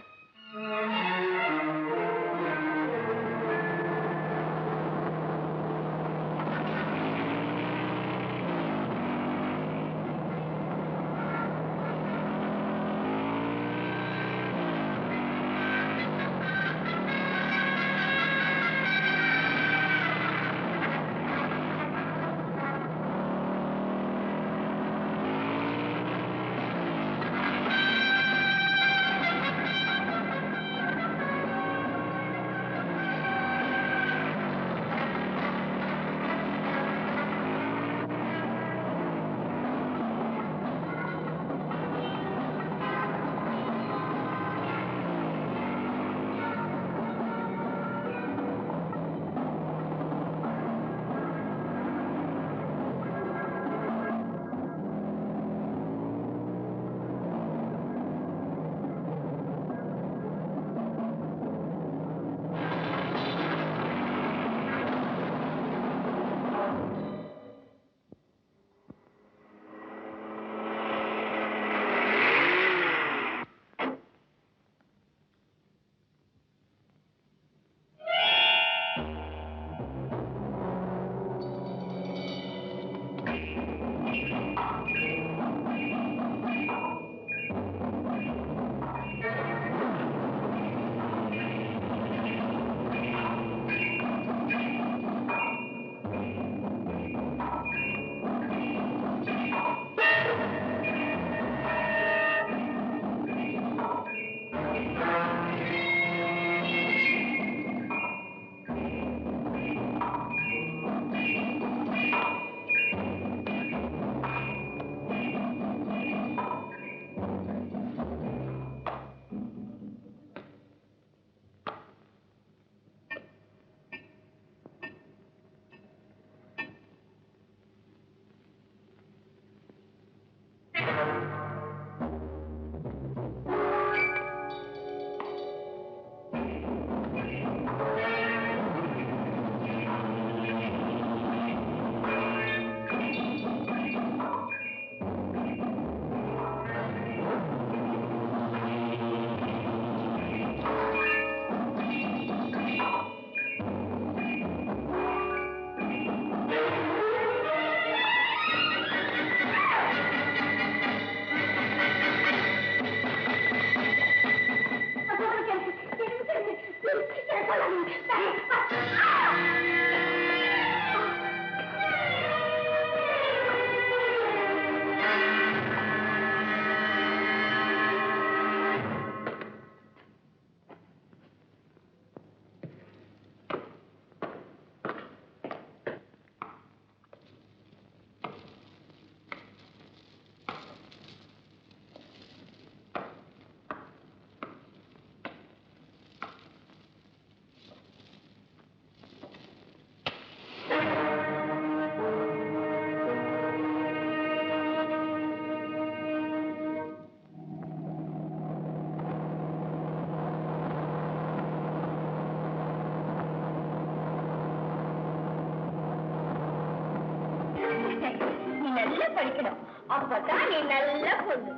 நல்லா படிக்கணும், அப்பதான் நீ நல்ல பொண்ணு.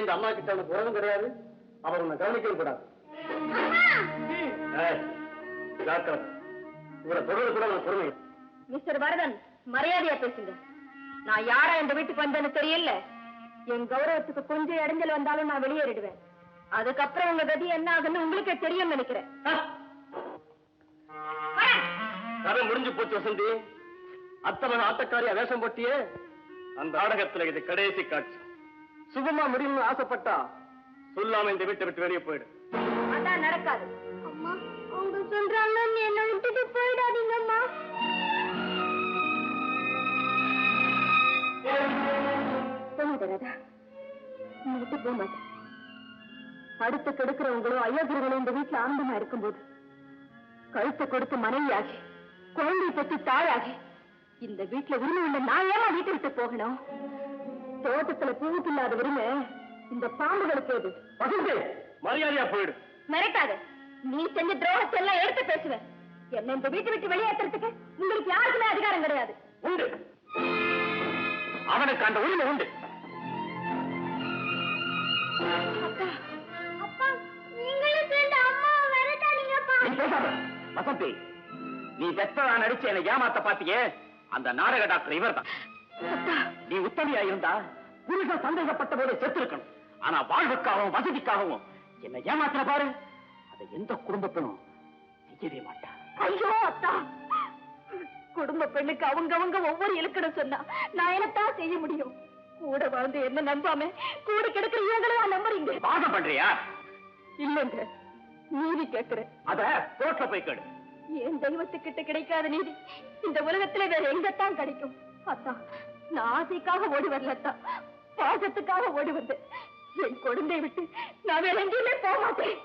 இந்த அம்மா கிட்ட அவனுக்கு உறவும் கிடையாது, அவர் உன்னை கவனிக்கவும் கூடாது. இவரை தொடர்ந்து கூட நான் பொறுமை. மிஸ்டர் வரதன், மரியாதையா பேசுங்க. நான் யாரா இந்த வீட்டுக்கு வந்தேன்னு தெரியல. என் கௌரவத்துக்கு கொஞ்சம் இடைஞ்சல் வந்தாலும் நான் வெளியேறிடுவேன். அதுக்கப்புறம் உங்க கதி என்ன ஆகுன்னு உங்களுக்கே தெரியும் நினைக்கிறேன். கதை முடிஞ்சு போச்சு வசந்தி. அத்தவன் ஆட்டக்காரியா வேஷம் போட்டியே, அந்த நாடகத்துல இது கடைசி காட்சி. சுகமா முடியும்னு ஆசைப்பட்டா சொல்லாம இந்த வீட்டை விட்டு வெளியே போயிடு. அதான் நடக்காது. அம்மா, அவங்க சொல்றாங்க, நீ என்ன விட்டுட்டு போயிடாதீங்கம்மா. ராதா, நீ விட்டு போக மாட்டேன். அடுத்து கெடுக்கிறவங்களும் அயோக்கியர்களும் இந்த வீட்டுல ஆனந்தமா இருக்கும்போது கழுத்தை கொடுத்து மனைவியாகி குழந்தை பெற்று தாயாகி இந்த வீட்டுல உரிமை உள்ள நான் ஏமா வீட்டை விட்டு போகணும்? தோட்டத்துல பூவுக்கு இல்லாத உரிமை இந்த பாம்புகளுக்கு எது? மரியாதையா போயிடு. மிரட்டாத. நீ செஞ்ச துரோகத்தை எல்லாம் எடுத்து பேசுவேன். என்ன இந்த வீட்டை விட்டு வெளியேற்றுறதுக்கு உங்களுக்கு யாருக்குமே அதிகாரம் கிடையாது. உண்டு, அவனுக்கு அந்த உரிமை உண்டு. வசந்தி, நீ பெற்றதா நடிச்சு என்னை ஏமாத்த பாத்தியே, அந்த நாடக டாக்டர் இவர் தான். நீ உத்தமையா இருந்தா புருஷன் சந்தேகப்பட்ட போது செத்து இருக்கணும். ஆனா வாழ்வுக்காகவும் வசதிக்காகவும் என்னை ஏமாத்தின பாரு, அதை எந்த குடும்ப பெண்ணும் செய்யவே மாட்டா. ஐயோ அத்தா, குடும்ப பெண்ணுக்கு அவங்க ஒவ்வொரு இலக்கணம் சொன்னா நான் என்னத்தான் செய்ய முடியும்? கூட வாழ்ந்து என்ன நம்பாம கூட கிடக்கிற இவங்களா நம்புறீங்க? வாதம் பண்றியா? இல்லங்க, நீதி கேட்கிறேன். அத கோர்ட்ல போய் கேடு. என் தெய்வத்துக்கிட்ட கிடைக்காத நீதி இந்த உலகத்துல வேற எங்கத்தான் கிடைக்கும்? அத்தா, நான் ஆசைக்காக ஓடி வரலத்தா, பாசத்துக்காக ஓடி வந்தேன். என் குழந்தை விட்டு நான் வேற எங்கேயுமே போக மாட்டேன்.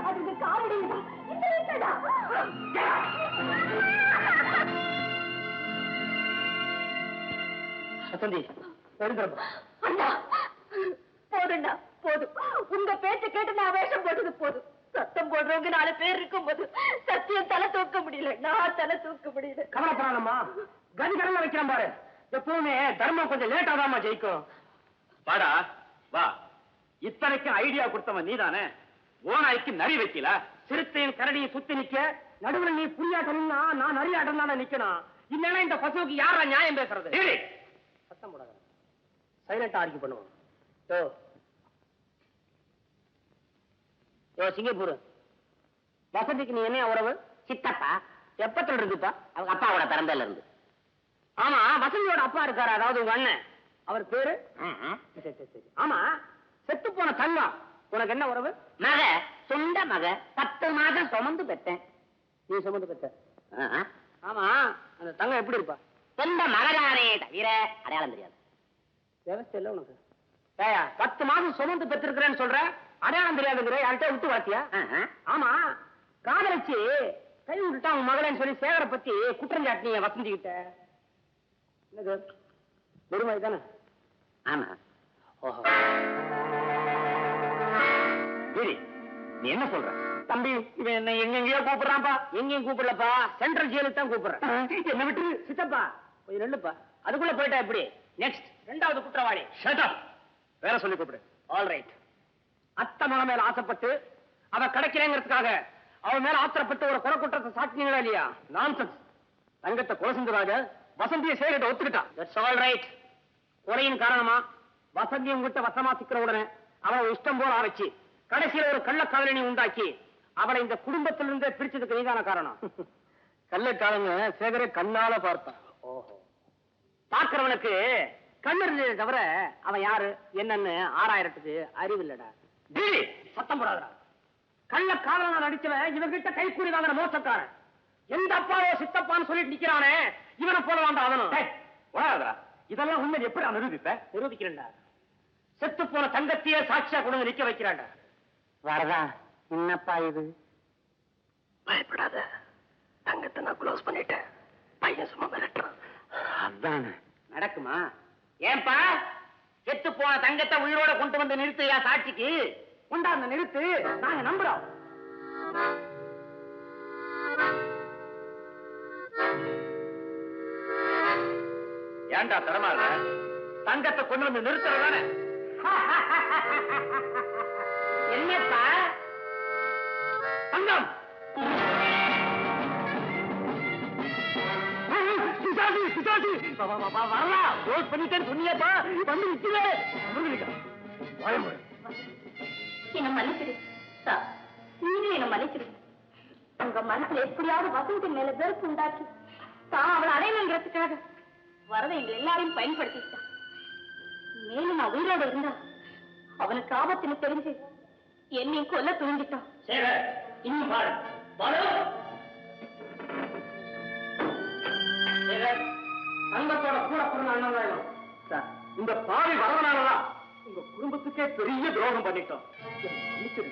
அதுக்கு காமெடி வசந்தி, அண்ணா, போதுண்டா, போதும். உங்க பேச்சு கேட்டு நான் வேஷம் போட்டது போதும். சத்தம் போடுறவங்க 4 பேர் இருக்கும் போது சத்தியம் தலை தூக்க முடியல, நான் தலை தூக்க முடியல. கவலைப்படாதம்மா, கதிகரங்க வைக்கிறேன் பாரு. எப்பவுமே தர்மம் கொஞ்சம் லேட்டா தான் ஜெயிக்கும். வாடா வா. இத்தனைக்கும் ஐடியா கொடுத்தவன் நீதானே. ஓனாய்க்கு நரி வைக்கல, சிறுத்தையும் கரடியும் சுத்தி நிக்க நடுவுல நீ புரியாட்டம்னா நான் நரியாட்டம் தானே நிக்கணும். இல்லைன்னா இந்த பசுவுக்கு யாரா நியாயம் பேசுறது? சத்தம் போடாத, சைலண்டா ஆர்கியூ பண்ணுவோம். சிங்கப்பூர் வசதிக்கு நீ என்ன உறவு? சித்தப்பா. எப்பத்துல இருக்குப்பா? அவங்க அப்பாவோட பிறந்தல இருந்து. ஆமா, வசந்தியோட அப்பா இருக்காரு, அதாவது உங்க அண்ணன். அவர் பேரு? சரி. ஆமா, செத்து போன தங்கம் உனக்கு என்ன உறவு? மக, சொந்த மக, 10 மாதம் சுமந்து பெற்றேன். நீ சுமந்து பெற்ற? ஆமா, அந்த தங்கம் எப்படி இருப்பா? சொந்த மகதானே தவிர அடையாளம் தெரியாது. விவசாயம் இல்ல உனக்கு? 10 மாதம் சுமந்து பெற்றிருக்கிறேன்னு சொல்ற, அடையாளம் தெரியாதுங்கிற யார்கிட்ட விட்டு வாத்தியா? ஆமா, காதலிச்சு கை விட்டுட்டா உன் மகளேன்னு சொல்லி சேகரை பத்தி குற்றம் சாட்டினீங்க வசந்தி கிட்ட. என்னது வெறுமை தானே? ஆமா. ஓஹோ, சரி, நீ என்ன சொல்ற? தம்பி, இவன் என்ன எங்கெங்கயோ கூப்பிடுறான்ப்பா. எங்கேயும் கூப்பிடலப்பா, சென்ட்ரல் ஜெயிலுக்கு தான் கூப்பிடுறேன். என்ன விட்டு சித்தப்பா கொஞ்சம் ரெண்டுப்பா. அதுக்குள்ள போயிட்டா எப்படி? நெக்ஸ்ட் 2வது குற்றவாளி. ஷட் அப், வேற சொல்லி கூப்பிடு. All right. அத்தை மகன் மேல ஆசைப்பட்டு அவ கிடைக்கிறேங்கிறதுக்காக அவன் மேல ஆத்திரப்பட்டு ஒரு கொலை குற்றத்தை சாட்டினீங்களா இல்லையா? நான்சென்ஸ். தங்கத்தை கொலை செஞ்சதாக வசந்தியை சேரிட்ட ஒத்துக்கிட்டா. That's all right. கொலையின் காரணமா வசந்தி உங்ககிட்ட வசமா சிக்கிற உடனே அவளை இஷ்டம் போல ஆரம்பிச்சு கடைசியில ஒரு கள்ளக்காதலனை உண்டாக்கி அவளை இந்த குடும்பத்திலிருந்தே பிரிச்சதுக்கு நீதான காரணம். கள்ளக்காதங்க சேகரை கண்ணால பார்த்தான். ஓஹோ, பார்க்கிறவனுக்கு கண்ணு இருந்ததை தவிர அவன் யாரு என்னன்னு ஆராயறதுக்கு அறிவு இல்லடா. சத்தம் போடாதடா. கள்ளக்காதலனா நடிச்சவன் இவங்கிட்ட கைக்கூலி வாங்கின மோசக்காரன். எந்த அப்பாவோ சித்தப்பான்னு சொல்லிட்டு நிக்கிறானே, இவனை போல வாண்டா அவனும். இதெல்லாம் உண்மை எப்படி நிரூபிப்ப? நிரூபிக்கிறேன்டா. செத்து போன தங்கத்தையே சாட்சியா கொண்டு வந்து நிக்க வைக்கிறான்டா. வரதா, என்னப்பா இது? பயப்படாத, தங்கத்தை நான் க்ளோஸ் பண்ணிட்டேன். பையன் சும்மா மிரட்டுறான். அதான் நடக்குமா? ஏன்பா, செத்து போன தங்கத்தை உயிரோட கொண்டு வந்து நிறுத்தியா சாட்சிக்கு? கொண்டாந்த நிறுத்து, நாங்க நம்புறோம். ஏன்டா தரமாற? தங்கத்தை கொண்டு வந்து நிறுத்துறதானே? என்னப்பா தங்கம் வரலாம் ரோட் பண்ணிட்டேன்னு சொன்னியப்பா வந்து நிக்கல என்ன மன்னிச்சிடு சார், நீங்க என்ன மன்னிச்சிடு. உங்க மனசுல எப்படியாவது வசந்தி மேல வெறுப்பு உண்டாக்கி தான் அவளை அடையணுங்கிறதுக்காக வரதை எங்களை எல்லாரையும் பயன்படுத்திட்டான். மேலும் நான் உயிரோட இருந்தா அவனுக்கு ஆபத்துன்னு தெரிஞ்சு என்னையும் கொல்ல துணிஞ்சிட்டான். இன்னும் பாரு பாரு தங்கத்தோட கூட பிறந்த அண்ணன் தான் சார். இந்த பாவி வரவனாலதான் உங்க குடும்பத்துக்கே பெரிய துரோகம் பண்ணிட்டோம். மன்னிச்சிடு.